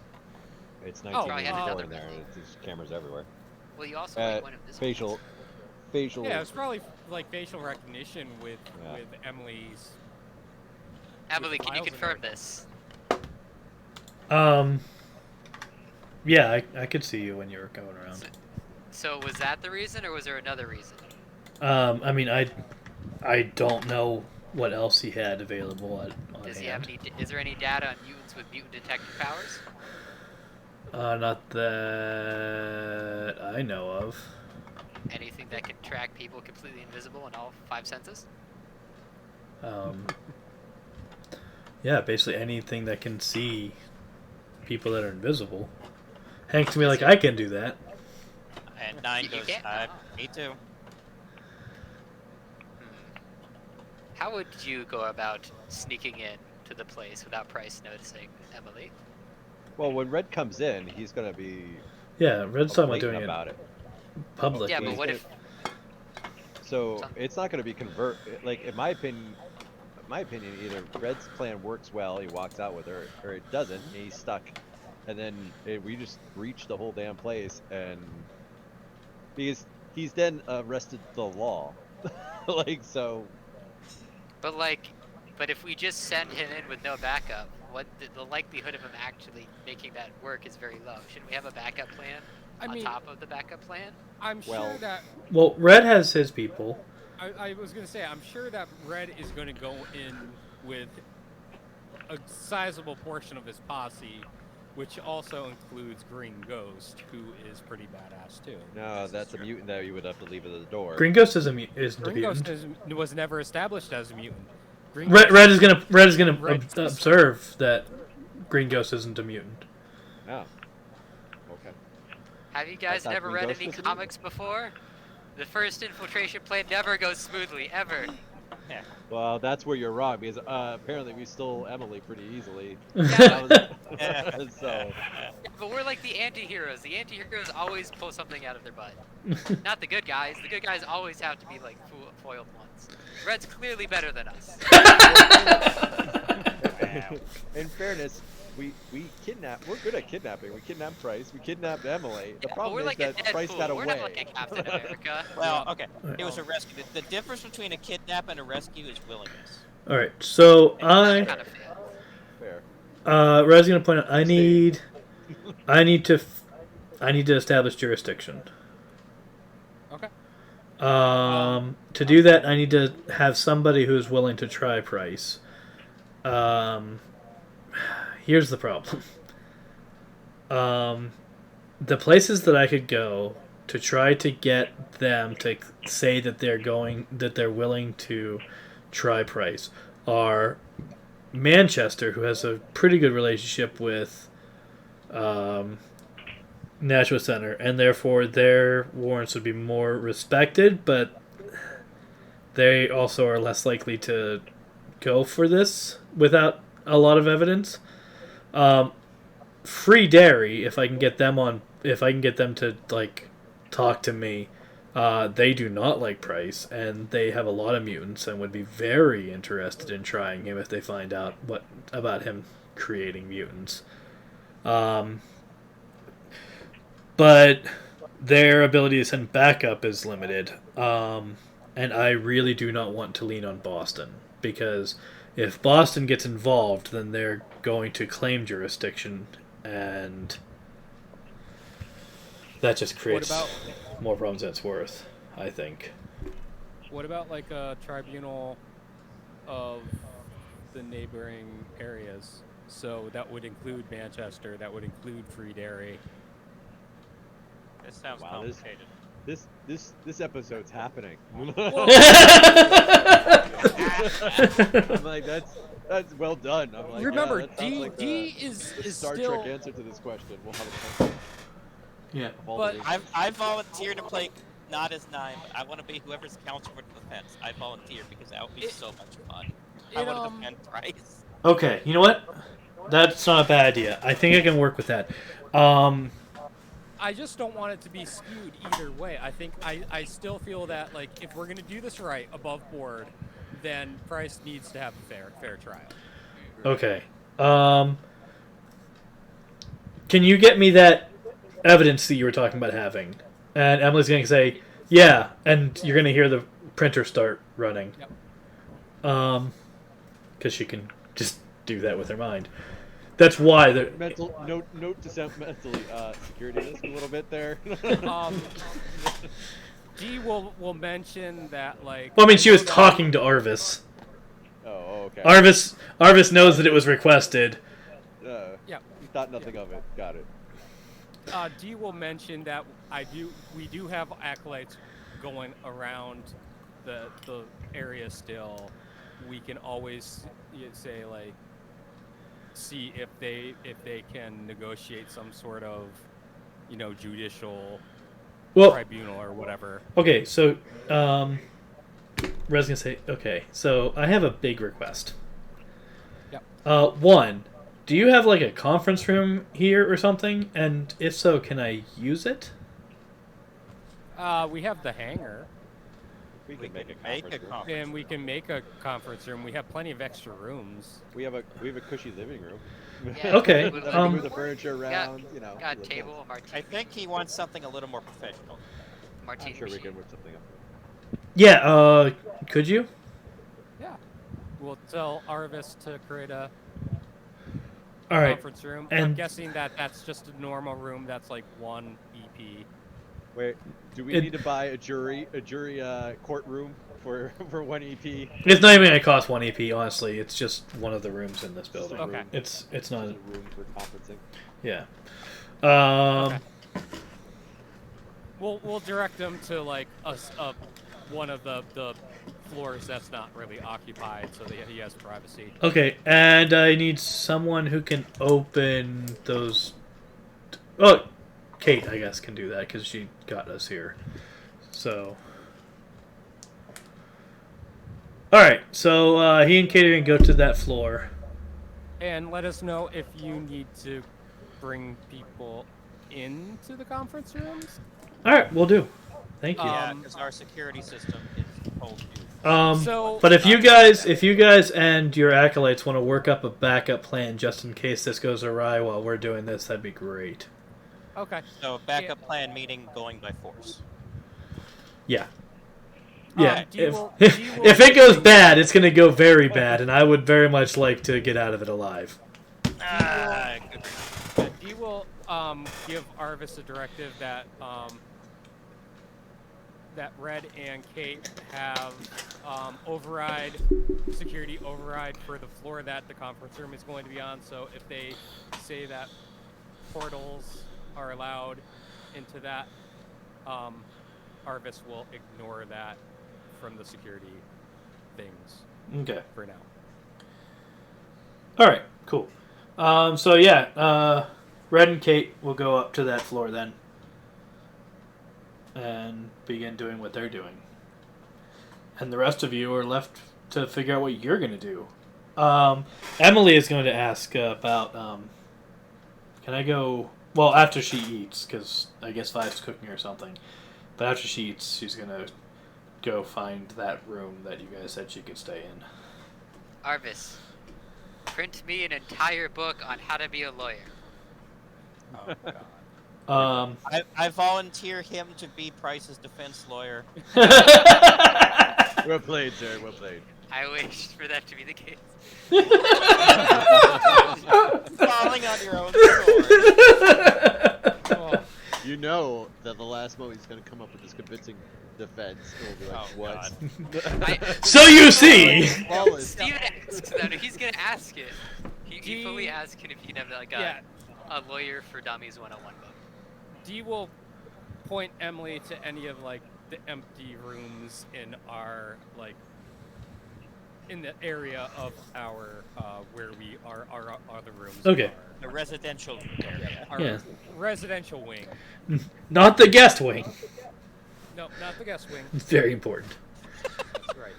[SPEAKER 4] It's
[SPEAKER 5] probably
[SPEAKER 4] 1984
[SPEAKER 5] had another
[SPEAKER 4] in there.
[SPEAKER 5] method.
[SPEAKER 4] There's cameras everywhere.
[SPEAKER 5] Well, you also like, went invisible.
[SPEAKER 4] Facial.
[SPEAKER 3] yeah, it was probably like facial recognition with
[SPEAKER 4] Yeah.
[SPEAKER 3] with Emily's.
[SPEAKER 5] Emily,
[SPEAKER 3] with
[SPEAKER 5] can you
[SPEAKER 3] files and
[SPEAKER 5] confirm
[SPEAKER 3] everything.
[SPEAKER 5] this?
[SPEAKER 1] Yeah, I could see you when you were going around.
[SPEAKER 5] So was that the reason, or was there another reason?
[SPEAKER 1] I mean, I don't know what else he had available on
[SPEAKER 5] Does he have
[SPEAKER 1] hand.
[SPEAKER 5] any? Is there any data on mutants with mutant detective powers?
[SPEAKER 1] Not that I know of.
[SPEAKER 5] Anything that can track people completely invisible in all 5 senses?
[SPEAKER 1] Yeah, basically anything that can see people that are invisible. Hank to me like I can do that.
[SPEAKER 2] And 9
[SPEAKER 5] You
[SPEAKER 2] goes,
[SPEAKER 5] can't?
[SPEAKER 2] me too.
[SPEAKER 5] How would you go about sneaking in to the place without Price noticing, Emily?
[SPEAKER 4] Well, when Red comes in, he's gonna be
[SPEAKER 1] Yeah, Red's talking about
[SPEAKER 4] blatant
[SPEAKER 1] doing
[SPEAKER 4] about
[SPEAKER 1] it
[SPEAKER 4] it.
[SPEAKER 1] publicly.
[SPEAKER 5] Yeah, but what if?
[SPEAKER 4] So it's not gonna be like in my opinion. Either Red's plan works well, he walks out with her, or it doesn't, and he's stuck. And then we just breach the whole damn place, and because he's then arrested the law, like so.
[SPEAKER 5] But if we just send him in with no backup, the likelihood of him actually making that work is very low. Shouldn't we have a backup plan on top of the backup plan?
[SPEAKER 3] I'm
[SPEAKER 4] Well-
[SPEAKER 3] sure that
[SPEAKER 1] Well, Red has his people.
[SPEAKER 3] I was gonna say I'm sure that Red is gonna go in with a sizable portion of his posse, which also includes Green Ghost, who is pretty badass too.
[SPEAKER 4] No, that's a mutant that you would have to leave at the door.
[SPEAKER 1] Green Ghost isn't a
[SPEAKER 3] Green
[SPEAKER 1] mutant.
[SPEAKER 3] Ghost was never established as a mutant.
[SPEAKER 1] Red is gonna
[SPEAKER 3] Red-
[SPEAKER 1] observe that Green Ghost isn't a mutant.
[SPEAKER 4] Oh. Okay.
[SPEAKER 5] Have you guys
[SPEAKER 4] thought
[SPEAKER 5] never
[SPEAKER 4] Green
[SPEAKER 5] read
[SPEAKER 4] Ghost
[SPEAKER 5] any
[SPEAKER 4] was a mutant.
[SPEAKER 5] comics before? The first infiltration plan never goes smoothly, ever.
[SPEAKER 4] Well, that's where you're wrong because apparently we stole Emily pretty easily.
[SPEAKER 5] Yeah,
[SPEAKER 4] So
[SPEAKER 5] but we're like the anti-heroes. The anti-heroes always pull something out of their butt. Not the good guys. The good guys always have to be like foiled ones. Red's clearly better than us.
[SPEAKER 4] in fairness, we kidnap. We're good at kidnapping. We kidnapped Price. We kidnapped Emily. The
[SPEAKER 5] Yeah, but
[SPEAKER 4] problem
[SPEAKER 5] we're
[SPEAKER 4] is
[SPEAKER 5] like
[SPEAKER 4] that
[SPEAKER 5] a
[SPEAKER 4] Price
[SPEAKER 5] Deadpool.
[SPEAKER 4] got
[SPEAKER 5] We're
[SPEAKER 4] away.
[SPEAKER 5] not like a Captain America.
[SPEAKER 2] Well, okay. It was a rescue. The difference between a kidnap and a rescue is willingness.
[SPEAKER 1] All right, so
[SPEAKER 5] That kind of failed.
[SPEAKER 4] Fair.
[SPEAKER 1] Red's gonna point out I need to establish jurisdiction.
[SPEAKER 3] Okay.
[SPEAKER 1] To do that, I need to have somebody who is willing to try Price. Here's the problem. The places that I could go to try to get them to say that they're willing to try Price are Manchester, who has a pretty good relationship with Nashua Center, and therefore their warrants would be more respected, but they also are less likely to go for this without a lot of evidence. Free Dairy, if I can get them to like talk to me, they do not like Price, and they have a lot of mutants and would be very interested in trying him if they find out what about him creating mutants. But their ability to send backup is limited, and I really do not want to lean on Boston, because if Boston gets involved, then they're going to claim jurisdiction, and that just creates more problems than it's worth, I think.
[SPEAKER 3] What about like a tribunal of the neighboring areas? So that would include Manchester, that would include Free Dairy.
[SPEAKER 2] This sounds
[SPEAKER 4] Wow, this-
[SPEAKER 2] complicated.
[SPEAKER 4] This episode's happening. I'm
[SPEAKER 3] Well,
[SPEAKER 4] like that's well done. I'm like,
[SPEAKER 3] remember,
[SPEAKER 4] yeah, that sounds like
[SPEAKER 3] D
[SPEAKER 4] the
[SPEAKER 3] is
[SPEAKER 4] Star
[SPEAKER 3] still.
[SPEAKER 4] Trek answer to this question. We'll have a
[SPEAKER 1] Yeah.
[SPEAKER 4] of all
[SPEAKER 3] But
[SPEAKER 4] the-
[SPEAKER 2] I volunteer to play not as 9, but I want to be whoever's counsel for defense. I volunteer because that would be so much fun. I want to defend Price.
[SPEAKER 1] Okay, you know what? That's not a bad idea. I think I can work with that.
[SPEAKER 3] I just don't want it to be skewed either way. I think I still feel that like if we're gonna do this right above board, then Price needs to have a fair trial.
[SPEAKER 1] Okay. Can you get me that evidence that you were talking about having? And Emily's going to say, yeah, and you're going to hear the printer start running.
[SPEAKER 3] Yep.
[SPEAKER 1] Because she can just do that with her mind. That's why they're...
[SPEAKER 4] Mental note to sound mentally security risk a little bit there.
[SPEAKER 3] Dee will mention that like.
[SPEAKER 1] Well, I mean, she was talking to Arvis.
[SPEAKER 4] Oh, okay.
[SPEAKER 1] Arvis knows that it was requested.
[SPEAKER 3] Yeah.
[SPEAKER 4] You thought nothing of it. Got it.
[SPEAKER 3] Dee will mention that we do have acolytes going around the area still. We can always say like see if they can negotiate some sort of judicial tribunal or whatever.
[SPEAKER 1] Okay, so Red's gonna say, okay, so I have a big request.
[SPEAKER 3] Yep.
[SPEAKER 1] One, do you have like a conference room here or something? And if so, can I use it?
[SPEAKER 3] We have the hangar.
[SPEAKER 4] We can make a conference room.
[SPEAKER 3] And we can make a conference room. We have plenty of extra rooms.
[SPEAKER 4] We have a cushy living room.
[SPEAKER 5] Yeah,
[SPEAKER 1] Okay,
[SPEAKER 5] with
[SPEAKER 4] Move the furniture around.
[SPEAKER 5] got a table, a martini.
[SPEAKER 2] I think he wants something a little more professional.
[SPEAKER 5] Martini
[SPEAKER 4] I'm sure we
[SPEAKER 5] machine.
[SPEAKER 4] can whip something up.
[SPEAKER 1] Yeah, could you?
[SPEAKER 3] Yeah. We'll tell Arvis to create a
[SPEAKER 1] All right.
[SPEAKER 3] conference room.
[SPEAKER 1] And-
[SPEAKER 3] I'm guessing that's just a normal room that's like 1 EP.
[SPEAKER 4] Wait, do we need to buy a jury courtroom for 1 EP?
[SPEAKER 1] It's not even gonna cost 1 EP, honestly. It's just one of the rooms in this building.
[SPEAKER 3] Okay.
[SPEAKER 1] It's not.
[SPEAKER 4] A room for conferencing.
[SPEAKER 1] Yeah.
[SPEAKER 3] Okay. We'll direct them to like one of the floors that's not really occupied, so that he has privacy.
[SPEAKER 1] Okay, and I need someone who can open those. Oh, Kate, I guess, can do that because she got us here. So. All right, so he and Kate are gonna go to that floor.
[SPEAKER 3] And let us know if you need to bring people into the conference rooms.
[SPEAKER 1] All right, we'll do. Thank you.
[SPEAKER 2] Yeah, because our security system is told to.
[SPEAKER 1] But if you guys and your acolytes want to work up a backup plan just in case this goes awry while we're doing this, that'd be great.
[SPEAKER 3] Okay.
[SPEAKER 2] So backup plan meaning going by force.
[SPEAKER 1] Yeah. Yeah.
[SPEAKER 3] Dee will
[SPEAKER 1] If it goes bad, it's going to go very bad, and I would very much like to get out of it alive.
[SPEAKER 2] Good.
[SPEAKER 3] Dee will give Arvis a directive that that Red and Kate have security override for the floor that the conference room is going to be on. So if they say that portals are allowed into that, Arvis will ignore that from the security things
[SPEAKER 1] Okay.
[SPEAKER 3] for now.
[SPEAKER 1] All right. Cool. So yeah, Red and Kate will go up to that floor then, and begin doing what they're doing. And the rest of you are left to figure out what you're going to do. Emily is going to ask about, can I go, well, after she eats, because I guess Five's cooking or something. But after she eats, she's going to go find that room that you guys said she could stay in.
[SPEAKER 5] Arvis, print me an entire book on how to be a lawyer.
[SPEAKER 3] Oh, God.
[SPEAKER 2] I volunteer him to be Price's defense lawyer.
[SPEAKER 4] Well played, sir. Well played.
[SPEAKER 5] I wish for that to be the case.
[SPEAKER 2] Falling on your own sword.
[SPEAKER 3] Oh,
[SPEAKER 4] You know that the last moment he's going to come up with this convincing defense. And we'll be like,
[SPEAKER 2] Oh,
[SPEAKER 4] what?
[SPEAKER 1] So you see!
[SPEAKER 4] Flawless.
[SPEAKER 5] Steven asks that. He's gonna ask it. He fully asked if he'd have like a lawyer for dummies 101 book.
[SPEAKER 3] Dee will point Emily to any of like the empty rooms in our like in the area of our where we are our other rooms.
[SPEAKER 1] Okay.
[SPEAKER 3] Are.
[SPEAKER 2] The residential area.
[SPEAKER 3] Our
[SPEAKER 1] Yeah.
[SPEAKER 3] residential wing.
[SPEAKER 1] Not the guest wing.
[SPEAKER 3] No, not the guest wing.
[SPEAKER 1] Very important.
[SPEAKER 3] That's right.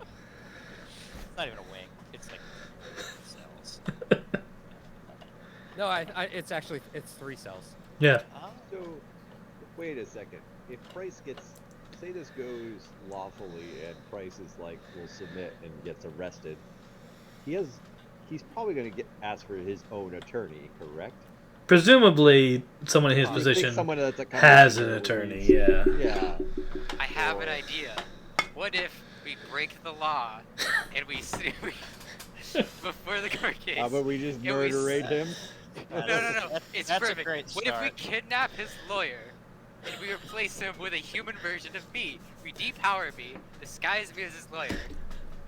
[SPEAKER 2] It's not even a wing. It's like cells.
[SPEAKER 3] No, it's actually 3 cells.
[SPEAKER 1] Yeah.
[SPEAKER 2] Oh.
[SPEAKER 4] So, wait a second. If Price gets, say this goes lawfully, and Price is like will submit and gets arrested, he's probably going to ask for his own attorney, correct?
[SPEAKER 1] Presumably, someone in his
[SPEAKER 4] You think
[SPEAKER 1] position
[SPEAKER 4] someone that's a
[SPEAKER 1] has an
[SPEAKER 4] commissioner would
[SPEAKER 1] attorney.
[SPEAKER 4] be-
[SPEAKER 1] Yeah.
[SPEAKER 4] Yeah.
[SPEAKER 5] I have an idea. What if we break the law and we sue before the court case?
[SPEAKER 4] How about we just
[SPEAKER 5] Yeah, we
[SPEAKER 4] murderate him?
[SPEAKER 5] No. It's
[SPEAKER 2] That's a
[SPEAKER 5] perfect.
[SPEAKER 2] great
[SPEAKER 5] What if we
[SPEAKER 2] start.
[SPEAKER 5] kidnap his lawyer and we replace him with a human version of me? We depower me, disguise me as his lawyer,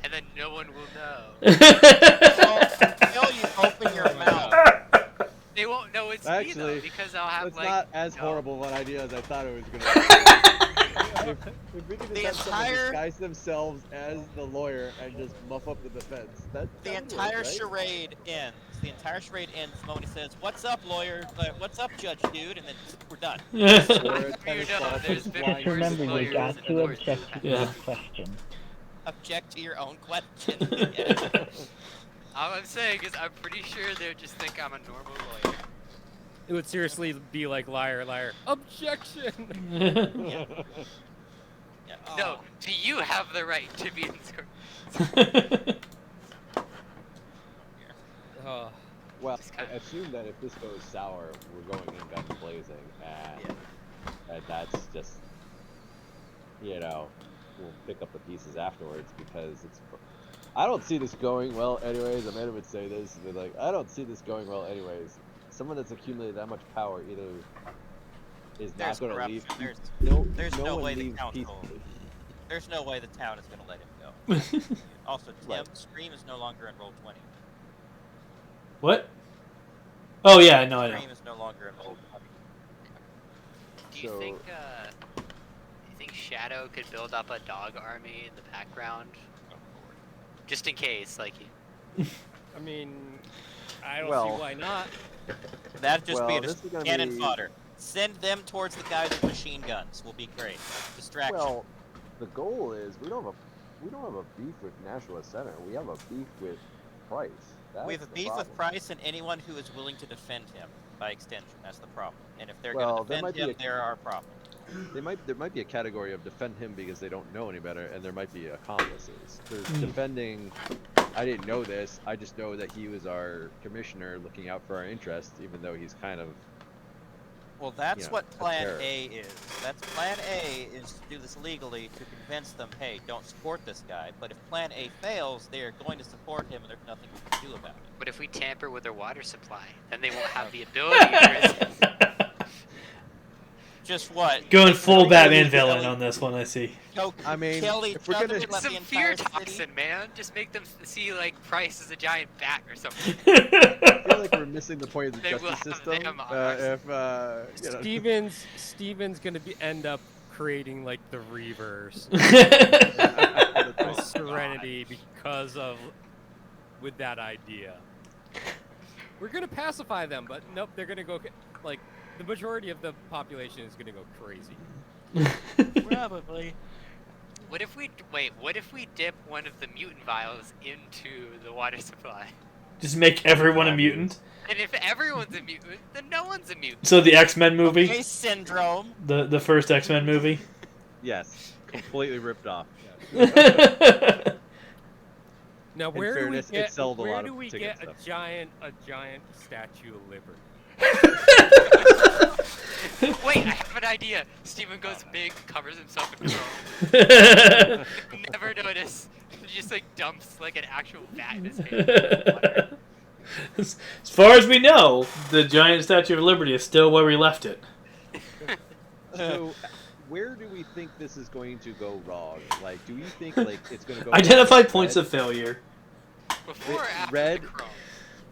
[SPEAKER 5] and then no one will know.
[SPEAKER 2] Until you open your mouth.
[SPEAKER 5] They won't know it's me though,
[SPEAKER 4] Actually,
[SPEAKER 5] because I'll have
[SPEAKER 4] That's
[SPEAKER 5] like.
[SPEAKER 4] not as
[SPEAKER 5] no.
[SPEAKER 4] horrible an idea as I thought it was going to be. If we could
[SPEAKER 2] The
[SPEAKER 4] just have someone
[SPEAKER 2] entire-
[SPEAKER 4] disguise themselves as the lawyer and just muff up the defense, that
[SPEAKER 2] The
[SPEAKER 4] would work,
[SPEAKER 2] entire
[SPEAKER 4] right?
[SPEAKER 2] charade ends. The entire charade ends the moment he says, "What's up, lawyer? What's up, judge, dude?" And then we're done.
[SPEAKER 4] Or a
[SPEAKER 5] You
[SPEAKER 4] tennis
[SPEAKER 5] know,
[SPEAKER 4] ball
[SPEAKER 5] there's
[SPEAKER 4] just
[SPEAKER 5] been
[SPEAKER 4] flying
[SPEAKER 6] Just
[SPEAKER 5] worse
[SPEAKER 6] remember, you
[SPEAKER 5] lawyers
[SPEAKER 6] got
[SPEAKER 5] in
[SPEAKER 6] to
[SPEAKER 5] the courts.
[SPEAKER 6] object to
[SPEAKER 1] Yeah.
[SPEAKER 6] your question.
[SPEAKER 2] Object to your own question. Yeah.
[SPEAKER 5] All I'm saying is I'm pretty sure they'll just think I'm a normal lawyer.
[SPEAKER 3] It would seriously be like liar, liar. Objection.
[SPEAKER 2] Yeah.
[SPEAKER 5] No, do you have the right to be in this court?
[SPEAKER 3] Oh,
[SPEAKER 4] Well,
[SPEAKER 5] Just
[SPEAKER 4] I
[SPEAKER 5] kinda-
[SPEAKER 4] assume that if this goes sour, we're going in guns blazing, and that's just, we'll pick up the pieces afterwards because it's. I don't see this going well, anyways. Amanda would say this, but like, I don't see this going well, anyways. Someone that's accumulated that much power either is
[SPEAKER 2] There's
[SPEAKER 4] not going to leave.
[SPEAKER 2] corruption. There's
[SPEAKER 4] no
[SPEAKER 2] no
[SPEAKER 4] one
[SPEAKER 2] way the
[SPEAKER 4] leaves
[SPEAKER 2] council.
[SPEAKER 4] peacefully.
[SPEAKER 2] There's no way the town is going to let him go. Also, Tim,
[SPEAKER 4] Right.
[SPEAKER 2] Scream is no longer in Roll 20.
[SPEAKER 1] What? Oh yeah, no, I know.
[SPEAKER 2] Scream is no longer in Roll 20.
[SPEAKER 5] Do you
[SPEAKER 4] So-
[SPEAKER 5] think Shadow could build up a dog army in the background? Just in case, like.
[SPEAKER 3] I mean, I don't
[SPEAKER 4] Well-
[SPEAKER 3] see why not.
[SPEAKER 2] That'd just be
[SPEAKER 4] Well,
[SPEAKER 2] a
[SPEAKER 4] this is gonna
[SPEAKER 2] cannon
[SPEAKER 4] be-
[SPEAKER 2] fodder. Send them towards the guys with machine guns. Will be great. Distraction.
[SPEAKER 4] Well, the goal is we don't have a beef with Nationalist Center. We have a beef with Price. That's
[SPEAKER 2] we have a
[SPEAKER 4] the
[SPEAKER 2] beef
[SPEAKER 4] problem.
[SPEAKER 2] with Price and anyone who is willing to defend him by extension. That's the problem. And if they're
[SPEAKER 4] Well,
[SPEAKER 2] going to
[SPEAKER 4] there
[SPEAKER 2] defend
[SPEAKER 4] might be
[SPEAKER 2] him,
[SPEAKER 4] a-
[SPEAKER 2] there are problems.
[SPEAKER 4] There might be a category of defend him because they don't know any better, and there might be accomplices. There's defending. I didn't know this. I just know that he was our commissioner, looking out for our interests, even though he's kind of.
[SPEAKER 2] Well, that's
[SPEAKER 4] Yeah,
[SPEAKER 2] what
[SPEAKER 4] that's
[SPEAKER 2] Plan
[SPEAKER 4] fair.
[SPEAKER 2] A is. That's Plan A is to do this legally to convince them, hey, don't support this guy. But if Plan A fails, they are going to support him, and there's nothing we can do about it.
[SPEAKER 5] But if we tamper with their water supply, then they won't have the ability to resist.
[SPEAKER 2] Just what?
[SPEAKER 1] Going
[SPEAKER 2] Make
[SPEAKER 1] full
[SPEAKER 2] Kelly-
[SPEAKER 1] Batman villain
[SPEAKER 2] Kelly-
[SPEAKER 1] on this one, I see.
[SPEAKER 4] I mean,
[SPEAKER 2] Kelly
[SPEAKER 4] if we're
[SPEAKER 2] Chugga
[SPEAKER 4] gonna-
[SPEAKER 2] would let
[SPEAKER 5] Some
[SPEAKER 2] the
[SPEAKER 5] fear
[SPEAKER 2] entire city-
[SPEAKER 5] toxin, man. Just make them see like Price as a giant bat or something.
[SPEAKER 4] I feel like we're missing the point of the
[SPEAKER 5] They will
[SPEAKER 4] justice
[SPEAKER 5] have
[SPEAKER 4] system.
[SPEAKER 5] them on our
[SPEAKER 4] If
[SPEAKER 3] Steven's gonna end up creating like the reverse
[SPEAKER 4] Oh,
[SPEAKER 3] of Serenity because of with that idea. We're gonna pacify them, but nope, they're gonna go like the majority of the population is gonna go crazy.
[SPEAKER 2] Probably.
[SPEAKER 5] What if we dip one of the mutant vials into the water supply?
[SPEAKER 1] Just make everyone a mutant.
[SPEAKER 5] And if everyone's a mutant, then no one's a mutant.
[SPEAKER 1] So the X-Men movie,
[SPEAKER 2] Okay, Syndrome.
[SPEAKER 1] the first X-Men movie.
[SPEAKER 4] yes, completely ripped off.
[SPEAKER 3] Now,
[SPEAKER 4] In
[SPEAKER 3] where
[SPEAKER 4] fairness,
[SPEAKER 3] do we
[SPEAKER 4] it
[SPEAKER 3] get
[SPEAKER 4] sold a
[SPEAKER 3] where
[SPEAKER 4] lot
[SPEAKER 3] do
[SPEAKER 4] of
[SPEAKER 3] we
[SPEAKER 4] ticket
[SPEAKER 3] get a
[SPEAKER 4] stuff.
[SPEAKER 3] giant Statue of Liberty?
[SPEAKER 5] Wait, I have an idea. Steven goes big, covers himself in chrome. Never notice. He just like dumps like an actual vat in his hand.
[SPEAKER 1] As far as we know, the giant Statue of Liberty is still where we left it.
[SPEAKER 4] So, where do we think this is going to go wrong? Like, do you think like it's going to go?
[SPEAKER 1] Identify
[SPEAKER 4] wrong with
[SPEAKER 1] points
[SPEAKER 4] Red?
[SPEAKER 1] of failure.
[SPEAKER 5] Before or after
[SPEAKER 4] Red-
[SPEAKER 5] the chrome?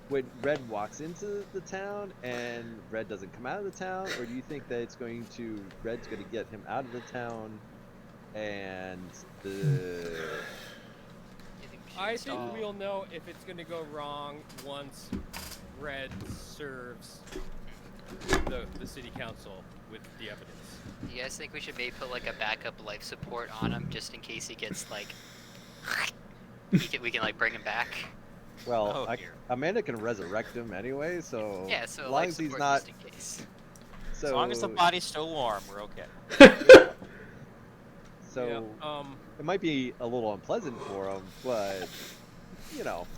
[SPEAKER 4] When Red walks into the town and Red doesn't come out of the town, or do you think that Red's going to get him out of the town, and the
[SPEAKER 3] I think we'll know if it's gonna go wrong once Red serves the city council with the evidence.
[SPEAKER 5] Do you guys think we should maybe put like a backup life support on him just in case he gets like we can like bring him back?
[SPEAKER 4] Well,
[SPEAKER 2] Oh, dear.
[SPEAKER 4] Amanda can resurrect him anyway, so
[SPEAKER 5] Yeah, so
[SPEAKER 4] as long
[SPEAKER 5] life
[SPEAKER 4] as he's
[SPEAKER 5] support
[SPEAKER 4] not,
[SPEAKER 5] just in case.
[SPEAKER 4] so
[SPEAKER 2] As long as the body's still warm, we're okay.
[SPEAKER 4] so
[SPEAKER 3] Yeah,
[SPEAKER 4] it might be a little unpleasant for him, but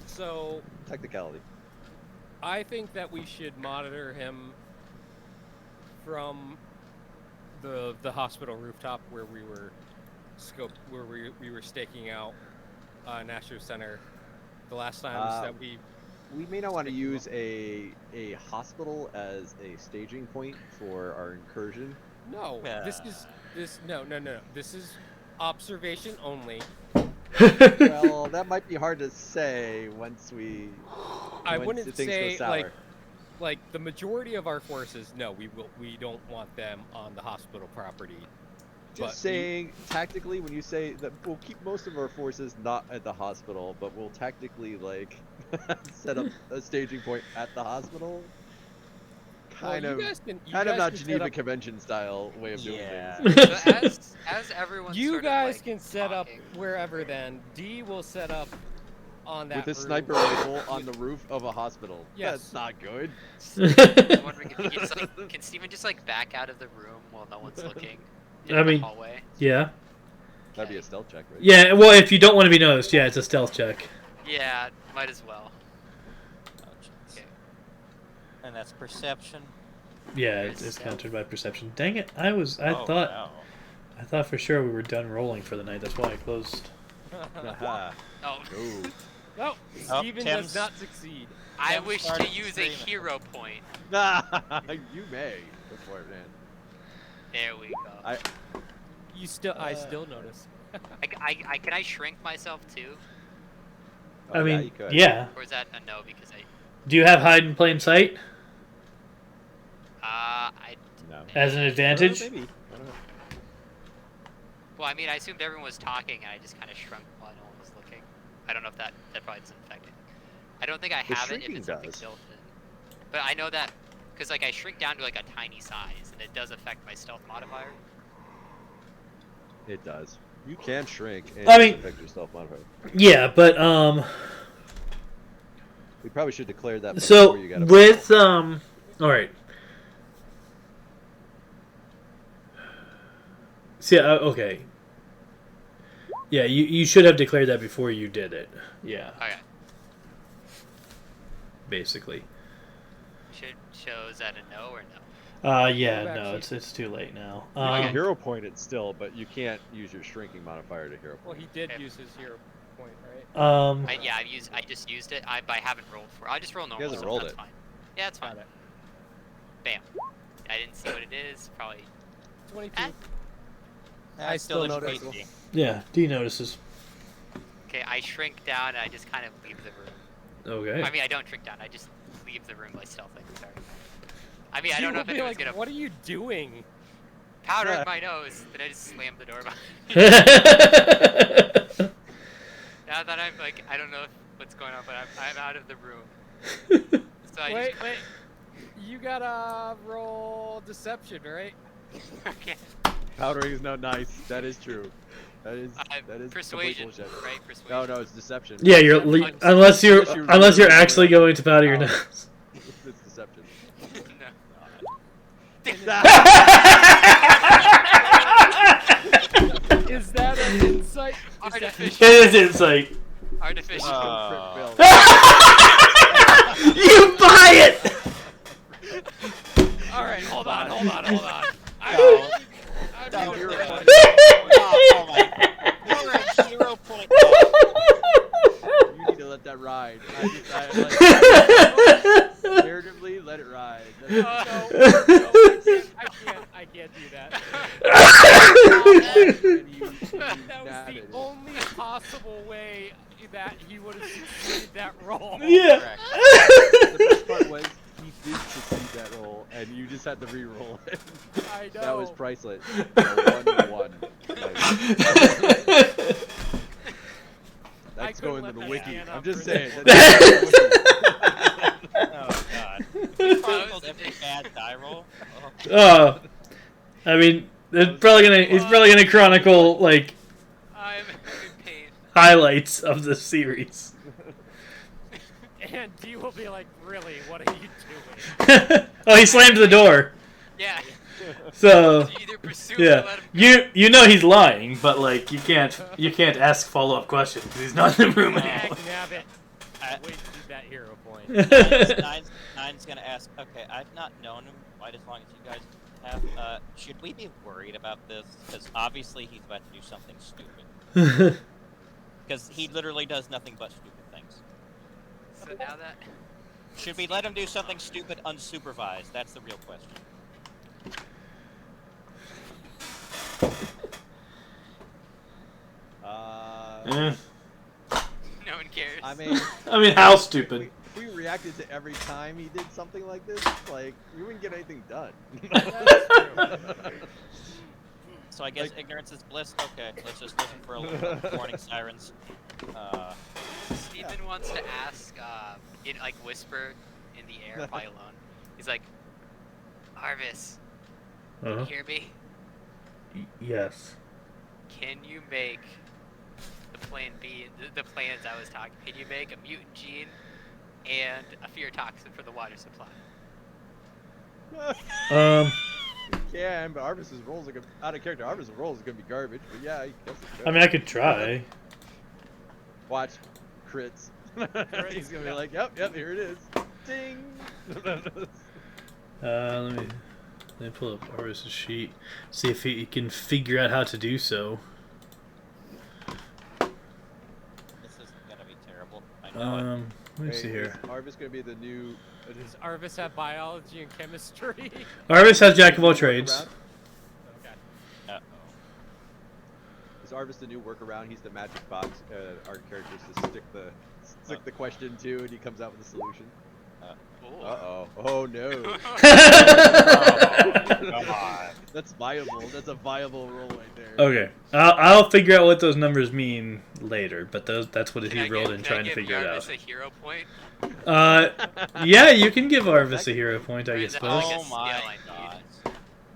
[SPEAKER 3] so
[SPEAKER 4] technicality.
[SPEAKER 3] I think that we should monitor him from the hospital rooftop where we were we were staking out National Center the last times that we.
[SPEAKER 4] We may not want to use a hospital as a staging point for our incursion.
[SPEAKER 3] No, no. This is observation only.
[SPEAKER 4] Well, that might be hard to say once we.
[SPEAKER 3] I
[SPEAKER 4] once
[SPEAKER 3] wouldn't
[SPEAKER 4] things go
[SPEAKER 3] say
[SPEAKER 4] sour.
[SPEAKER 3] like the majority of our forces. No, we don't want them on the hospital property. But
[SPEAKER 4] Just saying, tactically, when you say that we'll keep most of our forces not at the hospital, but we'll tactically set up a staging point at the hospital. Kind of not Geneva Convention style way of doing things.
[SPEAKER 5] So as everyone
[SPEAKER 3] You
[SPEAKER 5] sort of,
[SPEAKER 3] guys
[SPEAKER 5] like,
[SPEAKER 3] can set up
[SPEAKER 5] talking-
[SPEAKER 3] wherever. Then D will set up on that
[SPEAKER 4] With a
[SPEAKER 3] roof.
[SPEAKER 4] sniper rifle on the roof of a hospital.
[SPEAKER 3] Yes.
[SPEAKER 4] That's not good.
[SPEAKER 5] I was wondering if you could just, like, can Steven just like back out of the room while no one's looking? In
[SPEAKER 1] I
[SPEAKER 5] the
[SPEAKER 1] mean-
[SPEAKER 5] hallway.
[SPEAKER 1] Yeah.
[SPEAKER 4] That'd be a stealth check, right?
[SPEAKER 1] Yeah, well, if you don't want to be noticed, yeah, it's a stealth check.
[SPEAKER 5] Yeah, might as well.
[SPEAKER 2] Oh, jeez.
[SPEAKER 5] Okay.
[SPEAKER 2] And that's perception.
[SPEAKER 1] Yeah, it's countered by perception. Dang it! I
[SPEAKER 2] Oh,
[SPEAKER 1] thought for sure we were done rolling for the night. That's why I closed.
[SPEAKER 4] Aha.
[SPEAKER 5] Oh,
[SPEAKER 4] Ooh.
[SPEAKER 3] No,
[SPEAKER 2] Oh,
[SPEAKER 3] Steven
[SPEAKER 2] Tim's-
[SPEAKER 3] does not succeed.
[SPEAKER 5] I
[SPEAKER 2] Tim
[SPEAKER 5] wish to
[SPEAKER 2] started
[SPEAKER 5] use a
[SPEAKER 2] screaming.
[SPEAKER 5] hero point.
[SPEAKER 4] You may. Go for it, man.
[SPEAKER 5] There we go.
[SPEAKER 4] I
[SPEAKER 3] I still notice.
[SPEAKER 5] Can I shrink myself too?
[SPEAKER 1] I
[SPEAKER 4] yeah,
[SPEAKER 1] mean,
[SPEAKER 4] you could.
[SPEAKER 5] Or is that a no because
[SPEAKER 1] Do you have hide in plain sight
[SPEAKER 5] I
[SPEAKER 4] No.
[SPEAKER 1] as an advantage?
[SPEAKER 4] Maybe. I don't know.
[SPEAKER 5] well, I mean, I assumed everyone was talking and I just kind of shrunk while no one was looking. I don't know if that probably doesn't affect it. I don't think I
[SPEAKER 4] The
[SPEAKER 5] have it if
[SPEAKER 4] shrinking
[SPEAKER 5] it's something
[SPEAKER 4] does.
[SPEAKER 5] built in. But I know that because like I shrink down to like a tiny size and it does affect my stealth modifier.
[SPEAKER 4] It does. You can shrink and
[SPEAKER 1] I mean-
[SPEAKER 4] affect yourself modifier.
[SPEAKER 1] Yeah, but
[SPEAKER 4] We probably should declare that
[SPEAKER 1] so
[SPEAKER 4] before you got
[SPEAKER 1] with all right. See, okay. Yeah, you should have declared that before you did it. Yeah,
[SPEAKER 5] Okay.
[SPEAKER 1] basically.
[SPEAKER 5] Shows that a no or no?
[SPEAKER 1] Yeah,
[SPEAKER 3] You've
[SPEAKER 1] no,
[SPEAKER 3] actually-
[SPEAKER 1] it's too late now.
[SPEAKER 4] You can
[SPEAKER 5] Okay.
[SPEAKER 4] hero point it still, but you can't use your shrinking modifier to hero
[SPEAKER 3] Well,
[SPEAKER 4] point.
[SPEAKER 3] he did
[SPEAKER 5] Okay.
[SPEAKER 3] use his hero point, right?
[SPEAKER 5] I just used it. I haven't rolled for it. I just roll normal.
[SPEAKER 4] hasn't
[SPEAKER 5] so
[SPEAKER 4] rolled
[SPEAKER 5] that's
[SPEAKER 4] it.
[SPEAKER 5] fine. Yeah, that's fine.
[SPEAKER 3] Got it.
[SPEAKER 5] Bam. I didn't see what it is. Probably.
[SPEAKER 3] 22.
[SPEAKER 5] Ah.
[SPEAKER 2] I still
[SPEAKER 3] still
[SPEAKER 2] notice.
[SPEAKER 3] notice.
[SPEAKER 1] Yeah, D notices.
[SPEAKER 5] Okay, I shrink down and I just kind of leave the room.
[SPEAKER 1] Okay.
[SPEAKER 5] I mean, I don't shrink down. I just leave the room by stealthing. Sorry. I mean, I
[SPEAKER 3] You
[SPEAKER 5] don't know
[SPEAKER 3] will
[SPEAKER 5] if
[SPEAKER 3] be
[SPEAKER 5] anyone's
[SPEAKER 3] like,
[SPEAKER 5] gonna
[SPEAKER 3] what are you doing?
[SPEAKER 5] powder in my nose. Then I just slammed the door behind me. Now that I'm like, I don't know what's going on, but I'm out of the room. So I
[SPEAKER 3] Wait. You gotta roll deception, right?
[SPEAKER 5] just okay.
[SPEAKER 4] Powdering is not nice. That is true. That is
[SPEAKER 5] Persuasion,
[SPEAKER 4] complete bullshit.
[SPEAKER 5] right? Persuasion.
[SPEAKER 4] No, no, it's deception.
[SPEAKER 1] Yeah, unless you're actually going to powder your
[SPEAKER 4] Oh.
[SPEAKER 1] nose.
[SPEAKER 4] It's deception.
[SPEAKER 5] No.
[SPEAKER 3] Is that an insight?
[SPEAKER 5] Artificial.
[SPEAKER 1] It is insight.
[SPEAKER 5] Artificial.
[SPEAKER 1] You buy it.
[SPEAKER 3] All right, hold on.
[SPEAKER 2] No.
[SPEAKER 3] I'm
[SPEAKER 2] You're
[SPEAKER 3] gonna-
[SPEAKER 2] right. Oh my! You're a hero point.
[SPEAKER 4] You need to let that ride. Narratively, let it ride.
[SPEAKER 3] No, I can't do that. That was the only possible way that he would have succeeded that roll.
[SPEAKER 1] Yeah.
[SPEAKER 4] The best part was he did succeed that roll, and you just had to re-roll it.
[SPEAKER 3] I know.
[SPEAKER 4] That was priceless. 1-1.
[SPEAKER 3] I
[SPEAKER 4] That's
[SPEAKER 3] couldn't
[SPEAKER 4] going to
[SPEAKER 3] let
[SPEAKER 4] the
[SPEAKER 3] that
[SPEAKER 4] wiki.
[SPEAKER 3] stand
[SPEAKER 4] I'm
[SPEAKER 3] up
[SPEAKER 4] just
[SPEAKER 3] for
[SPEAKER 4] saying.
[SPEAKER 3] this.
[SPEAKER 4] That's going to the wiki.
[SPEAKER 2] Oh god.
[SPEAKER 5] That was
[SPEAKER 2] every bad die roll. Oh.
[SPEAKER 1] Oh, I mean, it's probably gonna. He's probably gonna chronicle like
[SPEAKER 5] I'm in pain.
[SPEAKER 1] highlights of the series.
[SPEAKER 3] And D will be like, really, what are you doing?
[SPEAKER 1] Oh, he slammed the door.
[SPEAKER 5] Yeah.
[SPEAKER 1] So
[SPEAKER 5] You either pursue him or
[SPEAKER 1] yeah,
[SPEAKER 5] let him go.
[SPEAKER 1] you know he's lying, but like you can't ask follow-up questions because he's not in the room
[SPEAKER 3] Dag
[SPEAKER 1] anymore.
[SPEAKER 3] nabbit.
[SPEAKER 2] I-
[SPEAKER 3] Wait to do that hero point.
[SPEAKER 2] Nine's gonna ask. Okay, I've not known him quite as long as you guys have. Should we be worried about this? Because obviously he's about to do something stupid. Because he literally does nothing but stupid things.
[SPEAKER 5] So now that
[SPEAKER 2] Should we let him do something stupid unsupervised? That's the real question.
[SPEAKER 1] Eh.
[SPEAKER 5] no one cares.
[SPEAKER 4] I mean,
[SPEAKER 1] I mean, how stupid?
[SPEAKER 4] if we reacted to every time he did something like this, like, we wouldn't get anything done.
[SPEAKER 2] So I guess ignorance is bliss. Okay, let's just listen for a little warning sirens.
[SPEAKER 5] Stephen wants to ask, in like whisper in the air, probably alone. He's like, Arvis, can you hear me?
[SPEAKER 1] Yes.
[SPEAKER 5] Can you make the plan B, the plans I was talking? Can you make a mutant gene and a fear toxin for the water supply?
[SPEAKER 4] Yeah, but Arvis's rolls are gonna, out of character. Arvis's rolls are gonna be garbage, but yeah, I guess it's good.
[SPEAKER 1] I mean, I could try.
[SPEAKER 4] Watch crits. He's gonna be like, yep, here it is. Ding.
[SPEAKER 1] Let me pull up Arvis's sheet, see if he can figure out how to do so.
[SPEAKER 2] This is gonna be terrible. I know it.
[SPEAKER 1] Let me see here.
[SPEAKER 4] Is Arvis gonna be the new?
[SPEAKER 3] Does Arvis have biology and chemistry?
[SPEAKER 1] Arvis has jack of all trades.
[SPEAKER 3] Okay.
[SPEAKER 2] Uh-oh.
[SPEAKER 4] Is Arvis the new workaround? He's the magic box. Our characters to stick the question to, and he comes out with a solution.
[SPEAKER 5] Ooh.
[SPEAKER 4] Oh no.
[SPEAKER 2] Come on.
[SPEAKER 4] That's viable. That's a viable roll right there.
[SPEAKER 1] Okay, I'll figure out what those numbers mean later, but that's what
[SPEAKER 5] Can
[SPEAKER 1] he
[SPEAKER 5] I
[SPEAKER 1] rolled
[SPEAKER 5] give-
[SPEAKER 1] in
[SPEAKER 5] can I
[SPEAKER 1] trying to
[SPEAKER 5] give
[SPEAKER 1] figure it
[SPEAKER 5] Jarvis
[SPEAKER 1] out.
[SPEAKER 5] a hero point?
[SPEAKER 1] Yeah, you can give Arvis a hero point,
[SPEAKER 5] Or
[SPEAKER 1] I
[SPEAKER 5] is
[SPEAKER 1] guess.
[SPEAKER 5] that like a
[SPEAKER 2] Oh my
[SPEAKER 5] skill I need?
[SPEAKER 2] god.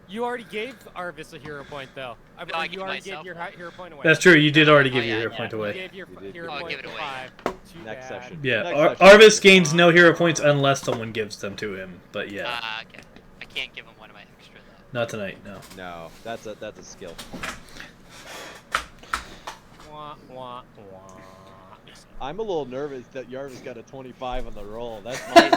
[SPEAKER 3] You already gave Arvis a hero point, though.
[SPEAKER 5] No, I
[SPEAKER 3] you
[SPEAKER 5] give
[SPEAKER 3] already
[SPEAKER 5] myself
[SPEAKER 3] gave your
[SPEAKER 5] one.
[SPEAKER 3] hero point away.
[SPEAKER 1] That's true. You did already
[SPEAKER 5] Oh,
[SPEAKER 1] give your
[SPEAKER 5] yeah,
[SPEAKER 1] hero
[SPEAKER 5] yeah.
[SPEAKER 1] point
[SPEAKER 3] You
[SPEAKER 1] away.
[SPEAKER 3] gave your
[SPEAKER 4] You did
[SPEAKER 3] hero
[SPEAKER 5] I'll
[SPEAKER 3] point
[SPEAKER 5] give it
[SPEAKER 3] to
[SPEAKER 5] away,
[SPEAKER 3] 5. Too
[SPEAKER 4] Next
[SPEAKER 3] bad.
[SPEAKER 4] session.
[SPEAKER 1] Yeah,
[SPEAKER 4] Next
[SPEAKER 1] Ar-
[SPEAKER 4] session.
[SPEAKER 1] Arvis gains no hero points unless someone gives them to him. But yeah,
[SPEAKER 5] Okay. I can't give him one of my extra though.
[SPEAKER 1] not tonight. No.
[SPEAKER 4] No, that's a skill.
[SPEAKER 3] Wah, wah, wah.
[SPEAKER 4] I'm a little nervous that Yarvis got a 25 on the roll. That's my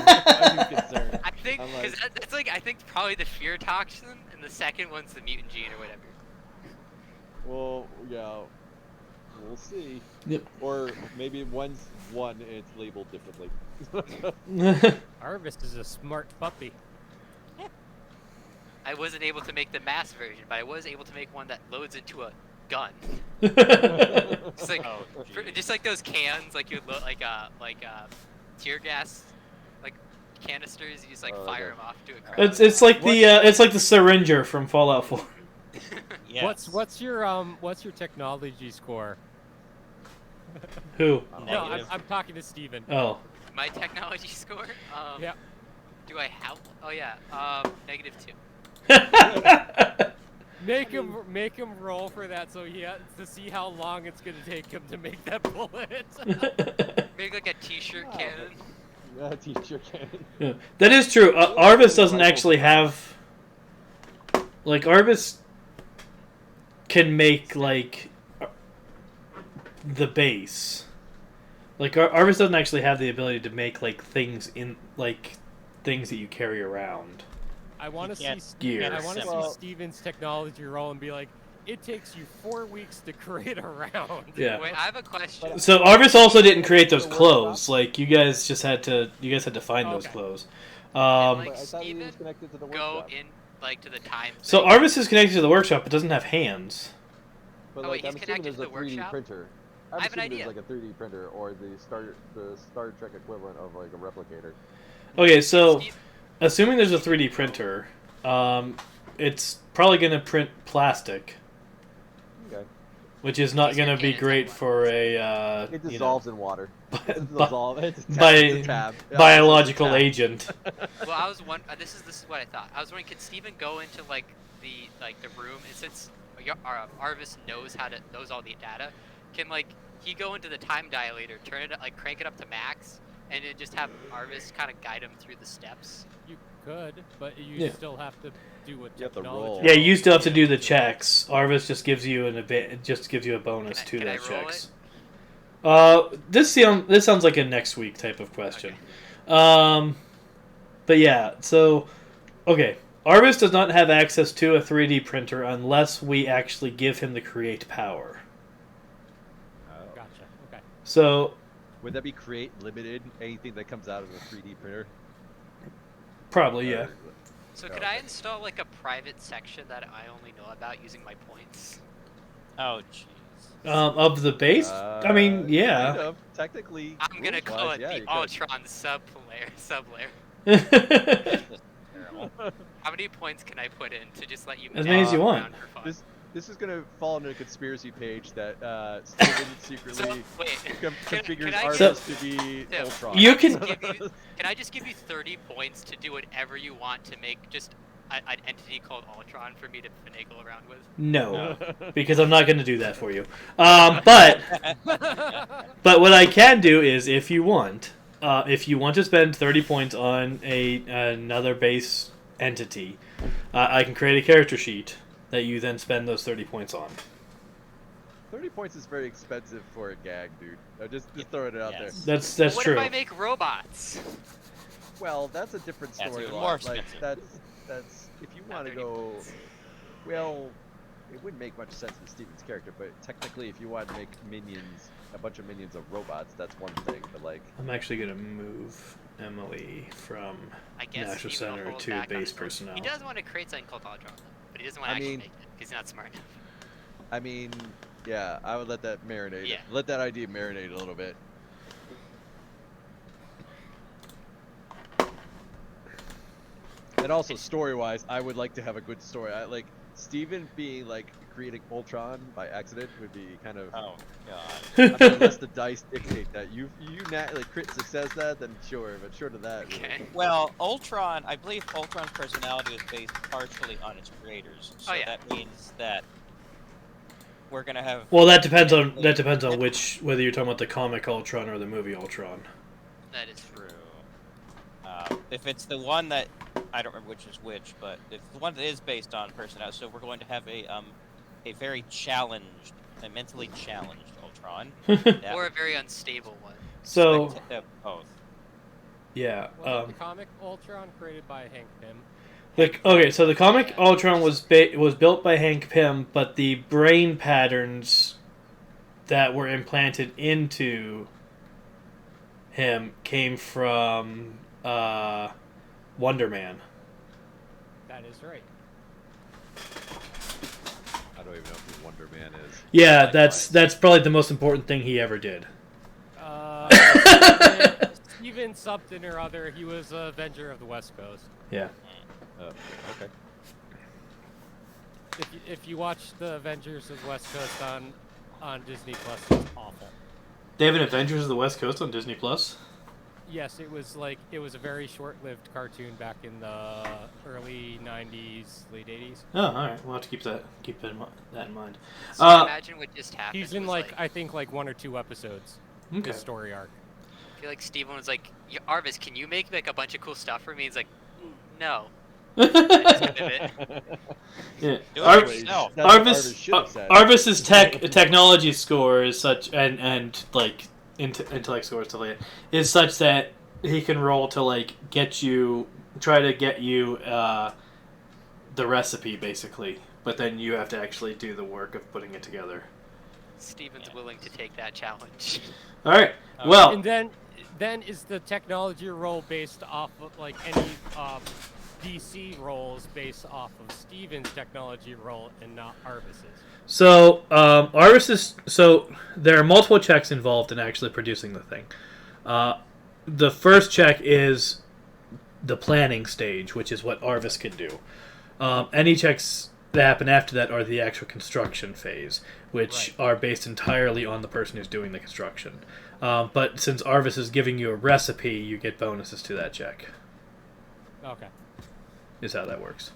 [SPEAKER 4] concern.
[SPEAKER 5] I think
[SPEAKER 4] I'm
[SPEAKER 5] because
[SPEAKER 4] like-
[SPEAKER 5] that's like I think probably the fear toxin, and the second one's the mutant gene or whatever.
[SPEAKER 4] Well, yeah, we'll see.
[SPEAKER 1] Yep.
[SPEAKER 4] Or maybe one's one and it's labeled differently.
[SPEAKER 3] Arvis is a smart puppy.
[SPEAKER 5] I wasn't able to make the mass version, but I was able to make one that loads into a gun. Just like,
[SPEAKER 2] Oh, geez.
[SPEAKER 5] just like those cans, like you load like tear gas, like canisters. You just like
[SPEAKER 4] Oh,
[SPEAKER 5] fire
[SPEAKER 4] okay.
[SPEAKER 5] them off to a crowd.
[SPEAKER 1] it's like the syringer from Fallout 4.
[SPEAKER 2] Yes.
[SPEAKER 3] What's your technology score?
[SPEAKER 1] Who?
[SPEAKER 3] No,
[SPEAKER 2] Negative.
[SPEAKER 3] I'm talking to Steven.
[SPEAKER 1] Oh.
[SPEAKER 5] My technology score?
[SPEAKER 3] Yeah.
[SPEAKER 5] Do I have? Oh yeah. -2.
[SPEAKER 3] Make him roll for that so he has to see how long it's gonna take him to make that bullet.
[SPEAKER 5] Make like a t-shirt
[SPEAKER 4] Oh,
[SPEAKER 5] cannon.
[SPEAKER 4] Yeah, teacher cannon.
[SPEAKER 1] Yeah. That is true. Arvis doesn't actually have. Like, Arvis can make, like, the base. Like, Arvis doesn't actually have the ability to make, like, things that you carry around.
[SPEAKER 3] I want to see.
[SPEAKER 2] can't-
[SPEAKER 1] Gear.
[SPEAKER 3] I want to
[SPEAKER 2] Well-
[SPEAKER 3] see Steven's technology roll and be like, it takes you 4 weeks to create a round.
[SPEAKER 1] Yeah.
[SPEAKER 5] Wait, I have a question.
[SPEAKER 1] So Arvis also didn't create those clothes. Like, you guys had to find those
[SPEAKER 3] Okay.
[SPEAKER 1] clothes.
[SPEAKER 5] Like,
[SPEAKER 4] But I thought he was
[SPEAKER 5] Steven,
[SPEAKER 4] connected to the
[SPEAKER 5] Go
[SPEAKER 4] workshop.
[SPEAKER 5] in like to the time.
[SPEAKER 1] So
[SPEAKER 5] thing.
[SPEAKER 1] Arvis is connected to the workshop, but doesn't have hands.
[SPEAKER 4] But
[SPEAKER 5] Oh,
[SPEAKER 4] like,
[SPEAKER 5] wait, he's
[SPEAKER 4] I'm assuming
[SPEAKER 5] connected
[SPEAKER 4] there's
[SPEAKER 5] to
[SPEAKER 4] a
[SPEAKER 5] the
[SPEAKER 4] 3D
[SPEAKER 5] workshop?
[SPEAKER 4] printer.
[SPEAKER 5] I have an
[SPEAKER 4] assuming
[SPEAKER 5] idea.
[SPEAKER 4] There's like a 3D printer or the Star Trek equivalent of like a replicator.
[SPEAKER 1] Okay, so
[SPEAKER 5] Steve-
[SPEAKER 1] assuming there's a 3D printer, it's probably going to print plastic,
[SPEAKER 4] Okay.
[SPEAKER 1] which is not
[SPEAKER 5] These are
[SPEAKER 1] going to be
[SPEAKER 5] cannons
[SPEAKER 1] great
[SPEAKER 5] and
[SPEAKER 1] for a
[SPEAKER 4] It
[SPEAKER 1] you know,
[SPEAKER 4] dissolves in water. It
[SPEAKER 1] bi-
[SPEAKER 4] dissolves. It's a tab.
[SPEAKER 1] bi-
[SPEAKER 4] It's a tab. Yeah,
[SPEAKER 1] biological
[SPEAKER 4] it's a tab.
[SPEAKER 1] agent.
[SPEAKER 5] Well, I was this is what I thought. I was wondering, could Steven go into the room, and since Arvis knows all the data, can he go into the time dilator, turn it crank it up to max, and then just have Arvis kind of guide him through the steps?
[SPEAKER 3] You could, but you
[SPEAKER 1] Yeah.
[SPEAKER 3] still have to do what
[SPEAKER 4] You have to
[SPEAKER 3] technology.
[SPEAKER 4] roll.
[SPEAKER 1] Yeah, you still have to do the
[SPEAKER 3] Yeah.
[SPEAKER 1] checks. Arvis just gives you a bonus to
[SPEAKER 5] Can I
[SPEAKER 1] those
[SPEAKER 5] roll
[SPEAKER 1] checks. This sounds like a next week type of question. But yeah, so okay. Arvis does not have access to a 3D printer unless we actually give him the create power.
[SPEAKER 4] Oh.
[SPEAKER 3] Gotcha. Okay.
[SPEAKER 1] So
[SPEAKER 4] Would that be create limited? Anything that comes out of a 3D printer?
[SPEAKER 1] probably yeah.
[SPEAKER 4] Or-
[SPEAKER 5] So could I install a private section that I only know about using my points?
[SPEAKER 2] Oh, jeez.
[SPEAKER 1] Of the base, I mean,
[SPEAKER 4] Kind
[SPEAKER 1] yeah.
[SPEAKER 4] of. Technically.
[SPEAKER 5] I'm gonna call
[SPEAKER 4] rules-wise,
[SPEAKER 5] it
[SPEAKER 4] yeah,
[SPEAKER 5] the
[SPEAKER 4] you could.
[SPEAKER 5] Ultron sublayer.
[SPEAKER 2] That's just terrible.
[SPEAKER 5] How many points can I put in to just let you?
[SPEAKER 1] As many as you
[SPEAKER 5] mess
[SPEAKER 1] want.
[SPEAKER 5] around for fun?
[SPEAKER 4] This is gonna fall into a conspiracy page that Steven secretly
[SPEAKER 5] So wait,
[SPEAKER 4] configures
[SPEAKER 5] I
[SPEAKER 4] Arvis to be
[SPEAKER 5] So,
[SPEAKER 4] Ultron.
[SPEAKER 1] You can-
[SPEAKER 5] Can I just give you 30 points to do whatever you want to make just an entity called Ultron for me to finagle around with?
[SPEAKER 1] No, because I'm not going to do that for you. But what I can do is, if you want to spend 30 points on another base entity, I can create a character sheet that you then spend those 30 points on.
[SPEAKER 4] 30 points is very expensive for a gag, dude. Just throwing it out
[SPEAKER 2] Yes.
[SPEAKER 1] That's
[SPEAKER 5] what
[SPEAKER 1] true.
[SPEAKER 5] if I make robots?
[SPEAKER 4] there. Well, that's a different
[SPEAKER 2] That's
[SPEAKER 4] storyline.
[SPEAKER 2] even more
[SPEAKER 4] Like
[SPEAKER 2] expensive.
[SPEAKER 4] that's if you
[SPEAKER 5] Not
[SPEAKER 4] want to
[SPEAKER 5] 30
[SPEAKER 4] go.
[SPEAKER 5] points.
[SPEAKER 4] Well, it wouldn't make much sense with Steven's character, but technically, if you want to make a bunch of minions of robots, that's one thing. But
[SPEAKER 1] I'm actually going to move Emily from
[SPEAKER 5] I guess
[SPEAKER 1] National
[SPEAKER 5] Steven will
[SPEAKER 1] Center
[SPEAKER 5] hold
[SPEAKER 1] to
[SPEAKER 5] back on
[SPEAKER 1] base
[SPEAKER 5] his own.
[SPEAKER 1] personnel.
[SPEAKER 5] He does want to create something called Ultron, but he doesn't want to
[SPEAKER 4] I
[SPEAKER 5] actually
[SPEAKER 4] mean-
[SPEAKER 5] make it because he's not smart enough.
[SPEAKER 4] I mean, yeah, I would let that marinate.
[SPEAKER 5] Yeah.
[SPEAKER 4] Let that idea marinate a little bit. And also, story-wise, I would like to have a good story. Like Steven being creating Ultron by accident would be kind of.
[SPEAKER 2] Oh, God.
[SPEAKER 4] I mean, unless the dice dictate that crit success that, then sure. But short of that, really.
[SPEAKER 5] Okay.
[SPEAKER 2] Well, Ultron, I believe Ultron's personality is based partially on its creators. So
[SPEAKER 5] Oh, yeah.
[SPEAKER 2] that means that we're going to have...
[SPEAKER 1] Well, that depends on whether you're talking about the comic Ultron or the movie Ultron.
[SPEAKER 5] That is
[SPEAKER 2] True. If it's the one that... I don't remember which is which, but it's the one that is based on personality. So we're going to have a very challenged, a mentally challenged Ultron. That
[SPEAKER 5] or a very unstable one.
[SPEAKER 1] So
[SPEAKER 2] both.
[SPEAKER 1] yeah.
[SPEAKER 3] Was the comic Ultron created by Hank Pym?
[SPEAKER 1] So the comic Ultron was built by Hank Pym, but the brain patterns that were implanted into him came from Wonder Man.
[SPEAKER 3] That is right.
[SPEAKER 4] I don't even know who Wonder Man is.
[SPEAKER 1] Yeah, that's probably the most important thing he ever did.
[SPEAKER 3] Steven something or other. He was a Avenger of the West Coast.
[SPEAKER 1] Yeah.
[SPEAKER 4] Okay.
[SPEAKER 3] If you watch the Avengers of the West Coast on Disney Plus, it's awful.
[SPEAKER 1] They have an Avengers of the West Coast on Disney Plus.
[SPEAKER 3] Yes, it was a very short-lived cartoon back in the early '90s, late '80s.
[SPEAKER 1] Oh, all right. We'll have to keep that in mind.
[SPEAKER 5] So imagine what just happened.
[SPEAKER 3] He's in
[SPEAKER 5] was,
[SPEAKER 3] I think one or two episodes.
[SPEAKER 1] Okay.
[SPEAKER 3] His story arc.
[SPEAKER 5] I feel like Steven was like, "Yeah, Arvis, can you make a bunch of cool stuff for me?" He's like, "No."
[SPEAKER 1] Yeah.
[SPEAKER 2] Do it
[SPEAKER 1] Ar-
[SPEAKER 2] yourself.
[SPEAKER 4] That's what Arvis should have said.
[SPEAKER 1] Arvis's technology score is such, and intellect score and stuff like that, is such that he can roll to try to get you the recipe basically, but then you have to actually do the work of putting it together.
[SPEAKER 5] Steven's willing to take that challenge.
[SPEAKER 1] All right.
[SPEAKER 2] Okay.
[SPEAKER 1] Well,
[SPEAKER 3] And then is the technology role based off of any DC roles based off of Steven's technology role and not Arvis's?
[SPEAKER 1] so so there are multiple checks involved in actually producing the thing. The first check is the planning stage, which is what Arvis can do. Any checks that happen after that are the actual construction phase, which
[SPEAKER 3] Right.
[SPEAKER 1] are based entirely on the person who's doing the construction. But since Arvis is giving you a recipe, you get bonuses to that check.
[SPEAKER 3] Okay.
[SPEAKER 1] Is how that works.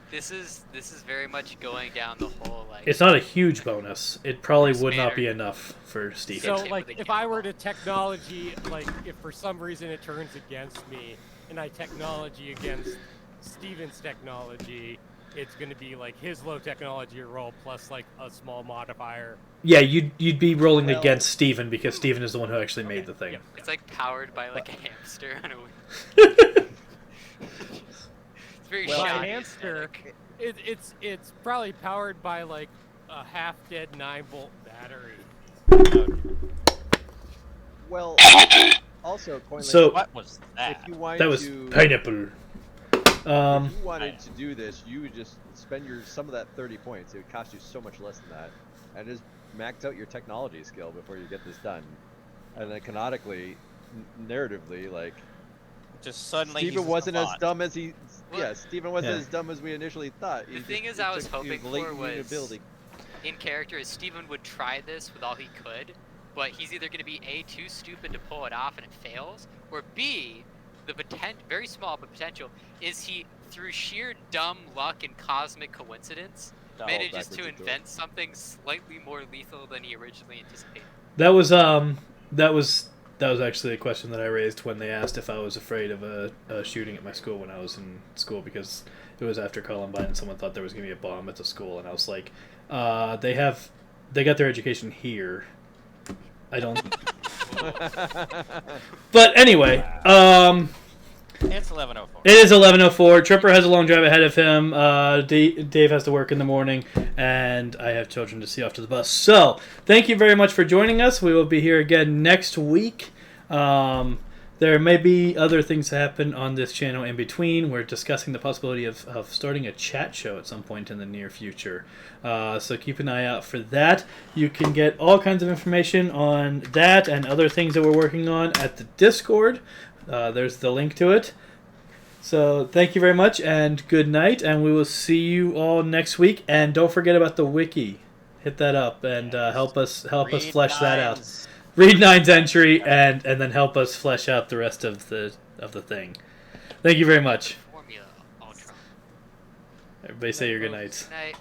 [SPEAKER 5] This is very much going down the whole like.
[SPEAKER 1] It's not a huge bonus. It probably
[SPEAKER 5] Bruce
[SPEAKER 1] would not
[SPEAKER 5] Banner.
[SPEAKER 1] be enough for Stephen.
[SPEAKER 3] So,
[SPEAKER 5] Hit with
[SPEAKER 3] like,
[SPEAKER 5] a
[SPEAKER 3] if I were
[SPEAKER 5] cannonball.
[SPEAKER 3] to technology, like, if for some reason it turns against me, and I technology against Steven's technology, it's going to be, like, his low technology roll plus, like, a small modifier.
[SPEAKER 1] Yeah, you'd be rolling
[SPEAKER 4] Well-
[SPEAKER 1] against Stephen because Stephen is the one who actually made the thing.
[SPEAKER 3] Yeah.
[SPEAKER 5] It's like powered by like a hamster on a wheel. It's very
[SPEAKER 4] Well,
[SPEAKER 3] By
[SPEAKER 5] shoddy
[SPEAKER 3] hamster,
[SPEAKER 5] aesthetic.
[SPEAKER 3] it's probably powered by, like, a half-dead 9-volt battery.
[SPEAKER 4] Well, also, Coinless,
[SPEAKER 1] So-
[SPEAKER 2] What was that?
[SPEAKER 4] if you wanted
[SPEAKER 1] That was
[SPEAKER 4] to,
[SPEAKER 1] pineapple.
[SPEAKER 4] if you wanted
[SPEAKER 2] I-
[SPEAKER 4] to do this, you would just spend some of that 30 points. It would cost you so much less than that, and just max out your technology skill before you get this done. And then canonically, narratively, like
[SPEAKER 2] Just suddenly
[SPEAKER 4] Steven
[SPEAKER 2] he's
[SPEAKER 4] wasn't as
[SPEAKER 2] savant.
[SPEAKER 4] dumb as he.
[SPEAKER 5] Well-
[SPEAKER 4] Yeah, Steven wasn't
[SPEAKER 1] Yeah.
[SPEAKER 4] as dumb as we initially thought.
[SPEAKER 5] The thing is, I was hoping for
[SPEAKER 4] latent
[SPEAKER 5] was
[SPEAKER 4] ability.
[SPEAKER 5] in character is Steven would try this with all he could, but he's either going to be A, too stupid to pull it off and it fails, or B, the very small but potential, is he, through sheer dumb luck and cosmic coincidence,
[SPEAKER 2] Double
[SPEAKER 5] manages to
[SPEAKER 4] backwards into it.
[SPEAKER 5] invent something slightly more lethal than he originally anticipated.
[SPEAKER 1] That was actually a question that I raised when they asked if I was afraid of a shooting at my school when I was in school, because it was after Columbine and someone thought there was going to be a bomb at the school, and I was like, they got their education here. I don't. But anyway,
[SPEAKER 2] It's 11:04.
[SPEAKER 1] it is 11:04. Tripper has a long drive ahead of him. Dave has to work in the morning, and I have children to see off to the bus. So, thank you very much for joining us. We will be here again next week. There may be other things that happen on this channel in between. We're discussing the possibility of starting a chat show at some point in the near future. So keep an eye out for that. You can get all kinds of information on that and other things that we're working on at the Discord. There's the link to it. So thank you very much and good night, and we will see you all next week. And don't forget about the wiki. Hit that up and help us
[SPEAKER 2] Read
[SPEAKER 1] flesh that out.
[SPEAKER 2] Nines.
[SPEAKER 1] Read 9's entry and then help us flesh out the rest of the thing. Thank you very much.
[SPEAKER 5] Formula Ultron.
[SPEAKER 1] Everybody say your good nights.
[SPEAKER 5] Good night.